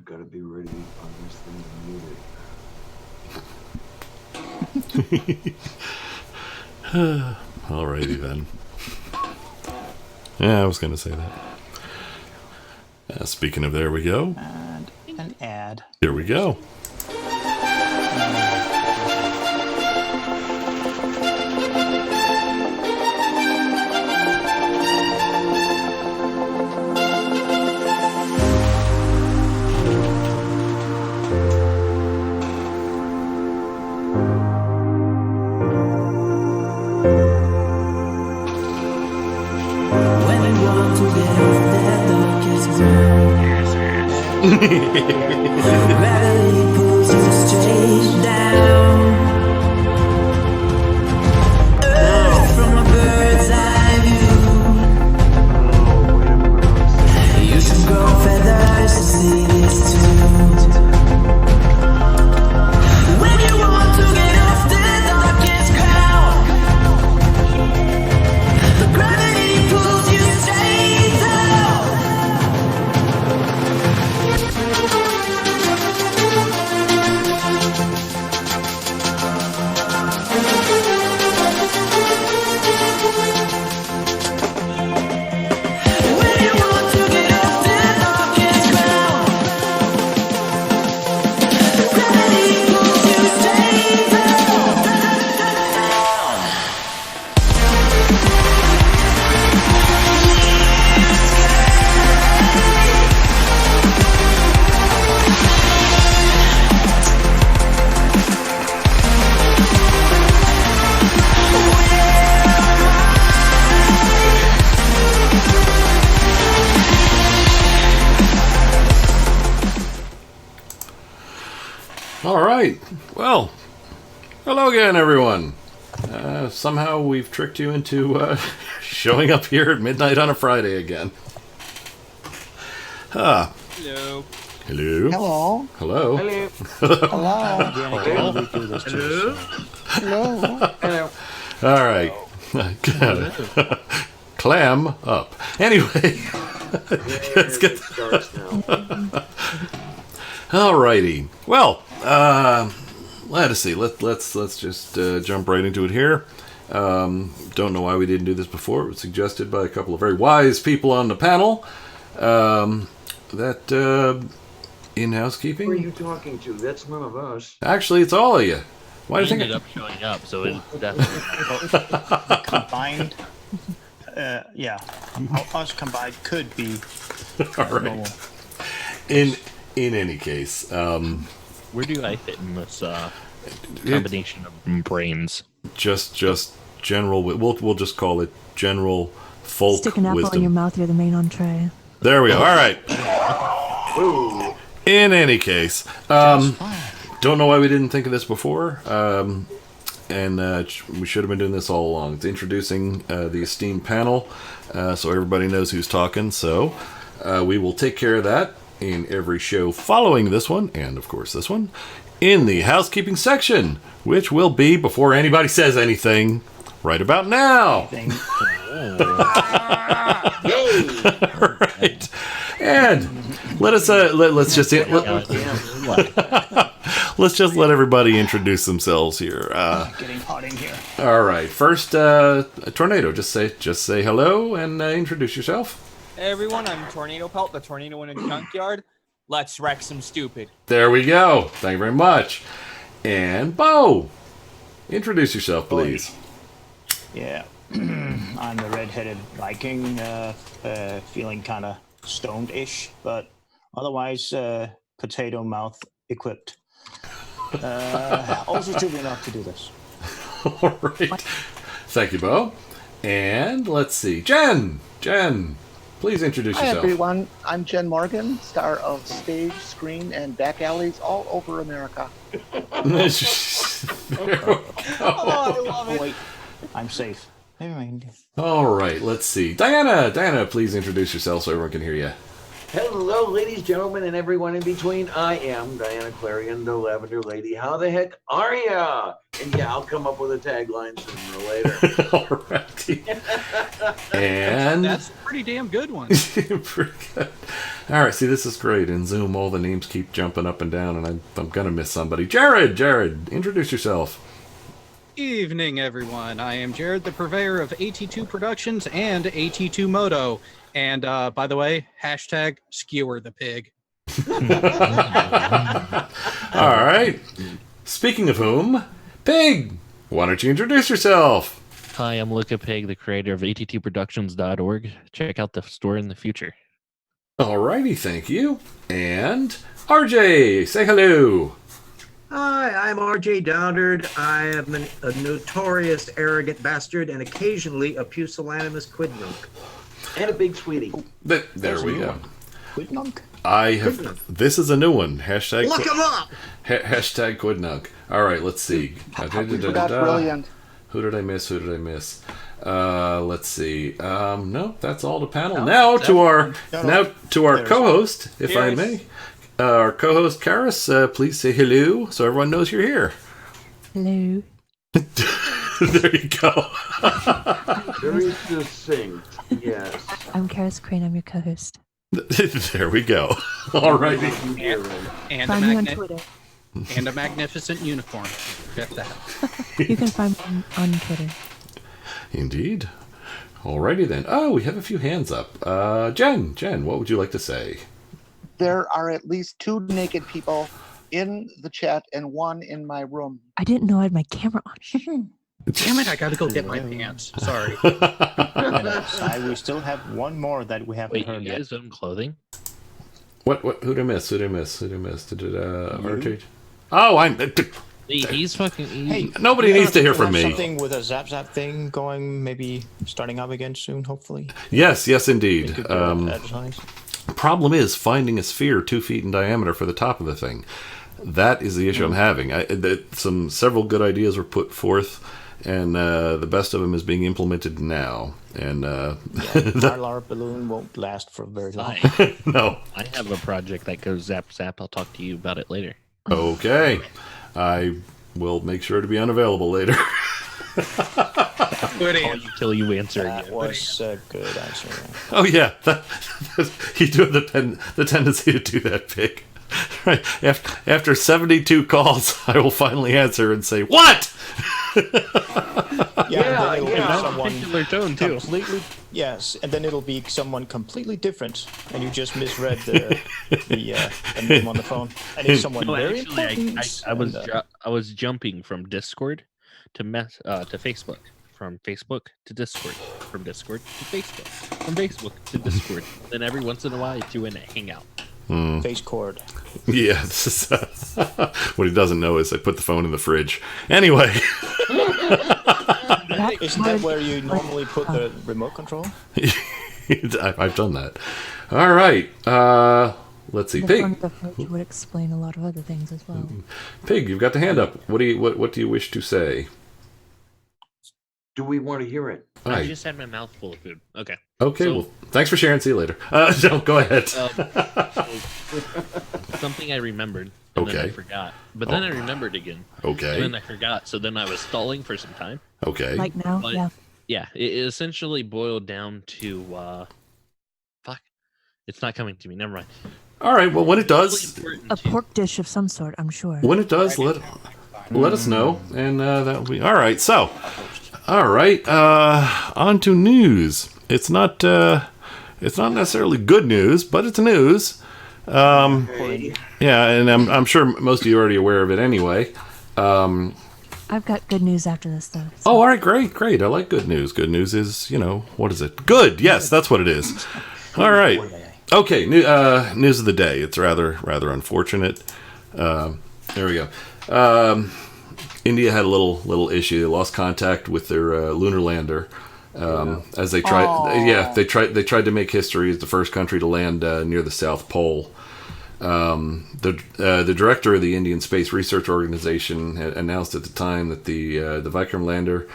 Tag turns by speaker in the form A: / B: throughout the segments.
A: gotta be ready on this thing to mute it.
B: Alrighty then. Yeah, I was going to say that. Speaking of there we go.
C: And an ad.
B: Here we go.
D: Gravity pulls you straight down. Earth from a bird's eye view. You should grow feathers to see this too. When you want to get off the darkest ground, the gravity pulls you straight down. When you want to get off the darkest ground, gravity pulls you straight down.
B: All right. Well, hello again, everyone. Somehow we've tricked you into showing up here at midnight on a Friday again.
E: Hello.
B: Hello.
C: Hello.
B: Hello.
A: Hello.
C: Hello.
E: Hello.
A: Hello.
B: All right. Clam up. Anyway, let's get.
A: Starts now.
B: Alrighty. Well, let's see. Let's just jump right into it here. Don't know why we didn't do this before. It was suggested by a couple of very wise people on the panel. That in housekeeping.
A: Who are you talking to? That's none of us.
B: Actually, it's all of you. Why do you think?
F: ended up showing up, so it's definitely
C: Combined. Yeah. Us combined could be
B: All
C: normal.
B: right. In any case,
F: where do I fit in this combination of brains?
B: just general. We'll just call it general folk
G: Stick an apple
B: wisdom.
G: in your mouth, you're the main entree.
B: There we go. All right.
A: Ooh.
B: In any case, don't know why we didn't think of this before, and we should have been doing this all along. It's introducing the esteemed panel, so everybody knows who's talking. So we will take care of that in every show following this one, and of course this one, in the housekeeping section, which will be before anybody says anything right about now.
C: Thing.
B: Right. And let's just let's just let everybody introduce themselves here.
C: Getting hot in here.
B: All right. First, Tornado. Just say hello and introduce yourself.
E: Hey everyone, I'm Tornado Pelt, the tornado in a junkyard. Let's wreck some stupid.
B: There we go. Thank you very much. And Bo, introduce yourself, please.
C: Yeah. I'm the red-headed Viking, feeling kind of stoned-ish, but otherwise potato mouth equipped. Also stupid enough to do this.
B: All right. Thank you, Bo. And let's see, Jen, please introduce
H: Hi
B: yourself.
H: everyone, I'm Jen Morgan, star of stage, screen, and back alleys all over America.
B: There we go.
E: I love it.
C: Wait, I'm safe. Never mind.
B: All right, let's see. Diana, please introduce yourself so everyone can hear you.
A: Hello, ladies, gentlemen, and everyone in between. I am Diana Clarion, the Lavender Lady. How the heck are ya? And yeah, I'll come up with a tagline sooner or later.
B: Alrighty. And
G: That's a pretty damn good one.
B: pretty good. All right, see, this is great. In Zoom, all the names keep jumping up and down, and I'm gonna miss somebody. Jared, introduce yourself.
G: Evening, everyone. I am Jared, the purveyor of AT2 Productions and AT2 Moto. And by the way, hashtag skewer the pig.
B: All right. Speaking of whom, Pig, why don't you introduce yourself?
F: Hi, I'm Luca Pig, the creator of att2productions.org. Check out the store in the future.
B: Alrighty, thank you. And RJ, say hello.
I: Hi, I'm RJ Downard. I am a notorious arrogant bastard and occasionally a pusillanimous quidnunc.
A: And a big sweetie.
B: There we go.
C: Quidnunk?
B: This is a new one. Hashtag.
I: Look him up!
B: Hashtag Quidnunk. All right, let's see.
H: That's brilliant.
B: Who did I miss? Let's see. No, that's all the panel. Now to our co-host, if I may. Our co-host Karis, please say hello so everyone knows you're here.
J: Hello.
B: There you go.
A: Very succinct. Yes.
J: I'm Karis Crane. I'm your co-host.
B: There we go. All righty.
G: And
J: Find me on Twitter.
G: and a magnificent uniform. Get that.
J: You can find me on Twitter.
B: Indeed. Alrighty then. Oh, we have a few hands up. Jen, what would you like to say?
H: There are at least 2 naked people in the chat and 1 in my room.
J: I didn't know I had my camera on.
G: Damn it, I gotta go get my pants. Sorry.
C: We still have one more that we haven't
F: Wait,
C: heard
F: you
C: yet.
F: guys own clothing?
B: What? Who did I miss? Did RJ? Oh, I'm.
F: He's fucking...
C: Hey,
B: Nobody needs to hear from me.
C: Something with a zap thing going, maybe starting up again soon, hopefully.
B: Yes, indeed.
C: Advertise.
B: Problem is finding a sphere 2 feet in diameter for the top of the thing. That is the issue I'm having. Several good ideas were put forth, and the best of them is being implemented now. And
C: Our balloon won't last for very long.
B: no.
F: I have a project that goes zap. I'll talk to you about it later.
B: Okay. I will make sure to be unavailable later.
G: Good
F: Call you till you answer.
C: That was a good answer.
B: Oh yeah, you do have the tendency to do that, Pig. Right. After 72 calls, I will finally answer and say, "What?"
C: Yeah, then it'll be someone
F: Particular tone too.
C: completely. Yes, and then it'll be someone completely different, and you just misread the name on the phone, and it's someone very important.
F: I was jumping from Discord to Facebook, from Facebook to Discord, from Discord to Facebook, from Facebook to Discord. Then every once in a while, I threw in a hangout.
C: Face cord.
B: Yeah, this is, what he doesn't know is I put the phone in the fridge. Anyway.
C: Isn't that where you normally put the remote control?
B: I've done that. All right. Let's see.
J: The
B: Pig.
J: front of the fridge would explain a lot of other things as well.
B: Pig, you've got the hand up. What do you wish to say?
A: Do we want to hear it?
F: I just had my mouth full of food. Okay.
B: Okay,
F: So-
B: well, thanks for sharing. See you later. So, go ahead.
F: Something I remembered, and then I
B: Okay.
F: forgot. But then I remembered again, and
B: Okay.
F: then I forgot. So then I was stalling for some time.
B: Okay.
J: Like now,
F: But-
J: yeah.
F: Yeah, it essentially boiled down to fuck. It's not coming to me. Never mind.
B: All right. Well, when it does,
F: Really
J: A
F: important to-
J: pork dish of some sort, I'm sure.
B: let us know, and that will be all right. So, all right. On to news. It's not necessarily good news, but it's news. Yeah, and I'm sure most of you are already aware of it anyway.
J: I've got good news after this, though.
B: Oh, all right, great. I like good news. Good news is, what is it? Good. Yes, that's what it is. All right. Okay. News of the day. It's rather unfortunate. There we go. India had a little issue. They lost contact with their lunar lander as they tried. Yeah, they tried to make history as the first country to land near the South Pole. The director of the Indian Space Research Organization had announced at the time that the Vikram lander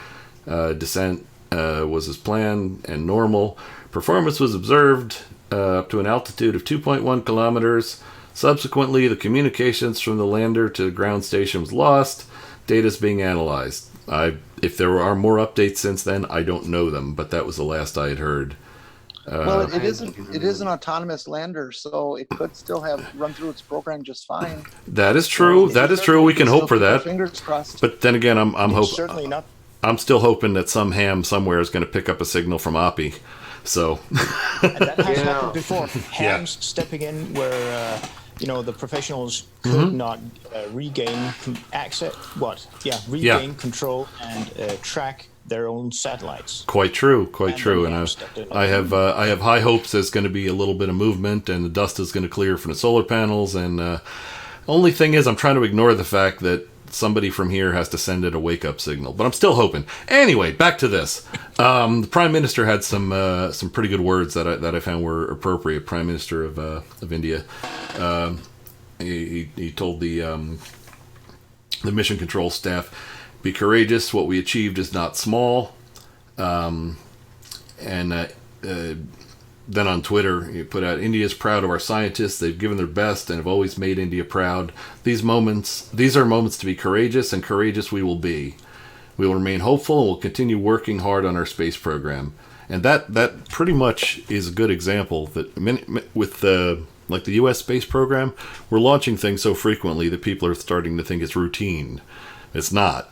B: descent was as planned and normal. Performance was observed up to an altitude of 2.1 kilometers. Subsequently, the communications from the lander to the ground station was lost. Data is being analyzed. If there are more updates since then, I don't know them, but that was the last I had heard.
H: Well, it is an autonomous lander, so it could still have run through its program just fine.
B: That is true. That is true. We can hope for that.
H: Fingers crossed.
B: But then again, I'm hoping.
C: Certainly not.
B: I'm still hoping that some ham somewhere is going to pick up a signal from Oppie. So.
C: And that has happened before. Hams stepping in where the professionals could not regain access. Regain control and track their own satellites.
B: Quite true, and I have high hopes there's going to be a little bit of movement and the dust is going to clear from the solar panels. And only thing is, I'm trying to ignore the fact that somebody from here has to send it a wake up signal, but I'm still hoping. Anyway, back to this. The Prime Minister had some pretty good words that I found were appropriate. Prime Minister of India. He told the mission control staff, "Be courageous. What we achieved is not small." Then on Twitter, he put out, "India is proud of our scientists. They've given their best and have always made India proud. These are moments to be courageous, and courageous we will be. We will remain hopeful and will continue working hard on our space program." And that pretty much is a good example that with like the U.S. space program, we're launching things so frequently that people are starting to think it's routine. It's not.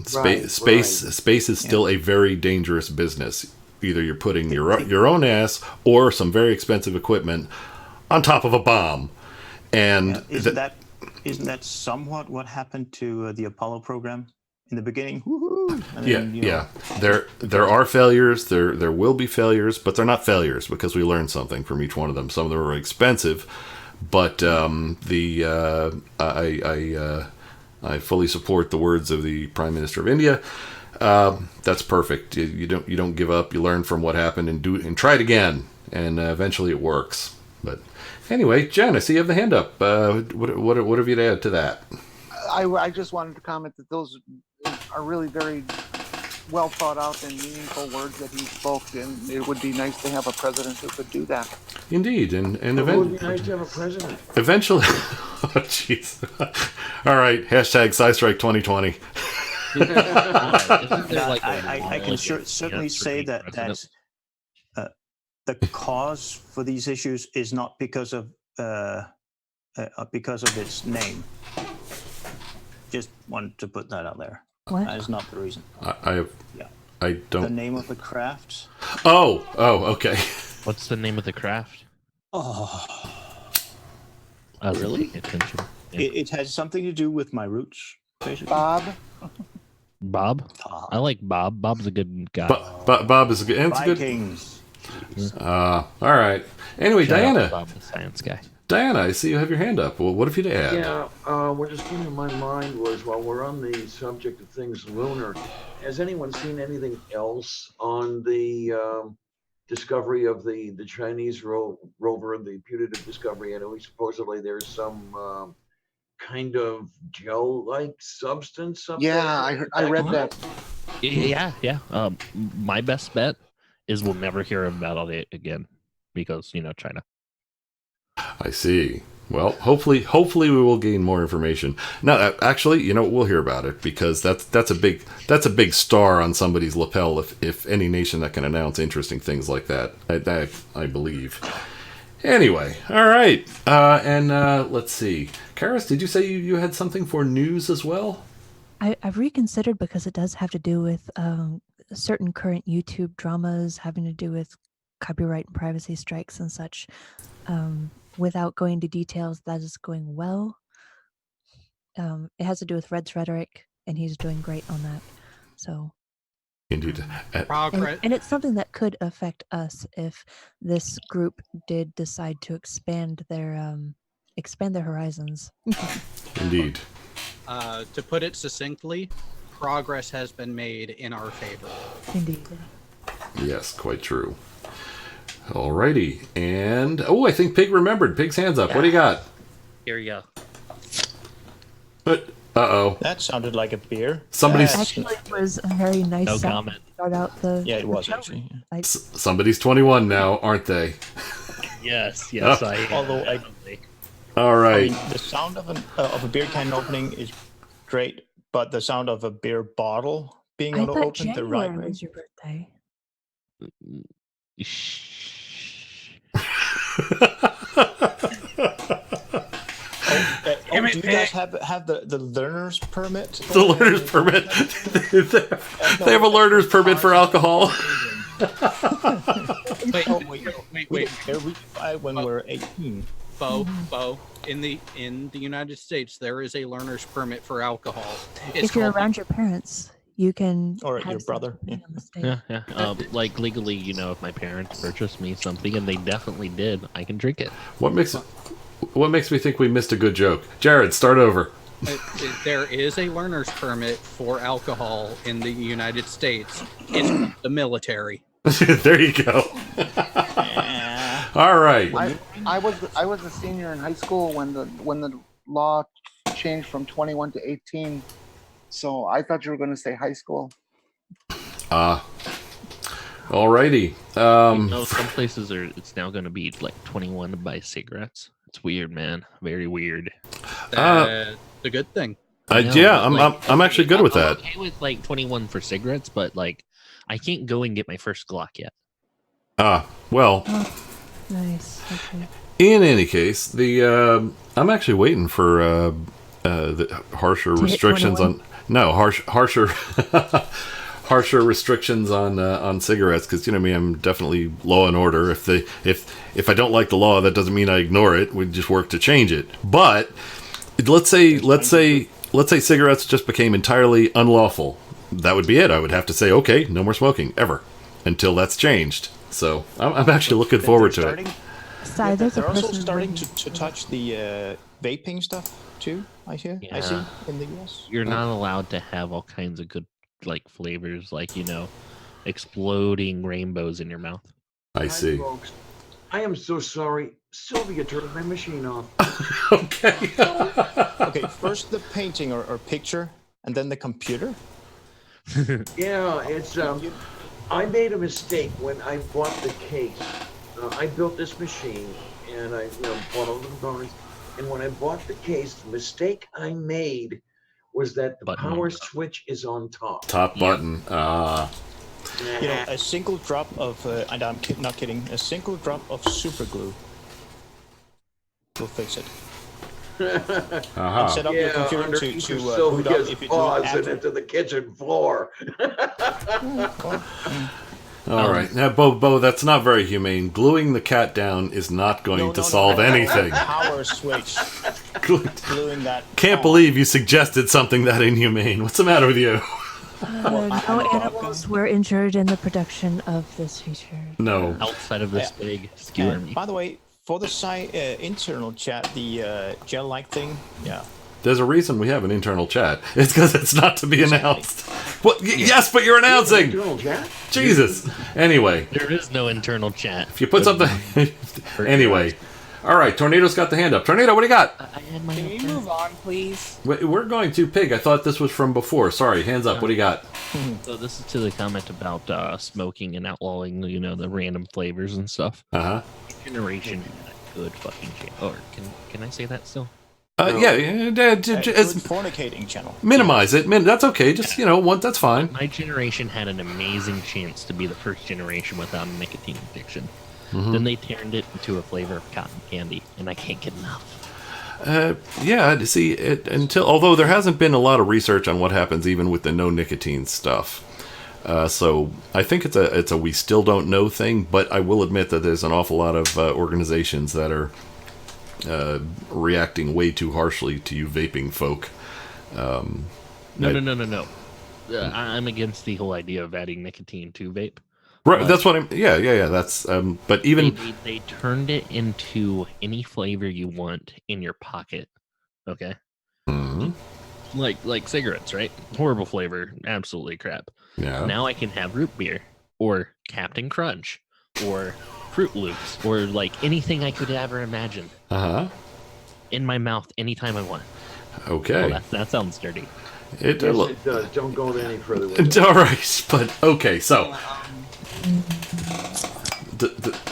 B: Space is still a very dangerous business. Either you're putting your own ass or some very expensive equipment on top of a bomb. And
C: isn't that somewhat what happened to the Apollo program in the beginning? Woo-hoo!
B: There are failures. There will be failures, but they're not failures because we learned something from each one of them. Some of them are expensive, but I fully support the words of the Prime Minister of India. That's perfect. You don't give up. You learn from what happened and try it again, and eventually it works. But anyway, Jen, I see you have the hand up. What have you to add to that?
H: I just wanted to comment that those are really very well thought out and meaningful words that he spoke, and it would be nice to have a president who could do that.
B: Indeed, and
A: it would be nice to have a president.
B: Eventually, oh jeez. All right, hashtag SciStrike 2020.
C: I can certainly say that the cause for these issues is not because of its name. Just wanted to put that out there.
J: What?
C: That is not the reason.
B: I don't.
C: The name of the craft.
B: Oh, okay.
F: What's the name of the craft?
C: Oh,
F: really? Attention. Yeah.
C: It has something to do with my roots, basically.
F: Bob? I like Bob. Bob's a good guy.
B: Bob is a good.
C: Vikings.
B: All right. Anyway,
F: Shout
B: Diana.
F: out to Bob, the science guy.
B: Diana, I see you have your hand up. Well, what have you to add?
A: Yeah, what just came to my mind was, while we're on the subject of things lunar, has anyone seen anything else on the discovery of the Chinese rover, the putative discovery? I know supposedly there's some kind of gel-like substance up there.
H: Yeah, I read that.
F: Yeah. My best bet is we'll never hear about it again because, China.
B: I see. Well, hopefully we will gain more information. Now, actually, we'll hear about it because that's a big star on somebody's lapel. If any nation that can announce interesting things like that, I believe. Anyway, all right, and let's see. Karis, did you say you had something for news as well?
J: I've reconsidered because it does have to do with certain current YouTube dramas having to do with copyright and privacy strikes and such. Without going into details, that is going well. It has to do with Red's rhetoric, and he's doing great on that. So,
B: indeed,
J: and it's something that could affect us if this group did decide to expand their horizons.
B: Indeed.
G: To put it succinctly, progress has been made in our favor.
J: Indeed.
B: Yes, quite true. Alrighty, and I think Pig remembered. Pig's hands up. What do you got?
F: Here you
B: go. Uh-oh.
C: That sounded like a beer.
J: Actually, it was a very nice
F: no
J: sound
F: comment.
J: to start out the
C: it was
J: show.
C: actually.
B: Somebody's 21 now, aren't they?
F: Yes,
B: Oh.
F: I am.
C: Although I-
F: definitely.
B: All
C: I
B: right.
C: mean, the sound of a beer can opening is great, but the sound of a beer bottle being
J: I
C: able to
J: thought
C: open the right
J: January
C: way.
J: was your birthday.
F: Shh.
C: Do you guys have the learner's permit?
B: The learner's permit. They have a learner's permit for alcohol.
G: Wait,
C: Oh,
G: wait,
C: we
G: wait.
C: get verified when we're 18.
G: Bo, in the United States, there is a learner's permit for alcohol. It's
J: If you're
G: called-
J: around your parents, you can.
C: Or
J: have
C: your brother,
J: something on the stage.
F: Yeah. Like legally, you know, if my parents purchased me something, and they definitely did, I can drink it.
B: What makes me think we missed a good joke? Jared, start over.
G: There is a learner's permit for alcohol in the United States. It's the military.
B: There you go. All right.
H: I was a senior in high school when the law changed from 21 to 18. So I thought you were going to say high school.
B: Alrighty.
F: You know, some places it's now going to be like 21 to buy cigarettes. It's weird, man. Very weird.
G: That's a good thing.
B: Yeah, I'm actually good with
F: I'm
B: that.
F: okay with like 21 for cigarettes, but like I can't go and get my first Glock yet.
B: Well,
J: Nice. Okay.
B: in any case, I'm actually waiting for the harsher
J: To hit
B: restrictions
J: 21?
B: harsher harsher restrictions on cigarettes, because you know me, I'm definitely law and order. If I don't like the law, that doesn't mean I ignore it. We just work to change it. But let's say cigarettes just became entirely unlawful. That would be it. I would have to say, okay, no more smoking ever until that's changed. So I'm actually looking forward to it.
J: Sorry, there's a
C: They're also
J: person
C: starting
J: waiting.
C: to touch the vaping stuff too. I see
F: Yeah.
C: in the US.
F: You're not allowed to have all kinds of good like flavors, like, you know, exploding rainbows in your mouth.
B: I
A: Hi,
B: see.
A: folks. I am so sorry. Sylvia turned my machine off.
B: Okay.
C: Okay, first the painting or picture, and then the computer.
A: Yeah, it's I made a mistake when I bought the case. I built this machine and I bought all the components. And when I bought the case, the mistake I made was that the
F: Button
A: power
F: on top.
A: switch is on top.
B: Top button.
C: You know, a single drop of, and I'm not kidding, a single drop of super glue will fix it. And set up your computer
A: underneath
C: to
A: of
C: boot up
A: Sylvia's
C: if it's
A: paws
C: not
A: and into the kitchen floor.
B: All right. Now, Bo, that's not very humane. Gluing the cat down is not going to solve anything.
C: Power switch. Gluing that.
B: Can't believe you suggested something that inhumane. What's the matter with you?
J: No animals were injured in the production of this feature.
B: No.
F: Outside of this big skewer me.
C: By the way, for the internal chat, the gel-like thing, yeah.
B: There's a reason we have an internal chat. It's because it's not to be announced. Well, yes, but you're announcing.
A: Internal chat?
B: Jesus. Anyway,
F: There is no internal chat.
B: if you put something. Anyway. All right. Tornado's got the hand up. Tornado, what do you got?
F: I had my
E: Can we move on, please?
B: We're going to Pig. I thought this was from before. Sorry. Hands up. What do you got?
F: So this is to the comment about smoking and outlawing, you know, the random flavors and stuff.
B: Uh-huh.
F: Generation had a good fucking chance. Or can I say that still?
C: Good
B: It's
C: fornicating channel.
B: minimize it. That's okay. Just, that's fine.
F: My generation had an amazing chance to be the first generation without a nicotine addiction.
B: Mm-hmm.
F: Then they turned it into a flavor of cotton candy, and I can't get enough.
B: Although there hasn't been a lot of research on what happens even with the no nicotine stuff. So I think it's a we still don't know thing, but I will admit that there's an awful lot of organizations that are reacting way too harshly to you vaping folk.
F: No. I'm against the whole idea of adding nicotine to vape.
B: Right, that's what I'm. Yeah. That's. But even
F: they turned it into any flavor you want in your pocket. Okay.
B: Mhm.
F: Like cigarettes, right? Horrible flavor, absolutely crap.
B: Yeah.
F: Now I can have root beer or Captain Crunch or Fruit Loops or like anything I could ever imagine
B: Uh-huh.
F: in my mouth anytime I want.
B: Okay.
F: Well, that sounds dirty.
B: It
A: Yes,
B: look.
A: it does. Don't go any further with it.
B: All right, but okay. So,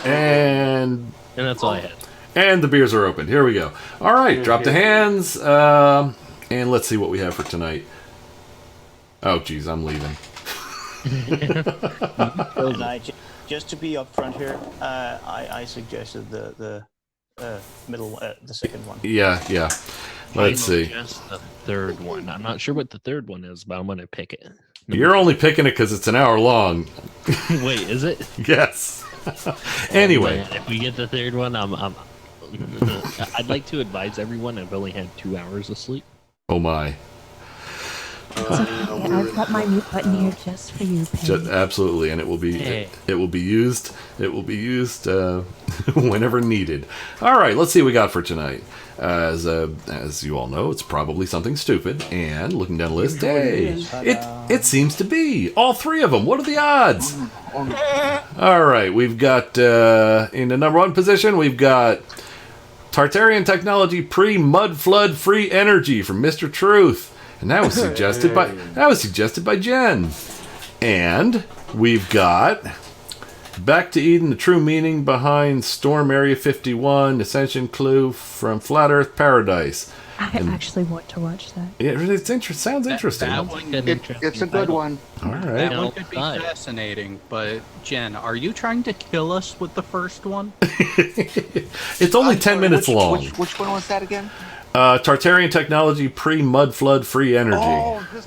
B: and
F: And that's all I had.
B: And the beers are open. Here we go. All right, drop the hands. And let's see what we have for tonight. Oh, geez, I'm leaving.
C: And just to be upfront here, I suggested the middle, the second one.
B: Yeah. Let's see.
F: Just the third one. I'm not sure what the third one is, but I'm going to pick it.
B: You're only picking it because it's an hour long.
F: Wait, is it?
B: Yes. Anyway.
F: Man, if we get the third one, I'd like to advise everyone I've only had 2 hours of sleep.
B: Oh, my.
J: I've got my mute button here just for you, Penny.
B: Absolutely, and it will be it will be used. It will be used whenever needed. All right, let's see what we got for tonight. As you all know, it's probably something stupid. And looking down the list, hey, it seems to be all three of them. What are the odds? All right, we've got in the number one position, we've got Tartarian technology pre-mud flood free energy from Mr. Truth. And that was suggested by Jen. And we've got Back to Eden, the true meaning behind Storm Area 51, Ascension Clue from Flat Earth Paradise.
J: I actually want to watch that.
B: Yeah, sounds interesting.
H: It's a good one.
B: All right.
G: That one could be fascinating, but Jen, are you trying to kill us with the first one?
B: It's only 10 minutes long.
H: Which one was that again?
B: Tartarian technology pre-mud flood free energy.
H: This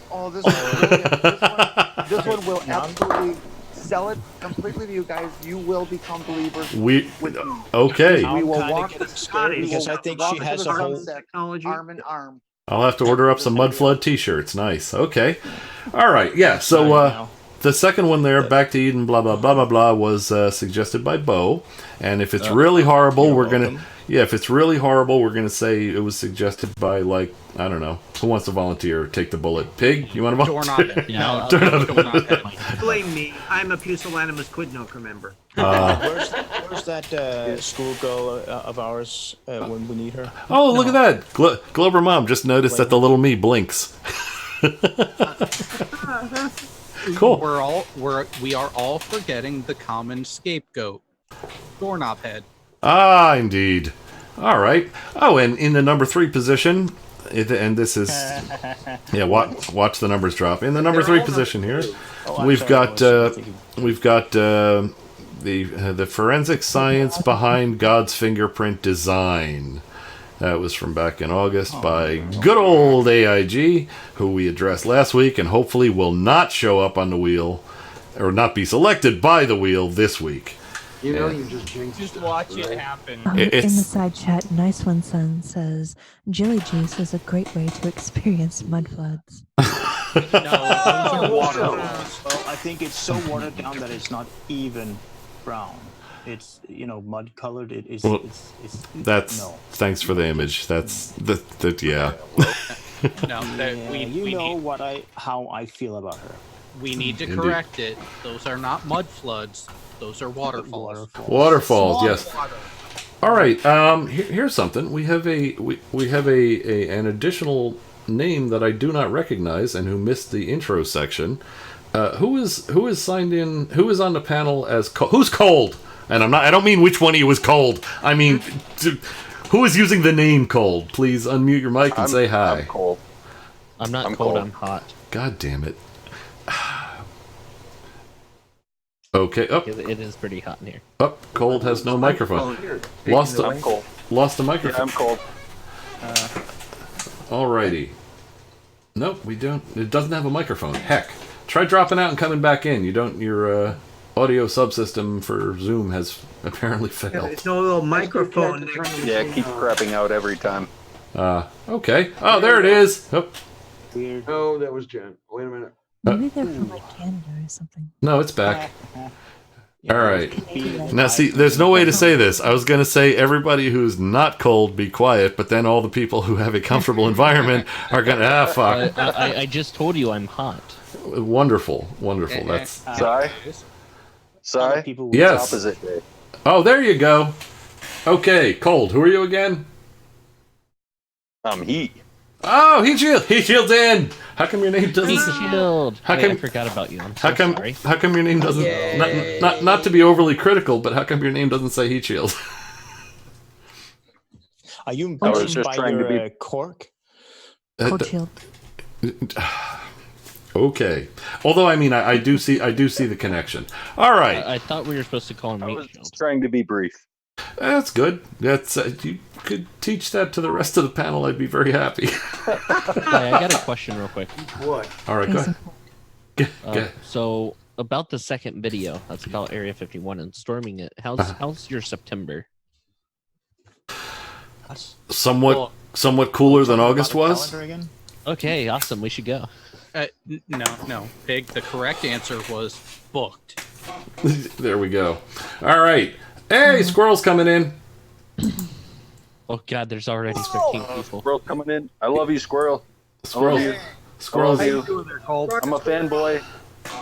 H: one will absolutely sell it completely to you guys. You will become believers with me.
B: Okay.
C: I'm
H: We will
C: kinda
H: walk
C: getting scared because I think she has a whole
H: arm in arm.
B: I'll have to order up some mud flood t-shirts. Nice. Okay. All right. Yeah. So the second one there, Back to Eden, blah blah blah blah blah, was suggested by Bo. And if it's really horrible, we're gonna. Yeah, if it's really horrible, we're going to say it was suggested by, like, I don't know. Who wants to volunteer? Take the bullet. Pig, you want to volunteer?
I: Doorknob. Blame me. I'm a pusillanimous quidnunc member.
C: Where's that schoolgirl of ours when we need her?
B: Oh, look at that. Glover Mom just noticed that the little me blinks. Cool.
G: We are all forgetting the common scapegoat. Doorknob head.
B: Ah, indeed. All right. Oh, and in the number 3 position, and this is watch the numbers drop. In the number 3 position here, we've got the forensic science behind God's fingerprint design. That was from back in August by good old AIG, who we addressed last week, and hopefully will not show up on the wheel or not be selected by the wheel this week.
A: You know, you just jinxed
E: Just watch it happen.
J: In the side chat, Nice One Son says, Jilly Juice is a great way to experience mud floods.
C: No, those are water. Well, I think it's so watered down that it's not even brown. It's mud colored. It's
B: thanks for the image. That's yeah.
G: No,
C: we know how I feel about her.
G: We need to correct it. Those are not mud floods. Those are waterfalls.
B: Waterfalls, yes. All right. Here's something. We have an additional name that I do not recognize and who missed the intro section. Who is signed in? Who is on the panel as who's cold? And I don't mean which one of you is cold. I mean, who is using the name cold? Please unmute your mic and say hi.
K: I'm cold.
F: I'm not cold. I'm hot.
B: God damn it. Okay. Oh.
F: It is pretty hot in here.
B: Oh, Cold has no microphone. Lost the microphone.
K: Yeah, I'm cold.
B: Alrighty. Nope, we don't. It doesn't have a microphone. Heck. Try dropping out and coming back in. Your audio subsystem for Zoom has apparently failed.
I: Yeah, there's no little microphone.
K: Yeah, it keeps crapping out every time.
B: Okay. Oh, there it is. Oh.
C: Weird.
A: Oh, that was Jen. Wait a minute.
J: Maybe they're from like Canada or something.
B: No, it's back. All right. Now, see, there's no way to say this. I was going to say everybody who's not cold, be quiet, but then all the people who have a comfortable environment are going to, fuck.
F: I just told you I'm hot.
B: Wonderful. That's
K: Sorry?
B: Yes.
K: Opposite day.
B: Oh, there you go. Okay, Cold. Who are you again?
K: Heat.
B: Oh, Heat Shield's in. How come your name doesn't?
F: Heat Shield. I forgot about you. I'm so sorry.
B: How come your name doesn't? Not to be overly critical, but how come your name doesn't say Heat Shield?
C: Are you
K: I was
C: embarrassed
K: just
C: by
K: trying to
C: your
K: be.
C: cork?
J: Cold shield.
B: Okay. Although I mean, I do see the connection. All right.
F: I thought we were supposed to call him
K: I
F: meat
K: was
F: shield.
K: just trying to be brief.
B: That's good. That's you could teach that to the rest of the panel. I'd be very happy.
F: Hey, I got a question real quick.
A: What?
B: All right, go ahead.
F: So about the second video, that's about Area 51 and storming it. How's your September?
B: Somewhat cooler than August was.
F: Okay, awesome. We should go.
G: No, Pig. The correct answer was booked.
B: There we go. All right. Hey, squirrel's coming in.
F: Oh God, there's already 15 people.
K: Squirrel coming in. I love you, Squirrel.
B: Squirrel.
K: I love you.
B: Squirrel's.
K: I love you. I'm a fanboy.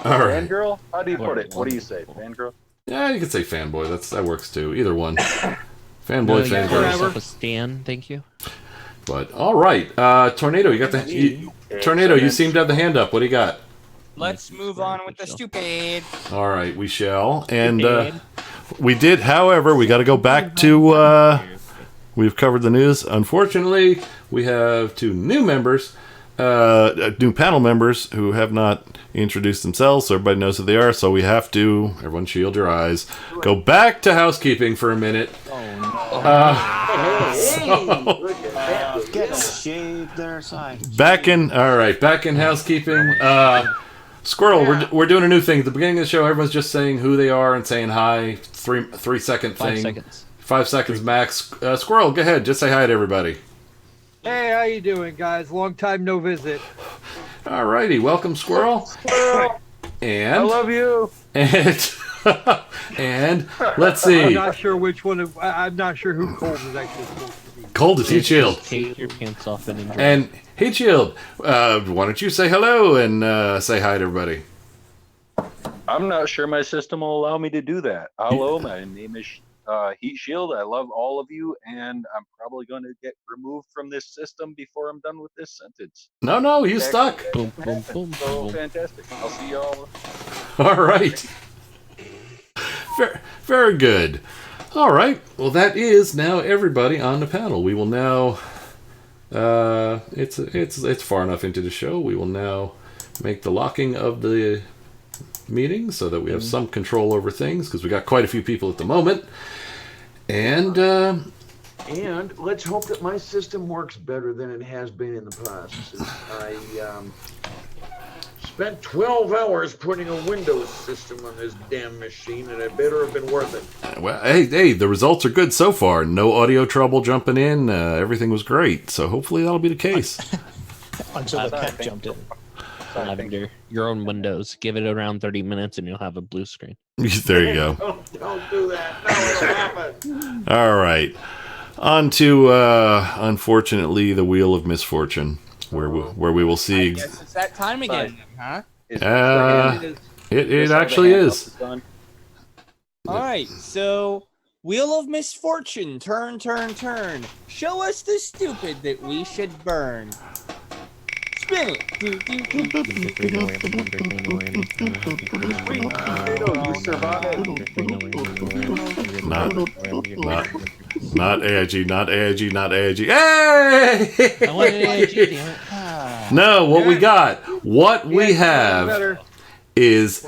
B: All right.
K: Fangirl? How do you put it? What do you say? Fangirl?
B: Yeah, you could say fanboy. That works too. Either one. Fanboy,
F: No, you call
B: fangirl.
F: yourself a stan, thank you.
B: But all right, Tornado, you got Tornado. You seem to have the hand up. What do you got?
E: Let's move on with the stupid.
B: All right, we shall. And we did, however, we got to go back to. We've covered the news. Unfortunately, we have two new members, new panel members who have not introduced themselves, so everybody knows who they are. So we have to, everyone shield your eyes, go back to housekeeping for a minute.
C: Get a shave their side.
B: Back in housekeeping. Squirrel, we're doing a new thing. At the beginning of the show, everyone's just saying who they are and saying hi. 3 second thing.
F: 5 seconds.
B: 5 seconds max. Squirrel, go ahead. Just say hi to everybody.
L: Hey, how you doing, guys? Long time no visit.
B: Alrighty, welcome, Squirrel. And
K: I love you.
B: And let's see.
L: I'm not sure which one. I'm not sure who Cold is actually supposed to be.
B: Cold is Heat Shield.
F: Take your pants off and enjoy.
B: And Heat Shield, why don't you say hello and say hi to everybody?
K: I'm not sure my system will allow me to do that. Hello, my name is Heat Shield. I love all of you, and I'm probably going to get removed from this system before I'm done with this sentence.
B: No, you stuck.
F: Boom, boom, boom,
K: So
F: boom.
K: fantastic. I'll see y'all.
B: All right. Very, very good. All right. Well, that is now everybody on the panel. We will now. It's far enough into the show. We will now make the locking of the meeting so that we have some control over things because we got quite a few people at the moment. And
A: let's hope that my system works better than it has been in the past. Since I spent 12 hours putting a Windows system on this damn machine, and it better have been worth it.
B: well, hey, the results are good so far. No audio trouble jumping in. Everything was great. So hopefully that'll be the case.
C: Until the cat jumped in.
F: Lavender, your own Windows. Give it around 30 minutes and you'll have a blue screen.
B: There you go.
A: Don't do that. No, it'll happen.
B: All right. On to, unfortunately, the Wheel of Misfortune, where we will see.
E: I guess it's that time again, huh?
B: It actually is.
E: All right, so Wheel of Misfortune, turn, turn, turn. Show us the stupid that we should burn. Spin it.
K: You survived.
B: Not AIG, not AIG, not AIG. Hey!
F: I want an AIG, damn it.
B: No, what we got, what we have is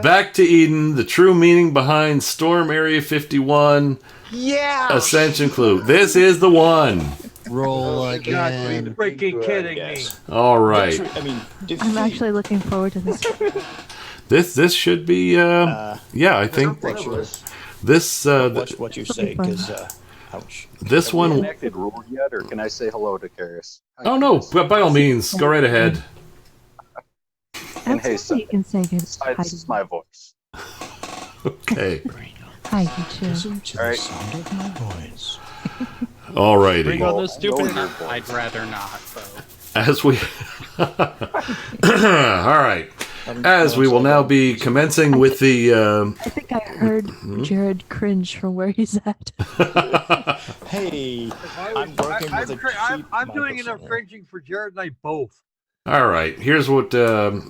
B: Back to Eden, the true meaning behind Storm Area 51 Ascension Clue. This is the one.
F: Roll
L: You got to be freaking kidding me.
B: All right.
J: I'm actually looking forward to this.
B: This should be, I think this.
C: Watch what you say, because ouch.
B: This one.
K: Enacted rule yet, or can I say hello to Karis?
B: Oh no! By all means, go right ahead.
K: And hey,
J: Absolutely, you can say good.
K: this is my voice.
B: Okay.
J: Hi, you too.
C: Listen to the sound of my voice.
B: Alrighty.
F: Bring on those stupid.
G: I'd rather not, though.
B: As we. All right. As we will now be commencing with the.
J: I think I heard Jared cringe from where he's at.
C: Hey, I'm working with a cheap
L: I'm doing enough
C: microphone.
L: cringing for Jared and I both.
B: All right. Here's what we're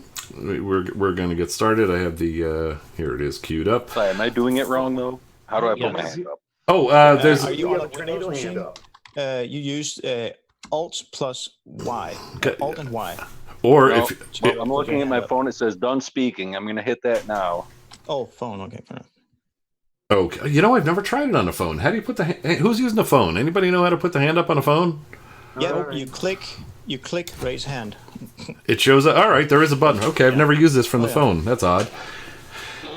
B: going to get started. I have the here it is queued up.
K: Sorry, am I doing it wrong though? How do I put my hand up?
B: Oh, there's.
C: Are you on a Windows machine? you use Alt plus Y.
B: Okay.
C: Alt and Y.
B: Or
K: No,
B: if
K: well, I'm looking at my phone. It says done speaking. I'm going to hit that now.
C: Oh, phone. Okay. Fair enough.
B: okay, you know, I've never tried it on a phone. How do you put the who's using a phone? Anybody know how to put the hand up on a phone?
C: Yeah,
A: All right.
C: you click raise hand.
B: It shows up. All right, there is a button. Okay, I've never used this from the
C: yeah.
B: phone. That's odd.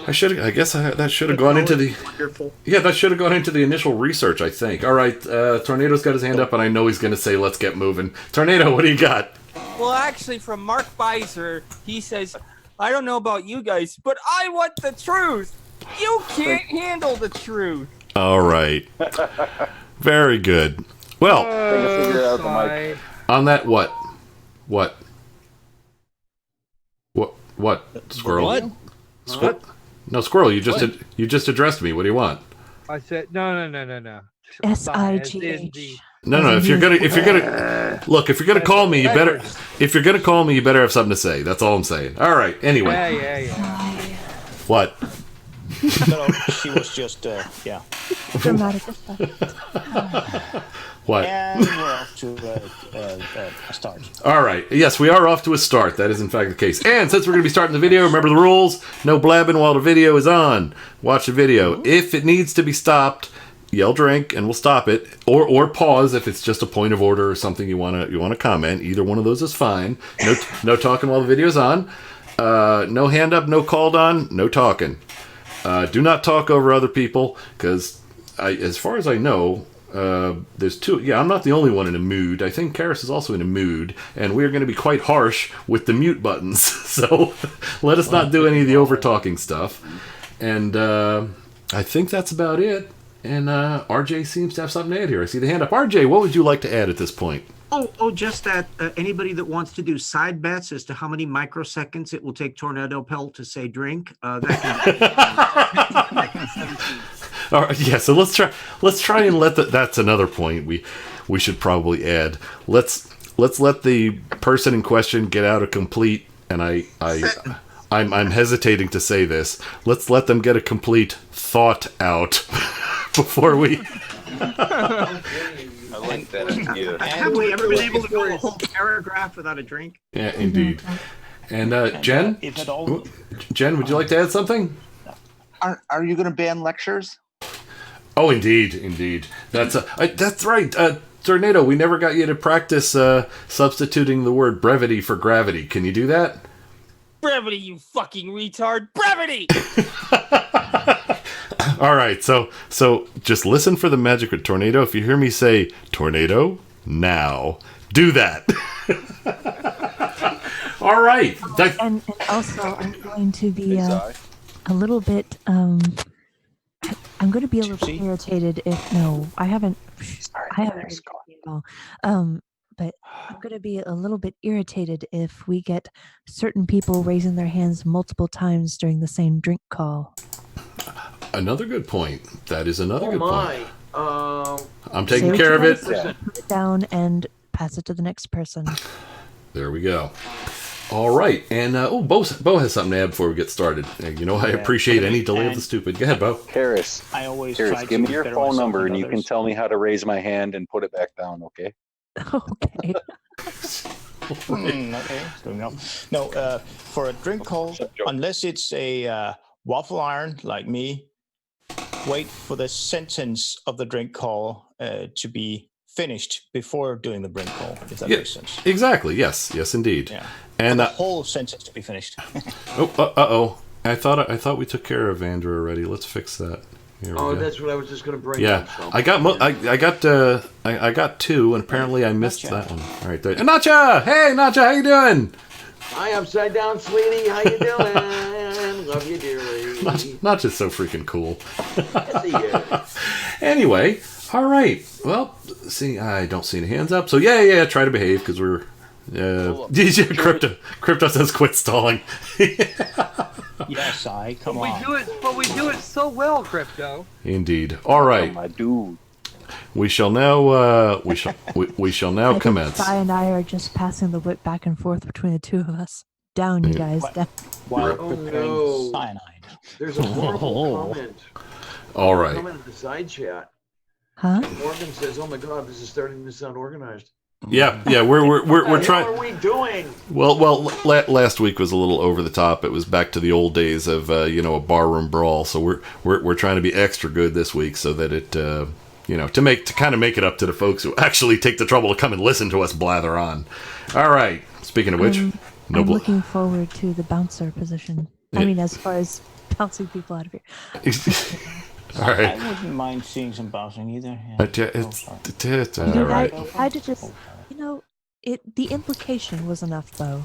B: That should have gone into the.
I: Wonderful.
B: Yeah, that should have gone into the initial research, I think. All right, Tornado's got his hand up, and I know he's going to say, let's get moving. Tornado, what do you got?
E: Well, actually, from Mark Beiser, he says, I don't know about you guys, but I want the truth. You can't handle the truth.
B: All right. Very good. Well,
K: Figure out the mic.
B: on that, what? Squirrel?
F: What?
B: Squirrel? No, Squirrel, you just addressed me. What do you want?
L: I said no.
J: SIGH.
B: No. If you're gonna call me, you better. If you're gonna call me, you better have something to say. That's all I'm saying. All right. Anyway.
L: Yeah.
B: What?
C: No, she was just yeah.
J: Dramatic effect.
B: What?
C: And we're off to a start.
B: All right. Yes, we are off to a start. That is, in fact, the case. And since we're going to be starting the video, remember the rules. No blabbing while the video is on. Watch the video. If it needs to be stopped, yell drink, and we'll stop it. Or pause if it's just a point of order or something you want to comment. Either one of those is fine. No talking while the video is on. No hand up, no called on, no talking. Do not talk over other people, because as far as I know, there's two. Yeah, I'm not the only one in a mood. I think Karis is also in a mood, and we're going to be quite harsh with the mute buttons. So let us not do any of the over talking stuff. And I think that's about it. And RJ seems to have something to add here. I see the hand up. RJ, what would you like to add at this point?
I: Just that anybody that wants to do side bets as to how many microseconds it will take Tornado Pelt to say drink, that can
B: All right, yeah, so let's try and let that's another point we should probably add. Let's let the person in question get out a complete, and I'm hesitating to say this. Let's let them get a complete thought out before we.
K: I like that idea.
I: Have we ever been able to go a whole paragraph without a drink?
B: Yeah, indeed. And Jen, Jen, would you like to add something?
H: Are you going to ban lectures?
B: Oh, indeed. That's right. Tornado, we never got you to practice substituting the word brevity for gravity. Can you do that?
E: Brevity, you fucking retard. Brevity!
B: All right, so just listen for the magic of Tornado. If you hear me say Tornado, now do that. All right.
J: And also, I'm going to be a little bit. I'm going to be a little bit irritated if I haven't really at all. But I'm going to be a little bit irritated if we get certain people raising their hands multiple times during the same drink call.
B: Another good point. That is another good point. I'm
J: Say
B: taking
J: what
B: care
J: you
B: of it.
J: gotta say, put it down and pass it to the next person.
B: There we go. All right, and Bo has something to add before we get started. You know, I appreciate any delay of the stupid. Go ahead, Bo.
K: Karis, give me your phone number and you can tell me how to raise my hand and put it back down, okay?
J: Okay.
C: Okay. No, for a drink call, unless it's a waffle iron like me, wait for the sentence of the drink call to be finished before doing the drink call, if that makes sense.
B: Exactly. Yes, indeed.
C: Yeah.
B: And
C: the whole sentence to be finished.
B: I thought we took care of Andrew already. Let's fix that. Here we go.
A: That's what I was just going to bring
B: up.
A: So.
B: I got two, and apparently I missed that one. All right, there. And Nacha! Hey, Nacha, how you doing?
A: Hi, upside down, sweetie. How you doing? Love you dearly.
B: Nacha's so freaking cool.
A: Yes, he is.
B: Anyway, all right. Well, see, I don't see any hands up. So yeah. Try to behave because we're. Crypto says quit stalling.
C: Yes, come on.
L: We do it so well, Crypto.
B: Indeed. All right.
K: My dude.
B: We shall now. We shall now commence.
J: Sai and I are just passing the whip back and forth between the two of us. Down, you guys. Down.
C: While preparing cyanide.
A: There's a horrible comment.
B: All right.
A: Comment in the side chat.
J: Huh?
A: Morgan says, "Oh my God, this is starting to sound organized."
B: Yeah, we're trying.
A: What are we doing?
B: Well, last week was a little over the top. It was back to the old days of a barroom brawl. So we're trying to be extra good this week so that it to kind of make it up to the folks who actually take the trouble to come and listen to us blather on. All right. Speaking of which,
J: I'm looking forward to the bouncer position. I mean, as far as bouncing people out of here.
B: All right.
C: I wouldn't mind seeing some bouncing either.
B: It's all right.
J: I just, the implication was enough, Bo.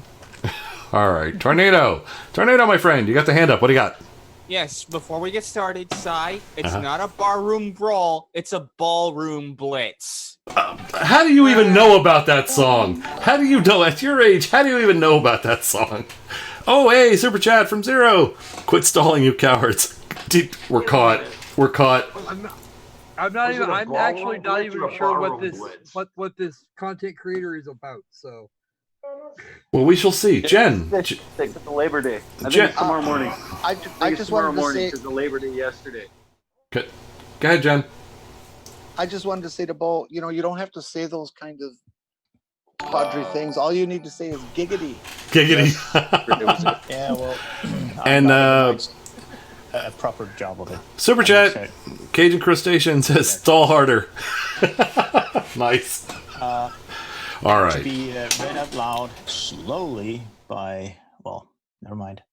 B: All right. Tornado, my friend. You got the hand up. What do you got?
E: Yes, before we get started, Sai, it's not a barroom brawl, it's a ballroom blitz.
B: How do you even know about that song? How do you know at your age? How do you even know about that song? Oh, hey, super chat from Zero. Quit stalling, you cowards. We're caught.
L: I'm actually not even sure what this content creator is about. So.
B: Well, we shall see. Jen.
K: It's the Labor Day. I think it's tomorrow morning.
H: I just wanted to say
K: because the Labor Day yesterday.
B: Go ahead, Jen.
H: I just wanted to say to Bo, you don't have to say those kind of tawdry things. All you need to say is giggity.
B: Giggity.
C: Yeah, well,
B: and
C: a proper job of it.
B: Super chat. Cajun Crustacean says stall harder. Nice. All right.
C: To be read out loud slowly by, never mind.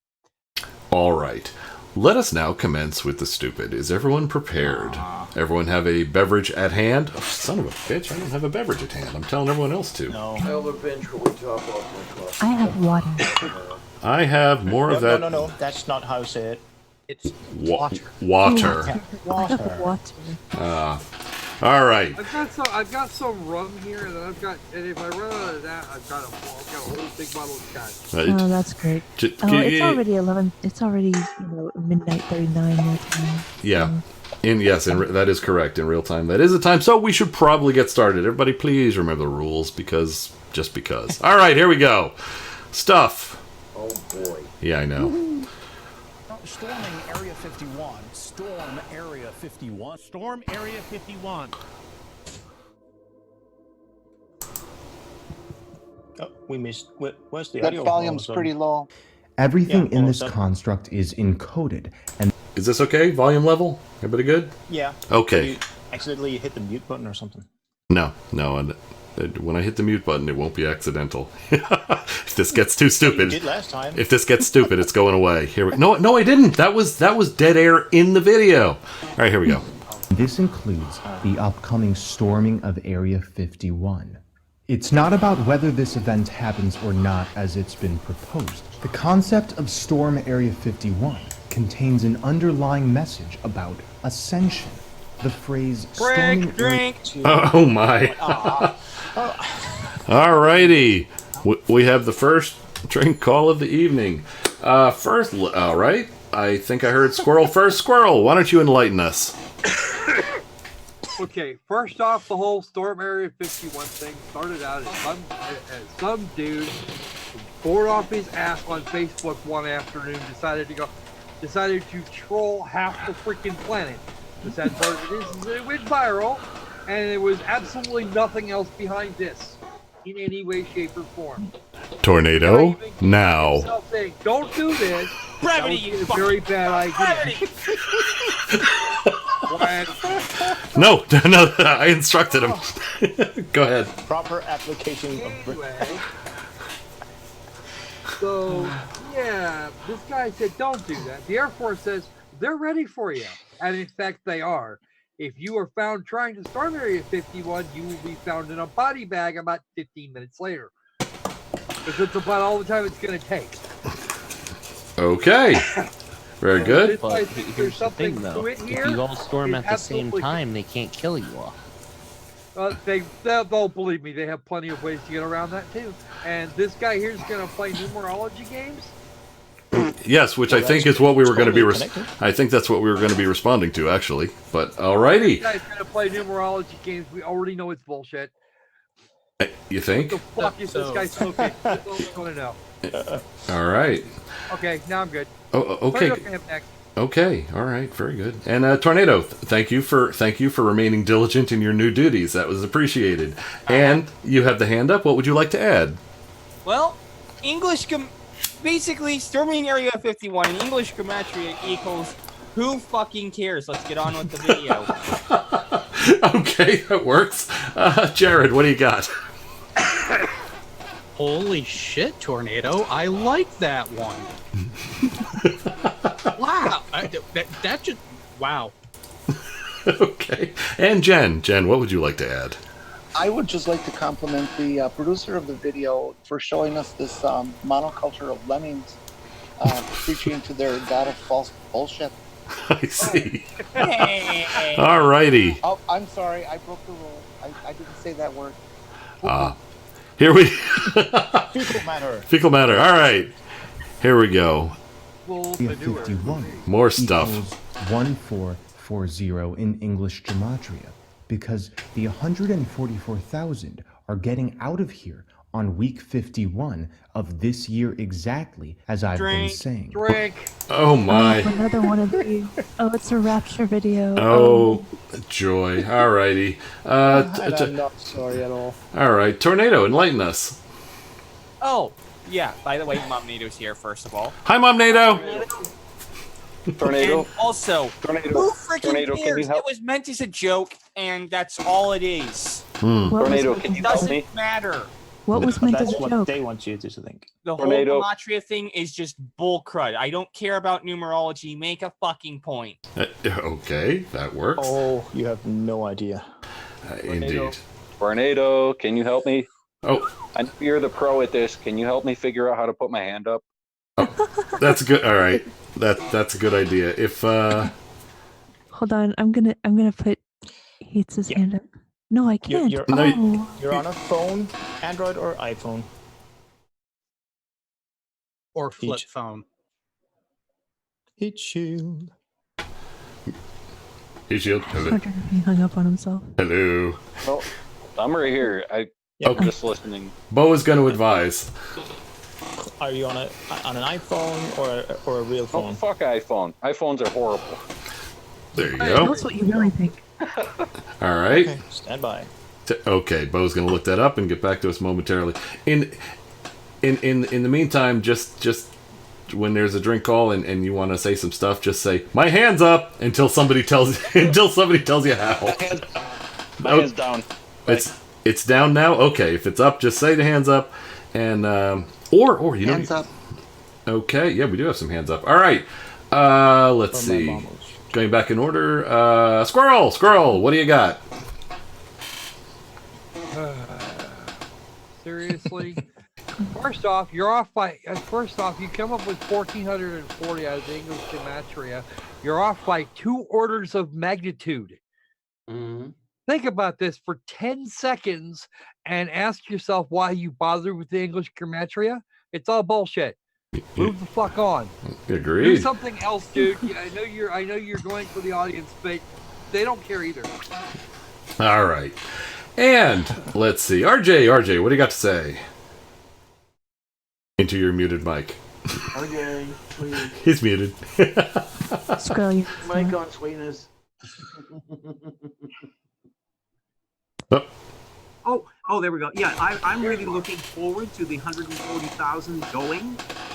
B: All right. Let us now commence with the stupid. Is everyone prepared? Everyone have a beverage at hand? Oh, son of a bitch, I don't have a beverage at hand. I'm telling everyone else to.
C: No.
A: I'll eventually top off my coffee.
J: I have water.
B: I have more of that.
C: No. That's not how I say it. It's
B: water.
C: Water.
B: All right.
L: I've got some rum here, and if I run out of that, I've got a whole big bottle of scotch.
J: Oh, that's great. It's already 11. It's already midnight 39 your time.
B: Yeah. That is correct. In real time, that is the time. So we should probably get started. Everybody, please remember the rules because. All right, here we go. Stuff.
A: Oh boy.
B: Yeah, I know.
M: Storming Area 51. Storm Area 51. Storm Area 51.
C: Oh, we missed. Where's the
H: That
C: audio?
H: volume's pretty low.
N: Everything in this construct is encoded. And
B: is this okay? Volume level? Everybody good?
C: Yeah.
B: Okay.
C: You accidentally hit the mute button or something?
B: No. When I hit the mute button, it won't be accidental. If this gets too stupid,
C: You did last time.
B: If this gets stupid, it's going away. No, I didn't. That was dead air in the video. All right, here we go.
N: This includes the upcoming storming of Area 51. It's not about whether this event happens or not as it's been proposed. The concept of Storm Area 51 contains an underlying message about ascension. The phrase
E: drink.
B: Oh my. All righty. We have the first drink call of the evening. All right. I think I heard squirrel first. Squirrel, why don't you enlighten us?
L: Okay, first off, the whole Storm Area 51 thing started out as some dude bored off his ass on Facebook one afternoon, decided to troll half the freaking planet. The sad part of it is it went viral, and there was absolutely nothing else behind this in any way, shape, or form.
B: Tornado now.
L: Saying, don't do this.
E: Brevity,
L: that was a very bad idea.
B: No, I instructed him. Go ahead.
C: Proper application
L: anyway, so, yeah, this guy said, don't do that. The Air Force says, they're ready for you. And in fact, they are. If you are found trying to storm Area 51, you will be found in a body bag about 15 minutes later. Because it's about all the time it's going to take.
B: Okay. Very good.
F: But here's the thing, though. If you all storm at the same time, they can't kill you all.
L: They'll believe me. They have plenty of ways to get around that, too. And this guy here is going to play numerology games.
B: Yes, which I think is what we were going to be. I think that's what we were going to be responding to, actually. But alrighty.
L: This guy's going to play numerology games. We already know it's bullshit.
B: You think?
L: What the fuck is this guy smoking? That's all I want to know.
B: All right.
L: Okay, now I'm good.
B: Oh, okay.
L: Him next.
B: Okay, all right, very good. And Tornado, thank you for remaining diligent in your new duties. That was appreciated. And you have the hand up. What would you like to add?
E: Well, basically storming Area 51 in English gematria equals who fucking cares? Let's get on with the video.
B: Okay, that works. Jared, what do you got?
G: Holy shit, Tornado! I like that one. Wow, that just wow.
B: Okay, and Jen, what would you like to add?
H: I would just like to compliment the producer of the video for showing us this monoculture of lemmings preaching to their god of false bullshit.
B: I see. All righty.
H: Oh, I'm sorry, I broke the rule. I didn't say that word.
B: Here we
C: Fecal matter.
B: Fecal matter. All right. Here we go.
N: Area 51
B: More stuff.
N: equals 1440 in English gematria, because the 144,000 are getting out of here on week 51 of this year exactly, as I've been saying.
L: Drink.
B: Oh my.
J: Another one of these. Oh, it's a rapture video.
B: Oh, joy. All righty.
O: I'm not sorry at all.
B: All right. Tornado, enlighten us.
E: Oh, yeah. By the way, Mom Nato's here, first of all.
B: Hi, Mom Nato.
K: Tornado.
E: And also,
K: Tornado.
E: who freaking
K: Tornado, can
E: cares?
K: you help?
E: It was meant as a joke, and that's all it is.
K: Tornado, can you help
E: Doesn't
K: me?
E: matter.
J: What was meant as
C: That's
J: a
C: what
J: joke?
C: they want you to think.
E: The
K: Tornado.
E: whole gematria thing is just bull crud. I don't care about numerology. Make a fucking point.
B: Okay, that works.
C: Oh, you have no idea.
B: Indeed.
K: Tornado, can you help me?
B: Oh,
K: I know you're the pro at this. Can you help me figure out how to put my hand up?
B: that's good. All right. That's a good idea. If
J: Hold on, I'm gonna put Heats' hand up. No, I can't.
C: You're on a phone, Android or iPhone.
G: Or flip phone.
C: Heat shield.
B: Hey, Shield. Hello.
J: He hung up on himself.
B: Hello.
K: No, I'm right here. I'm just listening.
B: Bo is going to advise.
C: Are you on an iPhone or a real phone?
K: Oh, fuck iPhone. iPhones are horrible.
B: There you
J: Tell
B: go.
J: us what you really think.
B: All right.
C: Okay, stand by.
B: Okay, Bo's going to look that up and get back to us momentarily. In the meantime, just when there's a drink call and you want to say some stuff, just say my hands up until somebody tells you how.
K: My hands down.
B: It's down now. Okay, if it's up, just say the hands up, and or you know.
H: Hands up.
B: Okay, yeah, we do have some hands up. All right, let's see. Going back in order. Squirrel, what do you got?
L: Seriously? First off, you come up with 1,440 out of the English gematria. You're off by 2 orders of magnitude.
A: Mm-hmm.
L: Think about this for 10 seconds and ask yourself why you bothered with the English gematria. It's all bullshit. Move the fuck on.
B: Agreed.
L: Do something else, dude. Yeah, I know you're going for the audience, but they don't care either.
B: All right. And let's see. RJ, what do you got to say? Into your muted mic.
A: Okay, please.
B: He's muted.
J: Squirrel, you.
A: Mic on, sweetness.
P: Oh, there we go. Yeah, I'm really looking forward to the 140,000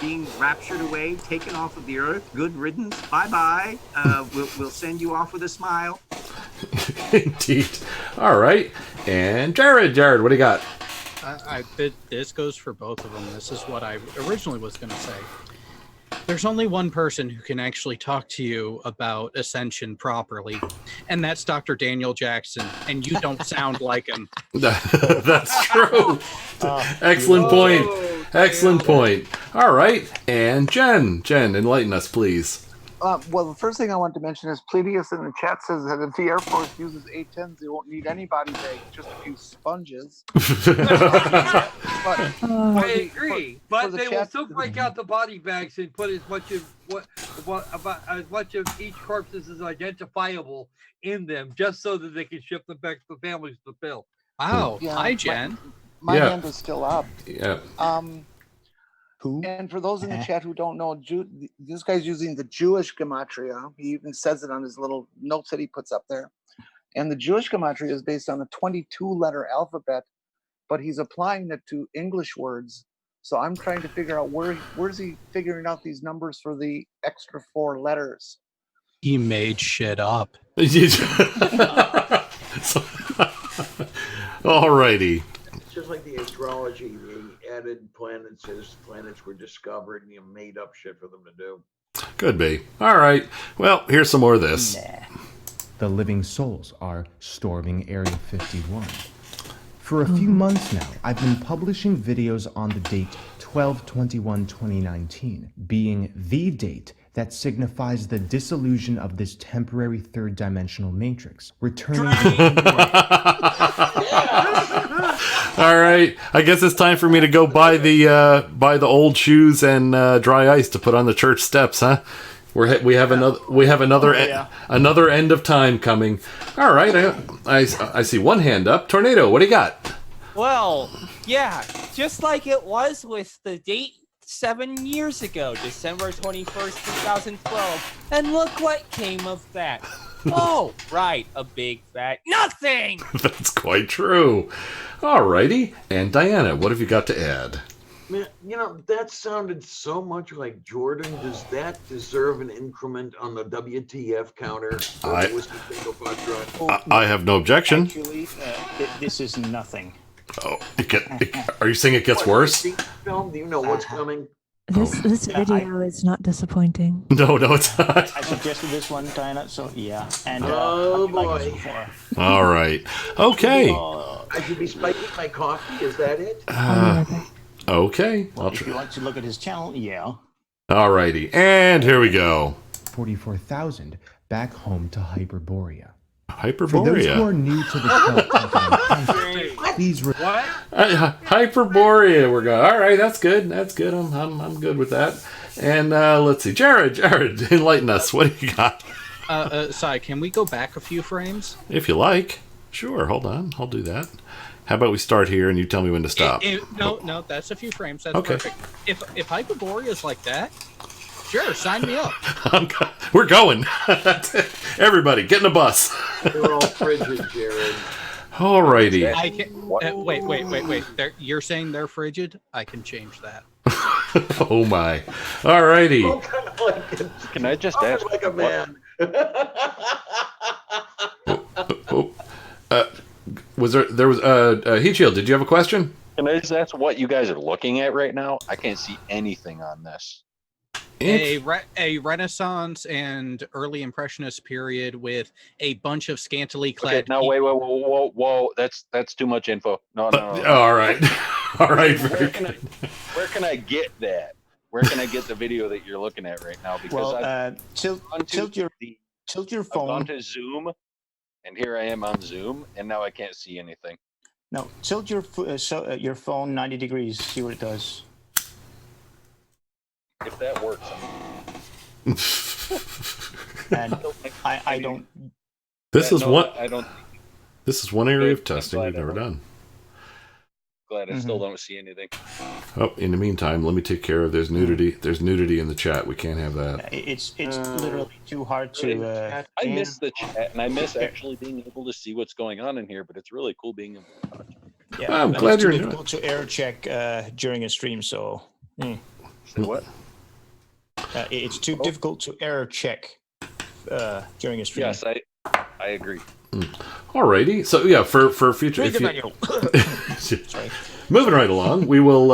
P: being raptured away, taken off of the earth. Good riddance. Bye-bye. We'll send you off with a smile.
B: Indeed. All right. And Jared, what do you got?
G: This goes for both of them. This is what I originally was going to say. There's only one person who can actually talk to you about ascension properly, and that's Dr. Daniel Jackson, and you don't sound like him.
B: That's true. Excellent point. Excellent point. All right. And Jen, enlighten us, please.
H: Well, the first thing I want to mention is Pleiadius in the chat says that if the Air Force uses A-10s, they won't need any body bags, just a few sponges.
L: I agree, but they will still break out the body bags and put as much of as much of each corpse as is identifiable in them, just so that they can ship them back to the families to fill.
G: Wow.
H: Yeah,
G: Hi, Jen.
H: My hand is still up.
B: Yeah.
C: Who?
H: And for those in the chat who don't know, this guy's using the Jewish gematria. He even says it on his little notes that he puts up there. And the Jewish gematria is based on a 22-letter alphabet, but he's applying it to English words. So I'm trying to figure out where's he figuring out these numbers for the extra 4 letters.
G: He made shit up.
B: Alrighty.
A: It's just like the astrology. They added planets as planets were discovered, and you made up shit for them to do.
B: Could be. All right. Well, here's some more of this.
N: The living souls are storming Area 51. For a few months now, I've been publishing videos on the date 12/21/2019, being the date that signifies the dissolution of this temporary third-dimensional matrix, returning
B: All right. I guess it's time for me to go buy the old shoes and dry ice to put on the church steps, huh? We have another end of time coming. All right. I see one hand up. Tornado, what do you got?
E: Well, yeah, just like it was with the date 7 years ago, December 21st, 2012. And look what came of that. Oh, right, a big fat nothing!
B: That's quite true. All righty. And Diana, what have you got to add?
A: Man, that sounded so much like Jordan. Does that deserve an increment on the WTF counter?
B: I have no objection.
C: Actually, this is nothing.
B: Oh, are you saying it gets worse?
A: Film, do you know what's coming?
J: This video is not disappointing.
B: No, it's not.
C: I suggested this one, Diana, so yeah. And
A: oh boy.
B: All right. Okay.
A: I should be spiking my coffee, is that it?
B: Okay.
C: If you want to look at his channel, yeah.
B: All righty. And here we go.
N: 44,000 back home to Hyperborea.
B: Hyperborea.
N: For those who are new to the please.
B: Hyperborea. We're going. All right, that's good. That's good. I'm good with that. And let's see, Jared, enlighten us. What do you got?
G: Sai, can we go back a few frames?
B: If you like. Sure. Hold on. I'll do that. How about we start here and you tell me when to stop?
G: No, that's a few frames. That's
B: okay.
G: Perfect. If Hyperborea is like that, sure, sign me up.
B: We're going. Everybody, get in a bus.
A: They're all frigid, Jared.
B: Alrighty.
G: I can, wait. You're saying they're frigid? I can change that.
B: Oh my. Alrighty.
K: Can I just ask?
A: Like a man.
B: Was there was Heat Shield, did you have a question?
K: Can I just ask what you guys are looking at right now? I can't see anything on this.
G: A Renaissance and early Impressionist period with a bunch of scantily clad.
K: Okay, now wait, whoa! That's too much info. No.
B: All right, all right.
K: Where can I get that? Where can I get the video that you're looking at right now? Because
C: tilt your phone.
K: I've gone to Zoom, and here I am on Zoom, and now I can't see anything.
C: No, tilt your phone 90 degrees. See what it does.
K: If that works.
C: And I don't.
B: This is one.
K: I don't.
B: This is one area of testing we've never done.
K: Glad I still don't see anything.
B: Oh, in the meantime, let me take care of. There's nudity. There's nudity in the chat. We can't have that.
C: It's literally too hard to.
K: I miss the chat, and I miss actually being able to see what's going on in here. But it's really cool being able to touch.
C: Yeah,
B: I'm glad you're
C: too difficult to error check during a stream. So.
K: Say what?
C: It's too difficult to error check during a stream.
K: Yes, I agree.
B: Alrighty, so yeah, for future.
C: Sorry.
B: Moving right along, we will.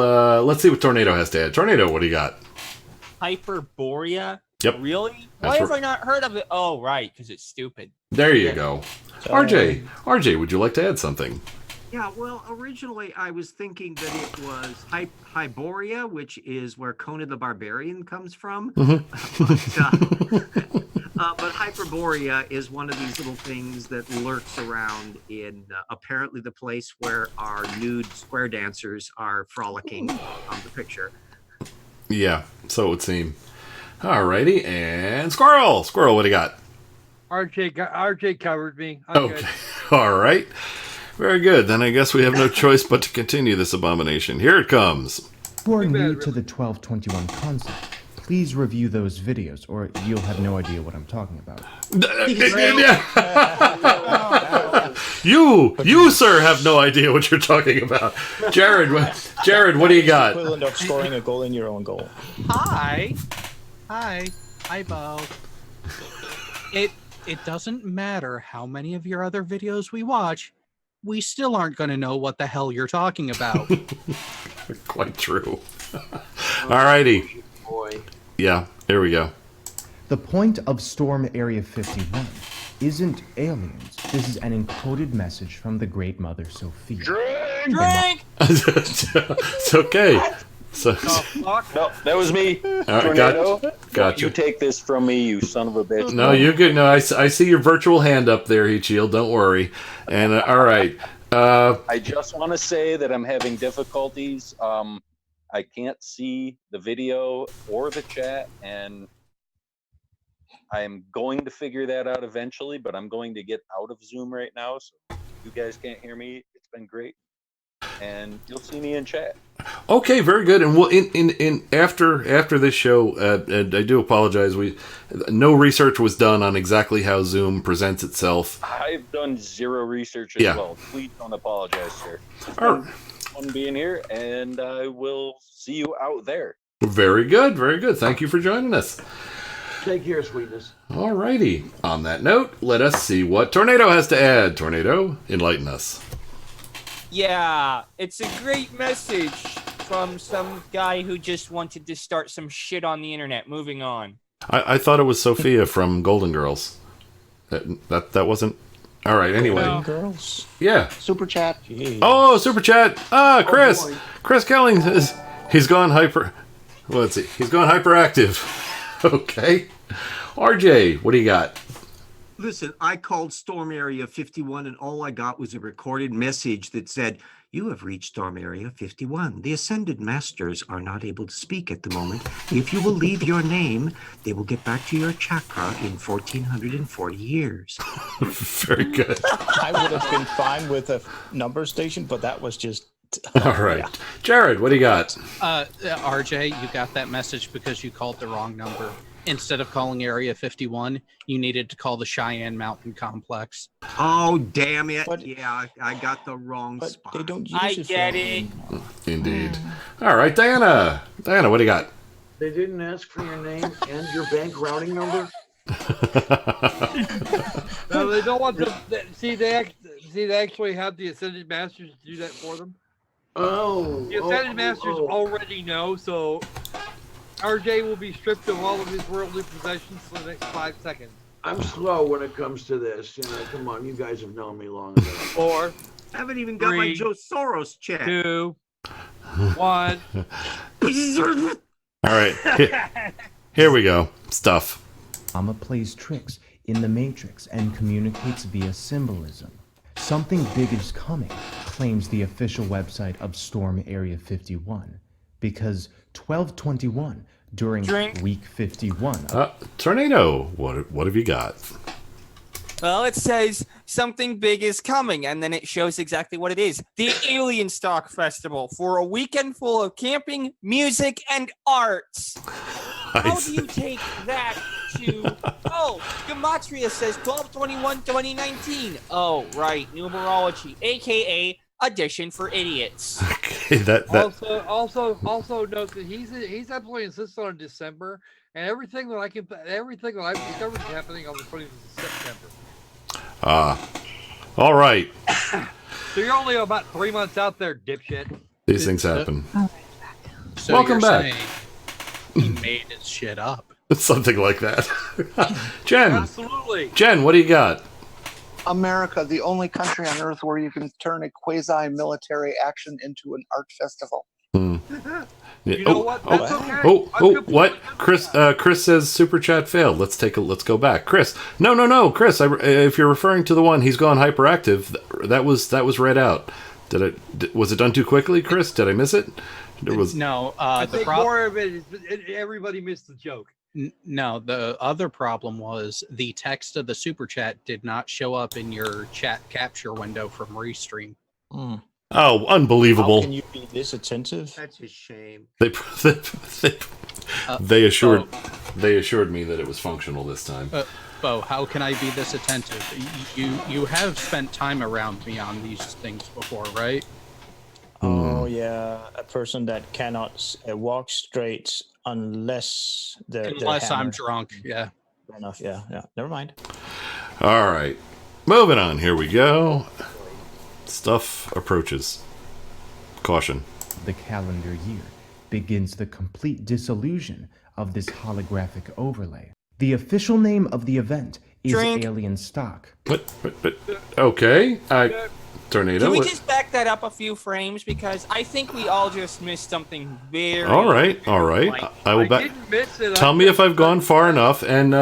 B: Let's see what Tornado has to add. Tornado, what do you got?
E: Hyperborea?
B: Yep.
E: Really?
B: That's
E: Why have I not heard of it? Oh, right, because it's stupid.
B: There you go. RJ, would you like to add something?
P: Yeah, well, originally I was thinking that it was Hyboria, which is where Conan the Barbarian comes from. But Hyperborea is one of these little things that lurks around in apparently the place where our nude square dancers are frolicking on the picture.
B: Yeah, so it would seem. Alrighty, and Squirrel, what do you got?
L: RJ covered me. I'm good.
B: All right. Very good. Then I guess we have no choice but to continue this abomination. Here it comes.
N: who are
L: Too bad,
N: new to the 1221 concept, please review those videos, or you'll have no idea what I'm talking about.
B: You, sir, have no idea what you're talking about. Jared, what do you got?
C: Equivalent of scoring a goal in your own goal.
G: Hi, Bo. It doesn't matter how many of your other videos we watch, we still aren't going to know what the hell you're talking about.
B: Quite true. Alrighty.
A: Boy.
B: Yeah, there we go.
N: The point of Storm Area 51 isn't aliens. This is an encoded message from the Great Mother Sophia.
E: Drink!
B: It's okay. So,
K: No, that was me. Tornado.
B: Got you.
K: You take this from me, you son of a bitch.
B: No, you're good. No, I see your virtual hand up there, Heat Shield. Don't worry. And all right.
K: I just want to say that I'm having difficulties. I can't see the video or the chat, and I'm going to figure that out eventually, but I'm going to get out of Zoom right now. So if you guys can't hear me, it's been great. And you'll see me in chat.
B: Okay, very good. And we'll in after this show, and I do apologize. No research was done on exactly how Zoom presents itself.
K: I've done zero research as well. Please don't apologize, sir. It's been fun being here, and I will see you out there.
B: Very good, very good. Thank you for joining us.
A: Take care, sweetness.
B: All righty. On that note, let us see what Tornado has to add. Tornado, enlighten us.
E: Yeah, it's a great message from some guy who just wanted to start some shit on the internet. Moving on.
B: I thought it was Sophia from Golden Girls. That wasn't. All right. Anyway.
C: Golden Girls.
B: Yeah.
H: Super chat.
C: Jeez.
B: Oh, super chat. Chris. Chris Kelling says he's gone hyper. Let's see. He's gone hyperactive. Okay. RJ, what do you got?
P: Listen, I called Storm Area 51 and all I got was a recorded message that said, "You have reached Storm Area 51. The Ascended Masters are not able to speak at the moment. If you will leave your name, they will get back to your chakra in 1440 years.
B: Very good.
C: I would have been fine with a number station, but that was just...
B: All right. Jared, what do you got?
G: RJ, you got that message because you called the wrong number. Instead of calling Area 51, you needed to call the Cheyenne Mountain Complex.
P: Oh, damn it. Yeah, I got the wrong spot.
C: They don't use
E: I get it.
B: Indeed. All right, Diana. Diana, what do you got?
A: They didn't ask for your name and your bank routing number?
L: No, they don't want to. They actually have the Ascended Masters to do that for them.
A: Oh.
L: The Ascended Masters already know, so RJ will be stripped of all of his worldly possessions for the next 5 seconds.
A: I'm slow when it comes to this. Come on, you guys have known me long enough.
L: 4.
P: I haven't even got my Joe Soros check.
L: 2. 1.
B: All right. Here we go. Stuff.
N: Mama plays tricks in the Matrix and communicates via symbolism. Something big is coming, claims the official website of Storm Area 51, because 1221 during week 51.
B: Tornado, what have you got?
E: Well, it says something big is coming, and then it shows exactly what it is. The Alien Stock Festival for a weekend full of camping, music, and arts. How do you take that to... Oh, Gematria says 12/21/2019. Oh, right, numerology, a.k.a. Addition for Idiots.
B: Okay, that...
L: Also note that he's absolutely insistent on December, and everything that I've discovered is happening on the 20th of September.
B: All right.
L: So you're only about 3 months out there, dipshit.
B: These things happen.
G: So
B: Welcome
G: you're
B: back.
G: saying he made his shit up.
B: Something like that. Jen.
L: Absolutely.
B: Jen, what do you got?
H: America, the only country on earth where you can turn a quasi-military action into an art festival.
L: You know what? That's okay.
B: What? Chris says super chat failed. Let's go back. Chris. No. Chris, if you're referring to the one he's gone hyperactive, that was read out. Was it done too quickly, Chris? Did I miss it?
G: No,
L: I think more of it is everybody missed the joke.
G: No, the other problem was the text of the super chat did not show up in your chat capture window from Restream.
B: Oh,
C: How
B: unbelievable!
C: can you be this attentive?
P: That's a shame.
B: They assured me that it was functional this time.
G: Bo, how can I be this attentive? You have spent time around me on these things before, right?
C: Oh yeah, a person that cannot walk straight unless
G: Unless I'm drunk. Yeah.
C: Fair enough. Yeah. Never mind.
B: All right, moving on. Here we go. Stuff approaches. Caution.
N: The calendar year begins the complete dissolution of this holographic overlay. The official name of the event is Alien Stock.
B: But okay. Tornado.
E: Can we just back that up a few frames, because I think we all just missed something very.
B: All right. I will back.
L: didn't miss it.
B: Tell me if I've gone far enough. And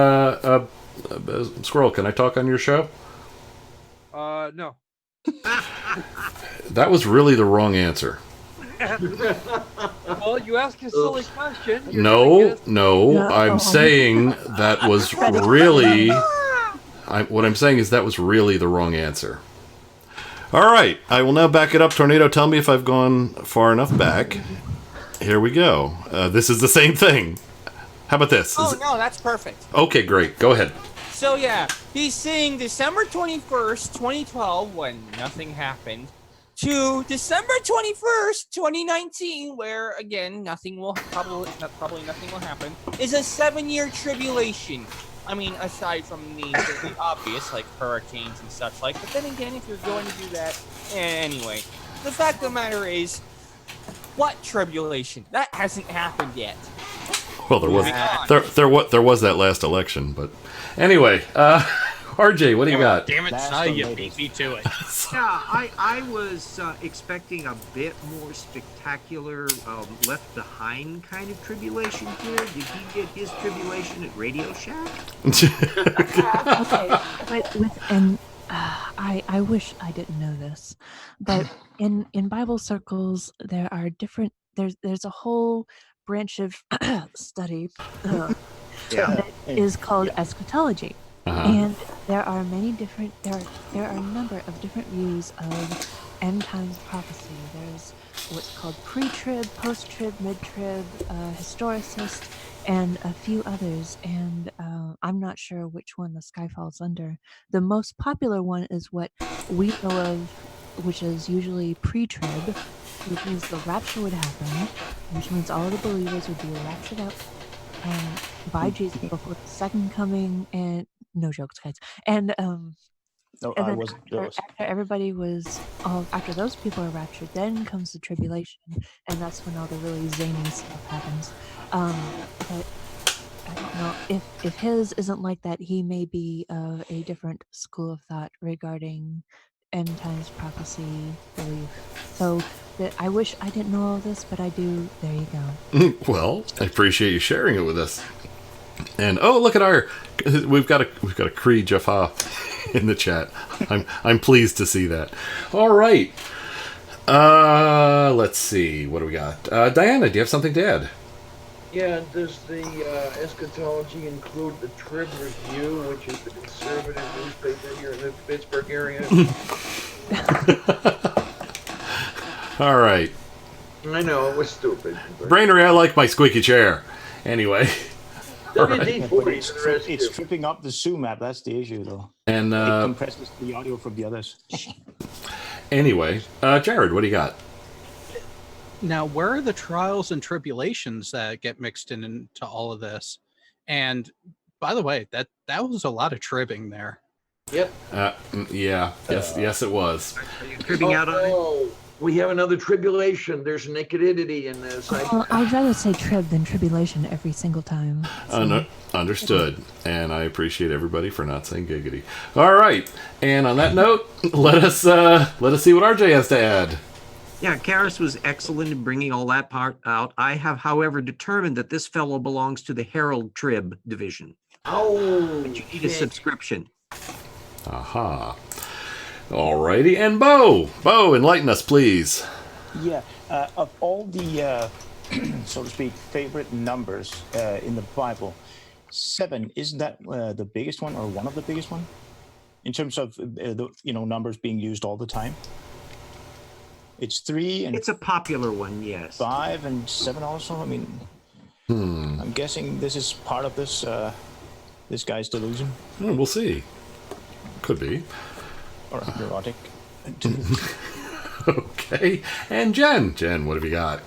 B: Squirrel, can I talk on your show?
L: No.
B: That was really the wrong answer.
L: Well, you ask a silly question.
B: No. I'm saying that was really. What I'm saying is that was really the wrong answer. All right, I will now back it up. Tornado, tell me if I've gone far enough back. Here we go. This is the same thing. How about this?
E: Oh, no, that's perfect.
B: Okay, great. Go ahead.
E: So, yeah, he's saying December 21st, 2012, when nothing happened, to December 21st, 2019, where, again, probably nothing will happen, is a 7-year tribulation. I mean, aside from the obvious, like hurricanes and such like. But then again, if you're going to do that, anyway, the fact of the matter is, what tribulation? That hasn't happened yet.
B: Well, there was that last election, but anyway, RJ, what do you got?
G: Damn it, you beat me to it.
P: Yeah, I was expecting a bit more spectacular, left behind kind of tribulation here. Did he get his tribulation at Radio Shack?
J: Okay, but I wish I didn't know this, but in Bible circles there are different. There's a whole branch of study that is called eschatology. And there are many different, there are a number of different views of end times prophecy. There's what's called pre-trib, post-trib, mid-trib, historicist, and a few others. And I'm not sure which one the sky falls under. The most popular one is what we know of, which is usually pre-trib, which means the rapture would happen, which means all of the believers would be raptured up by Jesus before the second coming, and no jokes, guys. And then after everybody was after those people are raptured, then comes the tribulation, and that's when all the really zany stuff happens. But I don't know if his isn't like that. He may be of a different school of thought regarding end times prophecy belief. So I wish I didn't know all this, but I do. There you go.
B: Well, I appreciate you sharing it with us. And look at we've got a Cree Jaffa in the chat. I'm pleased to see that. All right. Let's see. What do we got? Diana, do you have something to add?
A: Yeah, does the eschatology include the Trib Review, which is the conservative newspaper here in the Pittsburgh area?
B: All right.
A: I know, it was stupid.
B: Brainery, I like my squeaky chair. Anyway.
C: It's tripping up the Zoom app. That's the issue, though.
B: And
C: it compresses the audio from the others.
B: Anyway, Jared, what do you got?
G: Now, where are the trials and tribulations that get mixed into all of this? And by the way, that was a lot of tribbing there.
A: Yep.
B: Yeah. Yes, it was.
P: Are you tribbing out on it?
A: We have another tribulation. There's nakedity in this.
J: I'd rather say trib than tribulation every single time. So.
B: Understood. And I appreciate everybody for not saying giggity. All right. And on that note, let us see what RJ has to add.
P: Yeah, Karis was excellent in bringing all that part out. I have, however, determined that this fellow belongs to the Herald Trib division.
A: Oh,
P: but you need a subscription.
B: Aha. Alrighty, and Bo, enlighten us, please.
C: Yeah, of all the, so to speak, favorite numbers in the Bible, 7, isn't that the biggest one or one of the biggest one in terms of the numbers being used all the time? it's 3 and
P: It's a popular one, yes.
C: 5 and 7 also. I mean, I'm guessing this is part of this this guy's delusion.
B: Oh, we'll see. Could be.
C: Or neurotic.
B: Okay. And Jen, what have you got?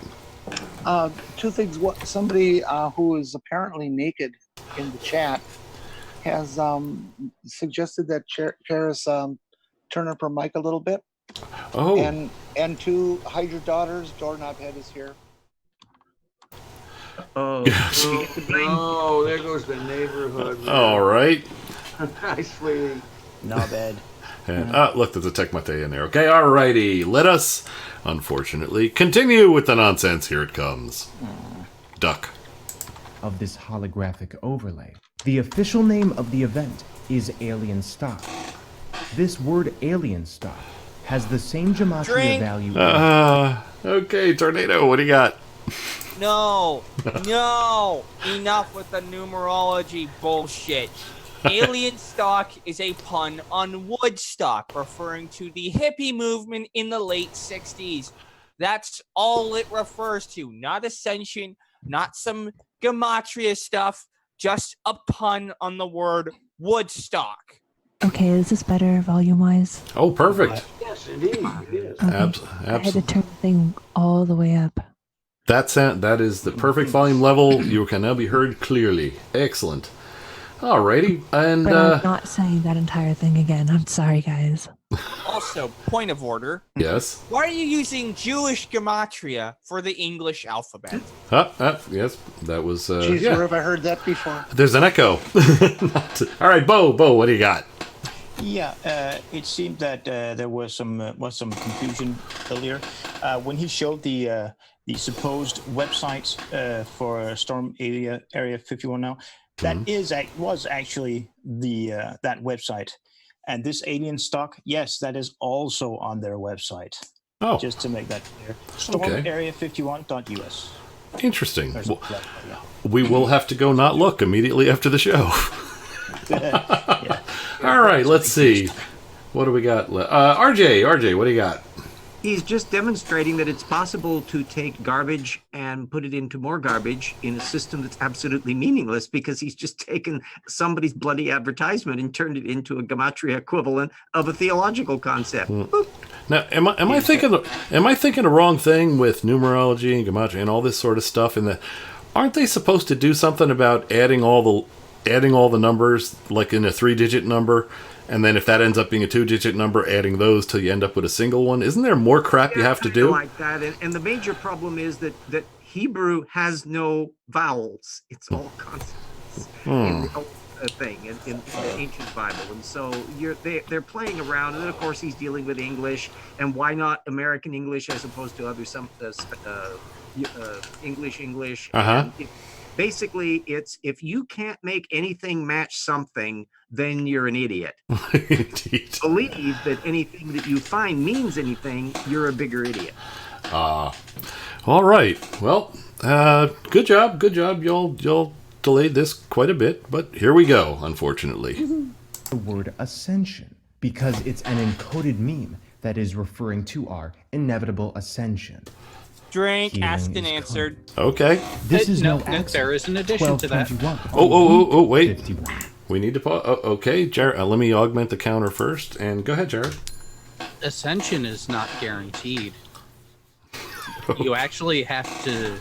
H: Two things. What somebody who is apparently naked in the chat has suggested that Paris turn up her mic a little bit.
B: Oh.
H: And two, hide your daughters. Doorknob head is here.
P: Oh,
A: Oh, there goes the neighborhood. Man.
B: All right.
A: Hi, sweetie.
C: Not bad.
B: And look, there's a Tecmate in there. Okay, all righty. Let us, unfortunately, continue with the nonsense. Here it comes. Duck.
N: Of this holographic overlay. The official name of the event is alien stock. This word alien stock has the same gematria value.
B: Okay, Tornado, what do you got?
E: No, enough with the numerology bullshit. Alien stock is a pun on Woodstock, referring to the hippie movement in the late 60s. That's all it refers to, not ascension, not some gematria stuff, just a pun on the word Woodstock.
J: Okay, is this better volume-wise?
B: Oh, perfect.
A: Yes, indeed. It is.
J: Okay. I had to turn the thing all the way up.
B: That is the perfect volume level. You can now be heard clearly. Excellent. Alrighty, and
J: But I'm not saying that entire thing again. I'm sorry, guys.
E: Also, point of order.
B: Yes.
E: Why are you using Jewish gematria for the English alphabet?
B: Yes, that was.
H: Jeez,
B: Yeah.
H: where have I heard that before?
B: There's an echo. All right, Bo, what do you got?
C: Yeah, it seemed that there was some confusion earlier when he showed the supposed websites for Storm Area 51 now. That was actually the that website, and this alien stock, yes, that is also on their website.
B: Oh,
C: just to make that clear, stormarea51.us.
B: Interesting. Well, we will have to go not look immediately after the show.
C: Yeah.
B: All right, let's see. What do we got? RJ, what do you got?
P: He's just demonstrating that it's possible to take garbage and put it into more garbage in a system that's absolutely meaningless, because he's just taken somebody's bloody advertisement and turned it into a gematria equivalent of a theological concept.
B: Now, am I thinking the wrong thing with numerology and gematria and all this sort of stuff? In that, aren't they supposed to do something about adding all the numbers, like in a 3-digit number? And then if that ends up being a 2-digit number, adding those till you end up with a single one. Isn't there more crap you have to do?
P: Like that. And the major problem is that Hebrew has no vowels. It's all consonants in the old thing, in the ancient Bible. And so they're playing around. And then, of course, he's dealing with English. And why not American English as opposed to other English?
B: Uh-huh.
P: Basically, it's if you can't make anything match something, then you're an idiot.
B: Indeed.
P: Believe that anything that you find means anything, you're a bigger idiot.
B: All right. Well, good job. Y'all delayed this quite a bit, but here we go, unfortunately.
N: The word ascension, because it's an encoded meme that is referring to our inevitable ascension.
E: Drink,
N: Healing
E: asked and
N: is
E: answered.
B: Okay.
N: This is no
G: there is an addition to that.
N: 1221.
B: Wait.
N: 51.
B: We need to pause. Okay, Jared, let me augment the counter first, and go ahead, Jared.
G: Ascension is not guaranteed. You actually have to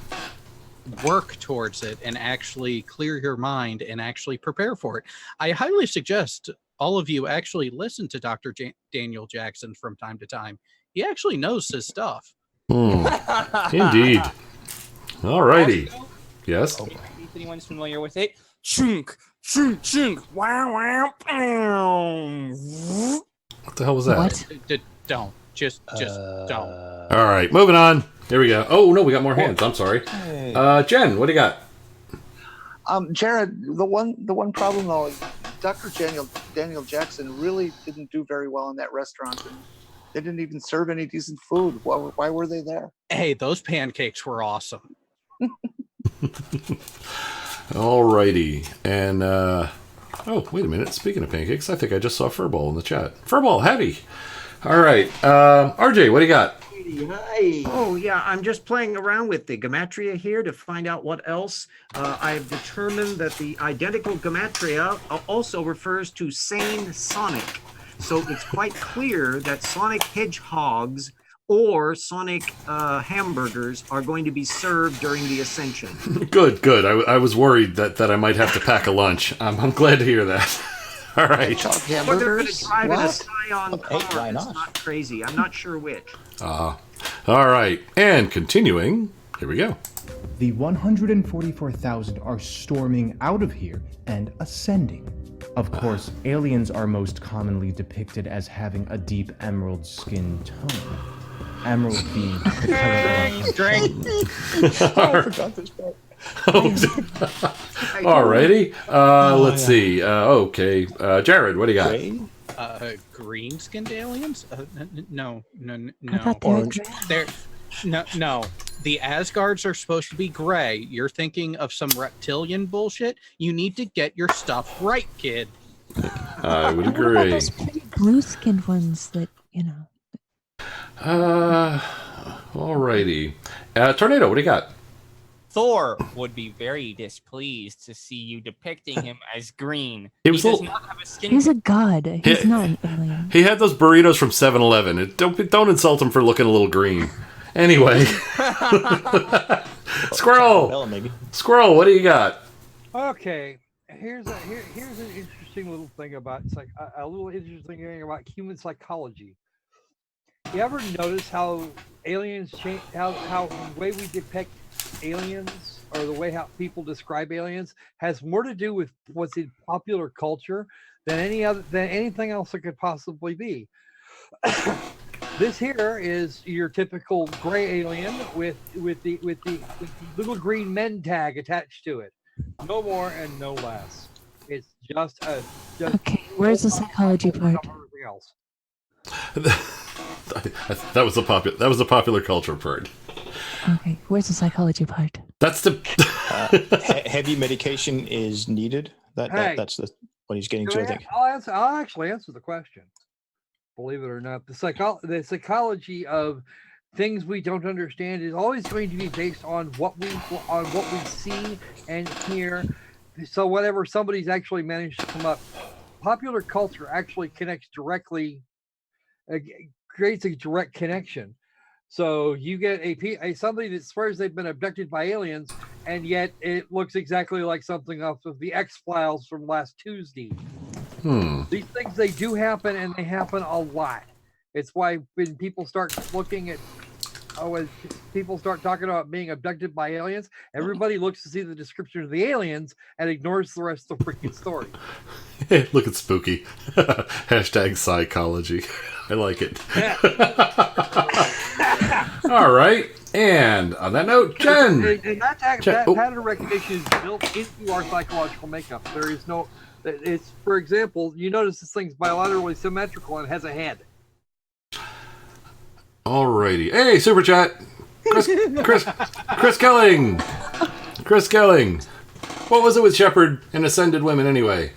G: work towards it and actually clear your mind and actually prepare for it. I highly suggest all of you actually listen to Dr. Daniel Jackson from time to time. He actually knows his stuff.
B: Indeed. All righty. Yes?
E: If anyone's familiar with it. Chunk, chunk, chunk. Wow, wow, pow.
B: What the hell was that?
J: What?
G: Don't. Just don't.
B: All right, moving on. Here we go. Oh, no, we got more hands. I'm sorry. Jen, what do you got?
H: Jared, the one problem though is Dr. Daniel Jackson really didn't do very well in that restaurant. And they didn't even serve any decent food. Why were they there?
G: Hey, those pancakes were awesome.
B: All righty. And, oh, wait a minute. Speaking of pancakes, I think I just saw Furball in the chat. Furball, heavy. All right. RJ, what do you got?
A: Alrighty, hi.
I: Oh yeah, I'm just playing around with the gematria here to find out what else. I've determined that the identical gematria also refers to sane Sonic. So it's quite clear that Sonic hedgehogs or Sonic hamburgers are going to be served during the ascension.
B: Good, good. I was worried that I might have to pack a lunch. I'm glad to hear that. All right.
I: Or they're going to drive in a Scion car.
C: Hey, why
I: It's
C: not?
I: not crazy. I'm not sure which.
B: All right. And continuing, here we go.
N: The 144,000 are storming out of here and ascending. Of course, aliens are most commonly depicted as having a deep emerald skin tone. Emerald being the color.
C: I forgot this part.
B: Alrighty. Let's see. Okay. Jared, what do you got?
G: Green-skinned aliens? No.
J: I thought they were gray.
G: They're no. The Asgards are supposed to be gray. You're thinking of some reptilian bullshit. You need to get your stuff right, kid.
B: I would
J: What about
B: agree.
J: those pretty blue-skinned ones that, you know?
B: Alrighty. Tornado, what do you got?
E: Thor would be very displeased to see you depicting him as green.
B: He was
E: does
B: little-
E: not have a skin.
J: He's a god. He's not an alien.
B: He had those burritos from 7-Eleven. Don't insult him for looking a little green. Anyway. Squirrel.
C: Maybe.
B: Squirrel, what do you got?
L: Okay, here's an interesting little thing about a little interesting thing about human psychology. You ever notice how aliens change, how the way we depict aliens or the way how people describe aliens has more to do with what's in popular culture than anything else that could possibly be. This here is your typical gray alien with the little green men tag attached to it. No more and no less. It's just
J: Okay, where's the psychology part?
L: everything else.
B: That was the popular culture part.
J: Okay, where's the psychology part?
B: That's the
C: Heavy medication is needed.
L: Hey.
C: That's what he's getting to, I think.
L: I'll actually answer the question. Believe it or not, the psychology of things we don't understand is always going to be based on what we see and hear. So whatever somebody's actually managed to come up, popular culture actually connects directly, creates a direct connection. So you get a somebody that swears they've been abducted by aliens, and yet it looks exactly like something off of the X-Files from last Tuesday. These things, they do happen, and they happen a lot. It's why when people start looking at, when people start talking about being abducted by aliens, everybody looks to see the description of the aliens and ignores the rest of the freaking story.
B: Look at spooky. Hashtag psychology. I like it. All right. And on that note, Jen.
L: And that pattern recognition is built into our psychological makeup. There is no, it's, for example, you notice this thing's bilaterally symmetrical and has a head.
B: Alrighty. Hey, super chat. Chris Kelling. Chris Kelling. What was it with Shepard and Ascended Women anyway?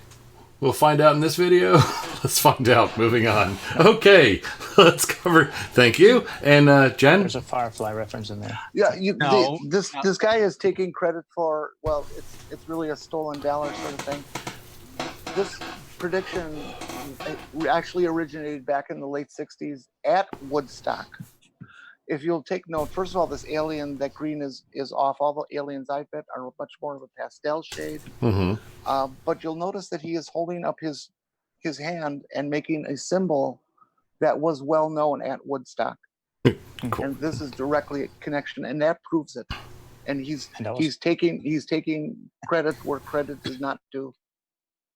B: We'll find out in this video. Let's find out. Moving on. Okay, let's cover. Thank you. And Jen?
C: There's a Firefly reference in there.
H: Yeah, this guy is taking credit for, well, it's really a stolen dollar sort of thing. This prediction actually originated back in the late 60s at Woodstock. If you'll take note, first of all, this alien, that green is off. All the aliens I've met are much more of a pastel shade. But you'll notice that he is holding up his hand and making a symbol that was well known at Woodstock. Cool. And this is directly a connection, and that proves it. And he's taking credit where credit is not due.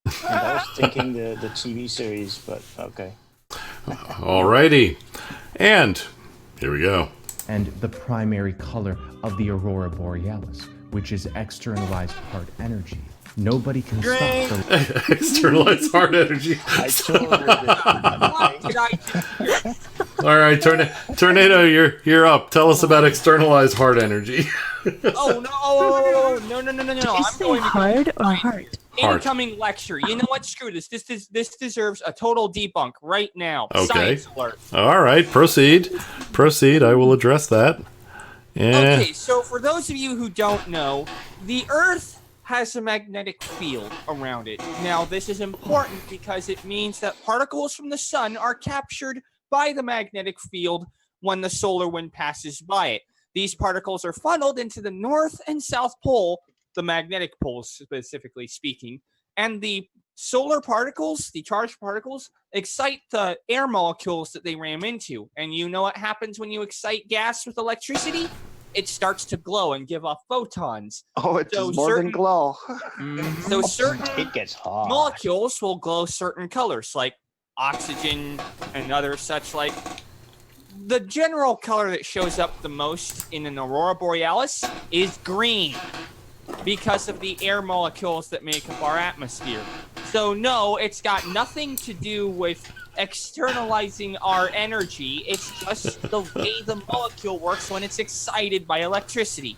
C: And I was thinking the TV series, but okay.
B: Alrighty. And here we go.
N: And the primary color of the Aurora Borealis, which is externalized heart energy. Nobody can stop the
B: externalized heart energy.
C: I totally
B: All right, Tornado, you're up. Tell us about externalized heart energy.
E: Oh no! No!
J: Did you
E: I'm
J: say
E: going to
J: hard or heart?
B: Heart.
E: incoming lecture. You know what? Screw this. This deserves a total debunk right now.
B: Okay.
E: Science alert.
B: All right, proceed. Proceed. I will address that. Yeah.
E: Okay, so for those of you who don't know, the Earth has a magnetic field around it. Now, this is important because it means that particles from the sun are captured by the magnetic field when the solar wind passes by it. These particles are funneled into the North and South Pole, the magnetic poles specifically speaking, and the solar particles, the charged particles, excite the air molecules that they ram into. And you know what happens when you excite gas with electricity? It starts to glow and give off photons.
H: Oh, it does more than glow.
E: So certain
C: It gets hot.
E: molecules will glow certain colors, like oxygen and other such like. The general color that shows up the most in an Aurora Borealis is green because of the air molecules that make up our atmosphere. So no, it's got nothing to do with externalizing our energy. It's just the way the molecule works when it's excited by electricity.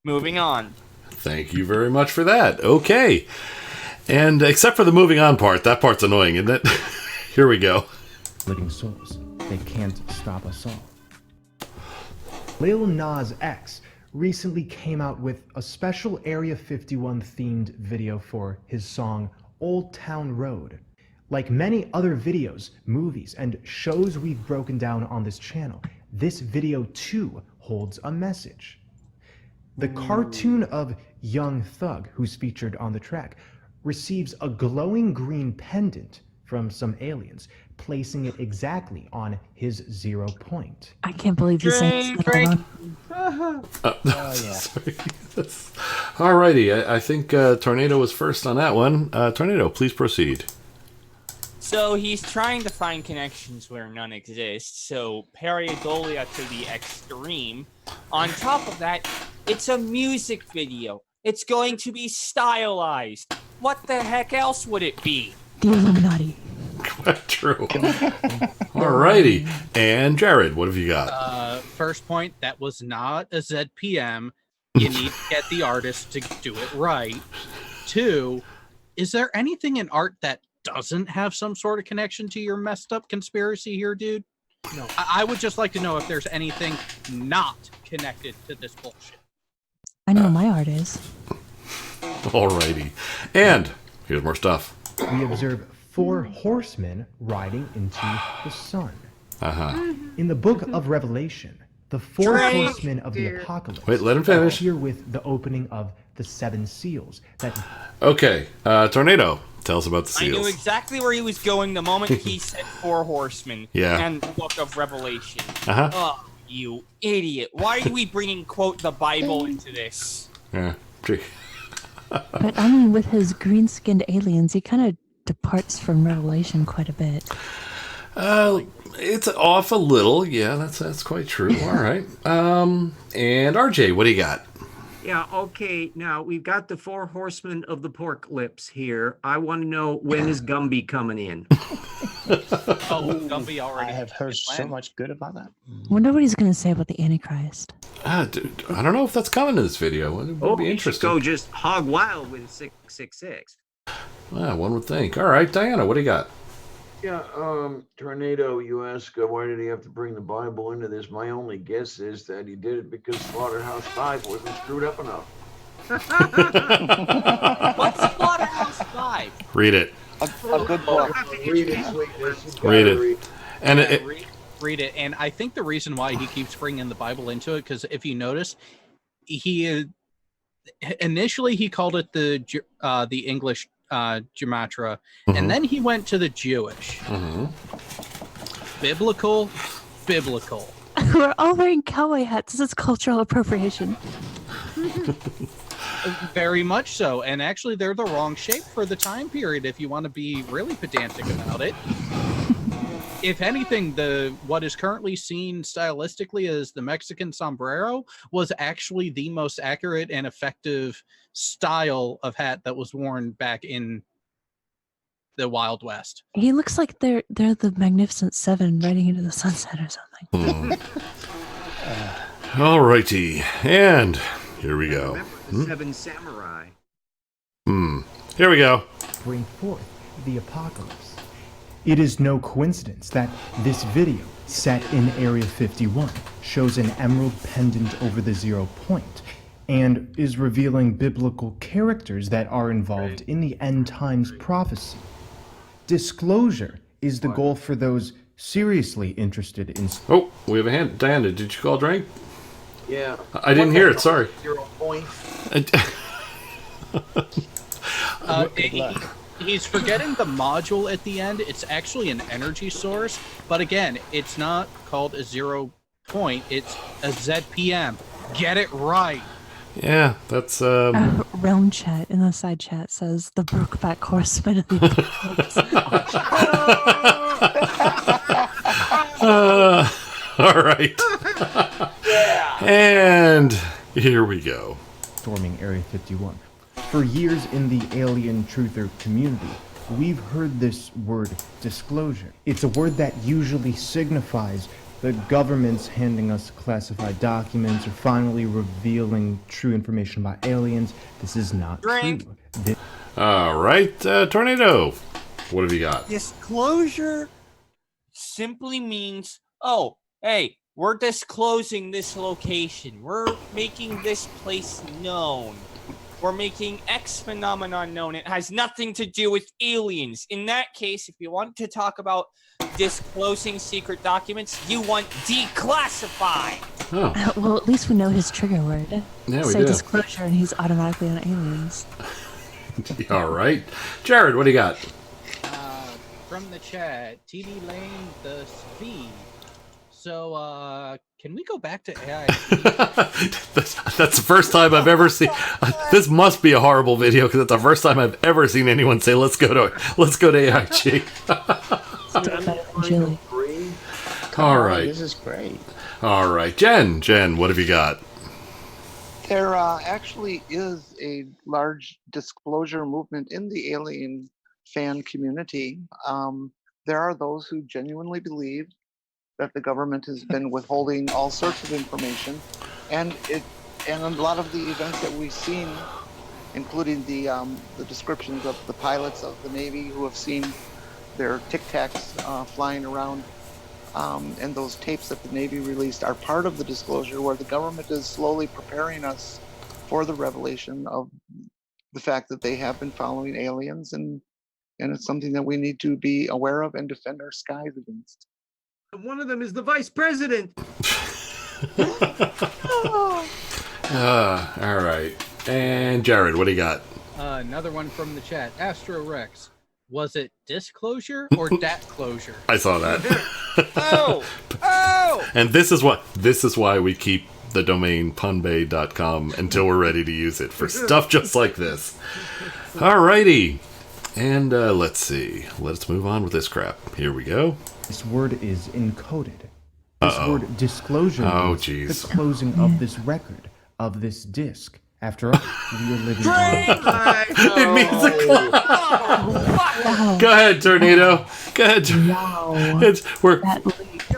E: Moving on.
B: Thank you very much for that. Okay. And except for the moving on part, that part's annoying, isn't it? Here we go.
N: Living souls. They can't stop us all. Lil Nas X recently came out with a special Area 51 themed video for his song Old Town Road. Like many other videos, movies, and shows we've broken down on this channel, this video too holds a message. The cartoon of Young Thug, who's featured on the track, receives a glowing green pendant from some aliens, placing it exactly on his 0 point.
J: I can't believe he's saying this.
B: Sorry. Alrighty, I think Tornado was first on that one. Tornado, please proceed.
E: So he's trying to find connections where none exist, so pareidolia to the extreme. On top of that, it's a music video. It's going to be stylized. What the heck else would it be?
J: The Illuminati.
B: True. Alrighty. And Jared, what have you got?
G: First point, that was not a ZPM. You need to get the artist to do it right. 2, is there anything in art that doesn't have some sort of connection to your messed up conspiracy here, dude? No. I would just like to know if there's anything not connected to this bullshit.
J: I know my art is.
B: Alrighty. And here's more stuff.
N: We observe 4 horsemen riding into the sun. In the book of Revelation, the 4 horsemen of the apocalypse
B: Wait, let him finish.
N: appear with the opening of the 7 seals.
B: Okay, Tornado, tell us about the
E: I knew
B: seals.
E: exactly where he was going the moment he said 4 horsemen
B: Yeah.
E: and the book of Revelation.
B: Uh-huh.
E: Oh, you idiot. Why are we bringing, quote, the Bible into this?
B: Yeah. Gee.
J: But I mean, with his green-skinned aliens, he kind of departs from Revelation quite a bit.
B: It's off a little. Yeah, that's quite true. All right. And RJ, what do you got?
P: Yeah, okay. Now we've got the 4 horsemen of the pork lips here. I want to know, when is Gumby coming in?
C: Oh,
G: Gumby already.
C: I have heard so much good about that.
J: Wonder what he's going to say about the Antichrist.
B: Dude, I don't know if that's coming in this video. It would be interesting.
P: Go just hog wild with 666.
B: One would think. All right, Diana, what do you got?
A: Yeah, Tornado, you ask why did he have to bring the Bible into this? My only guess is that he did it because Slaughterhouse 5 wasn't screwed up enough.
E: What's Slaughterhouse 5?
B: Read it.
H: A good book.
A: Read it, sweetness.
B: Read it. And
G: read it. And I think the reason why he keeps bringing the Bible into it, because if you notice, he initially he called it the English gematria, and then he went to the Jewish. Biblical.
J: We're all wearing cowboy hats. This is cultural appropriation.
G: Very much so. And actually, they're the wrong shape for the time period if you want to be really pedantic about it. If anything, what is currently seen stylistically as the Mexican sombrero was actually the most accurate and effective style of hat that was worn back in the Wild West.
J: He looks like they're the Magnificent Seven riding into the sunset or something.
B: All righty, and here we go.
P: Remember the Seven Samurai.
B: Here we go.
N: Bring forth the apocalypse. It is no coincidence that this video, set in Area 51, shows an emerald pendant over the 0 point, and is revealing biblical characters that are involved in the end times prophecy. Disclosure is the goal for those seriously interested in...
B: Oh, we have a hand. Diana, did you call a drink?
A: Yeah.
B: I didn't hear it, sorry.
A: 0 point.
G: He's forgetting the module at the end. It's actually an energy source, but again, it's not called a 0 point. It's a ZPM. Get it right.
B: Yeah, that's
J: Realm chat in the side chat says the Brokeback Horseman of the apocalypse.
B: all right. And here we go.
N: Storming Area 51. For years in the alien truther community, we've heard this word disclosure. It's a word that usually signifies the government's handing us classified documents or finally revealing true information about aliens. This is not true.
B: All right, Tornado, what have you got?
E: Disclosure simply means, oh, hey, we're disclosing this location. We're making this place known. We're making X phenomenon known. It has nothing to do with aliens. In that case, if you want to talk about disclosing secret documents, you want declassified.
B: Oh.
J: Well, at least we know his trigger word.
B: Yeah, we
J: Say
B: do.
J: disclosure and he's automatically on aliens.
B: All right. Jared, what do you got?
G: From the chat, TD Lane the V. So, can we go back to AI?
B: That's the first time I've ever seen. This must be a horrible video because it's the first time I've ever seen anyone say, "Let's go to AIG." All right.
H: This is great.
B: All right, Jen, what have you got?
H: There actually is a large disclosure movement in the alien fan community. There are those who genuinely believe that the government has been withholding all sorts of information, and a lot of the events that we've seen, including the descriptions of the pilots of the Navy who have seen their Tic Tacs flying around, and those tapes that the Navy released are part of the disclosure, where the government is slowly preparing us for the revelation of the fact that they have been following aliens, and it's something that we need to be aware of and defend our skies against.
P: One of them is the vice president.
B: All right. And Jared, what do you got?
G: Another one from the chat. Astro Rex. Was it disclosure or dat closure?
B: I saw that.
E: Oh!
B: And this is why we keep the domain punbay.com until we're ready to use it for stuff just like this. All righty. And let's see. Let's move on with this crap. Here we go.
N: This word is encoded. This word disclosure means the closing of this record, of this disc. After all, we are living
B: It means Go ahead, Tornado. Go ahead.
J: Wow.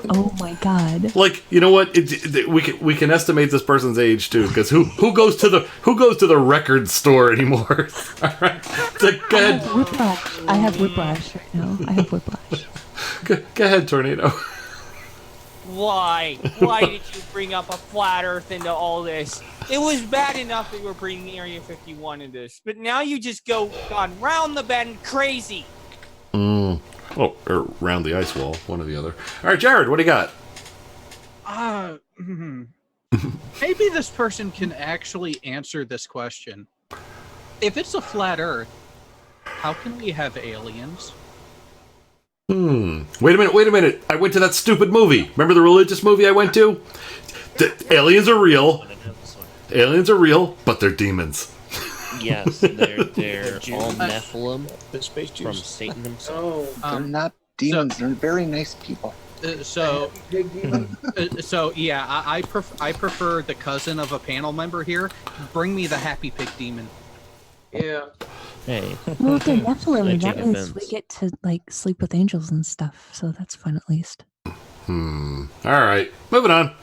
J: Oh my god.
B: Like, you know what? We can estimate this person's age too, because who goes to the record store anymore? All right. So, go ahead.
J: I have whiplash right now. I have whiplash.
B: Go ahead, Tornado.
E: Why? Why did you bring up a flat Earth into all this? It was bad enough that you were bringing Area 51 into this, but now you just gone round the bend crazy.
B: Oh, or round the ice wall, one or the other. All right, Jared, what do you got?
G: Maybe this person can actually answer this question. If it's a flat Earth, how can we have aliens?
B: Wait a minute. I went to that stupid movie. Remember the religious movie I went to? The aliens are real. Aliens are real, but they're demons.
F: Yes, they're all Nephilim from Satan himself.
H: They're not demons. They're very nice people.
G: So yeah, I prefer the cousin of a panel member here. Bring me the happy pig demon.
A: Yeah.
F: Hey.
J: Well, they're definitely that
F: Switching
J: is we
F: events.
J: get to like sleep with angels and stuff, so that's fun at least.
B: All right, moving on.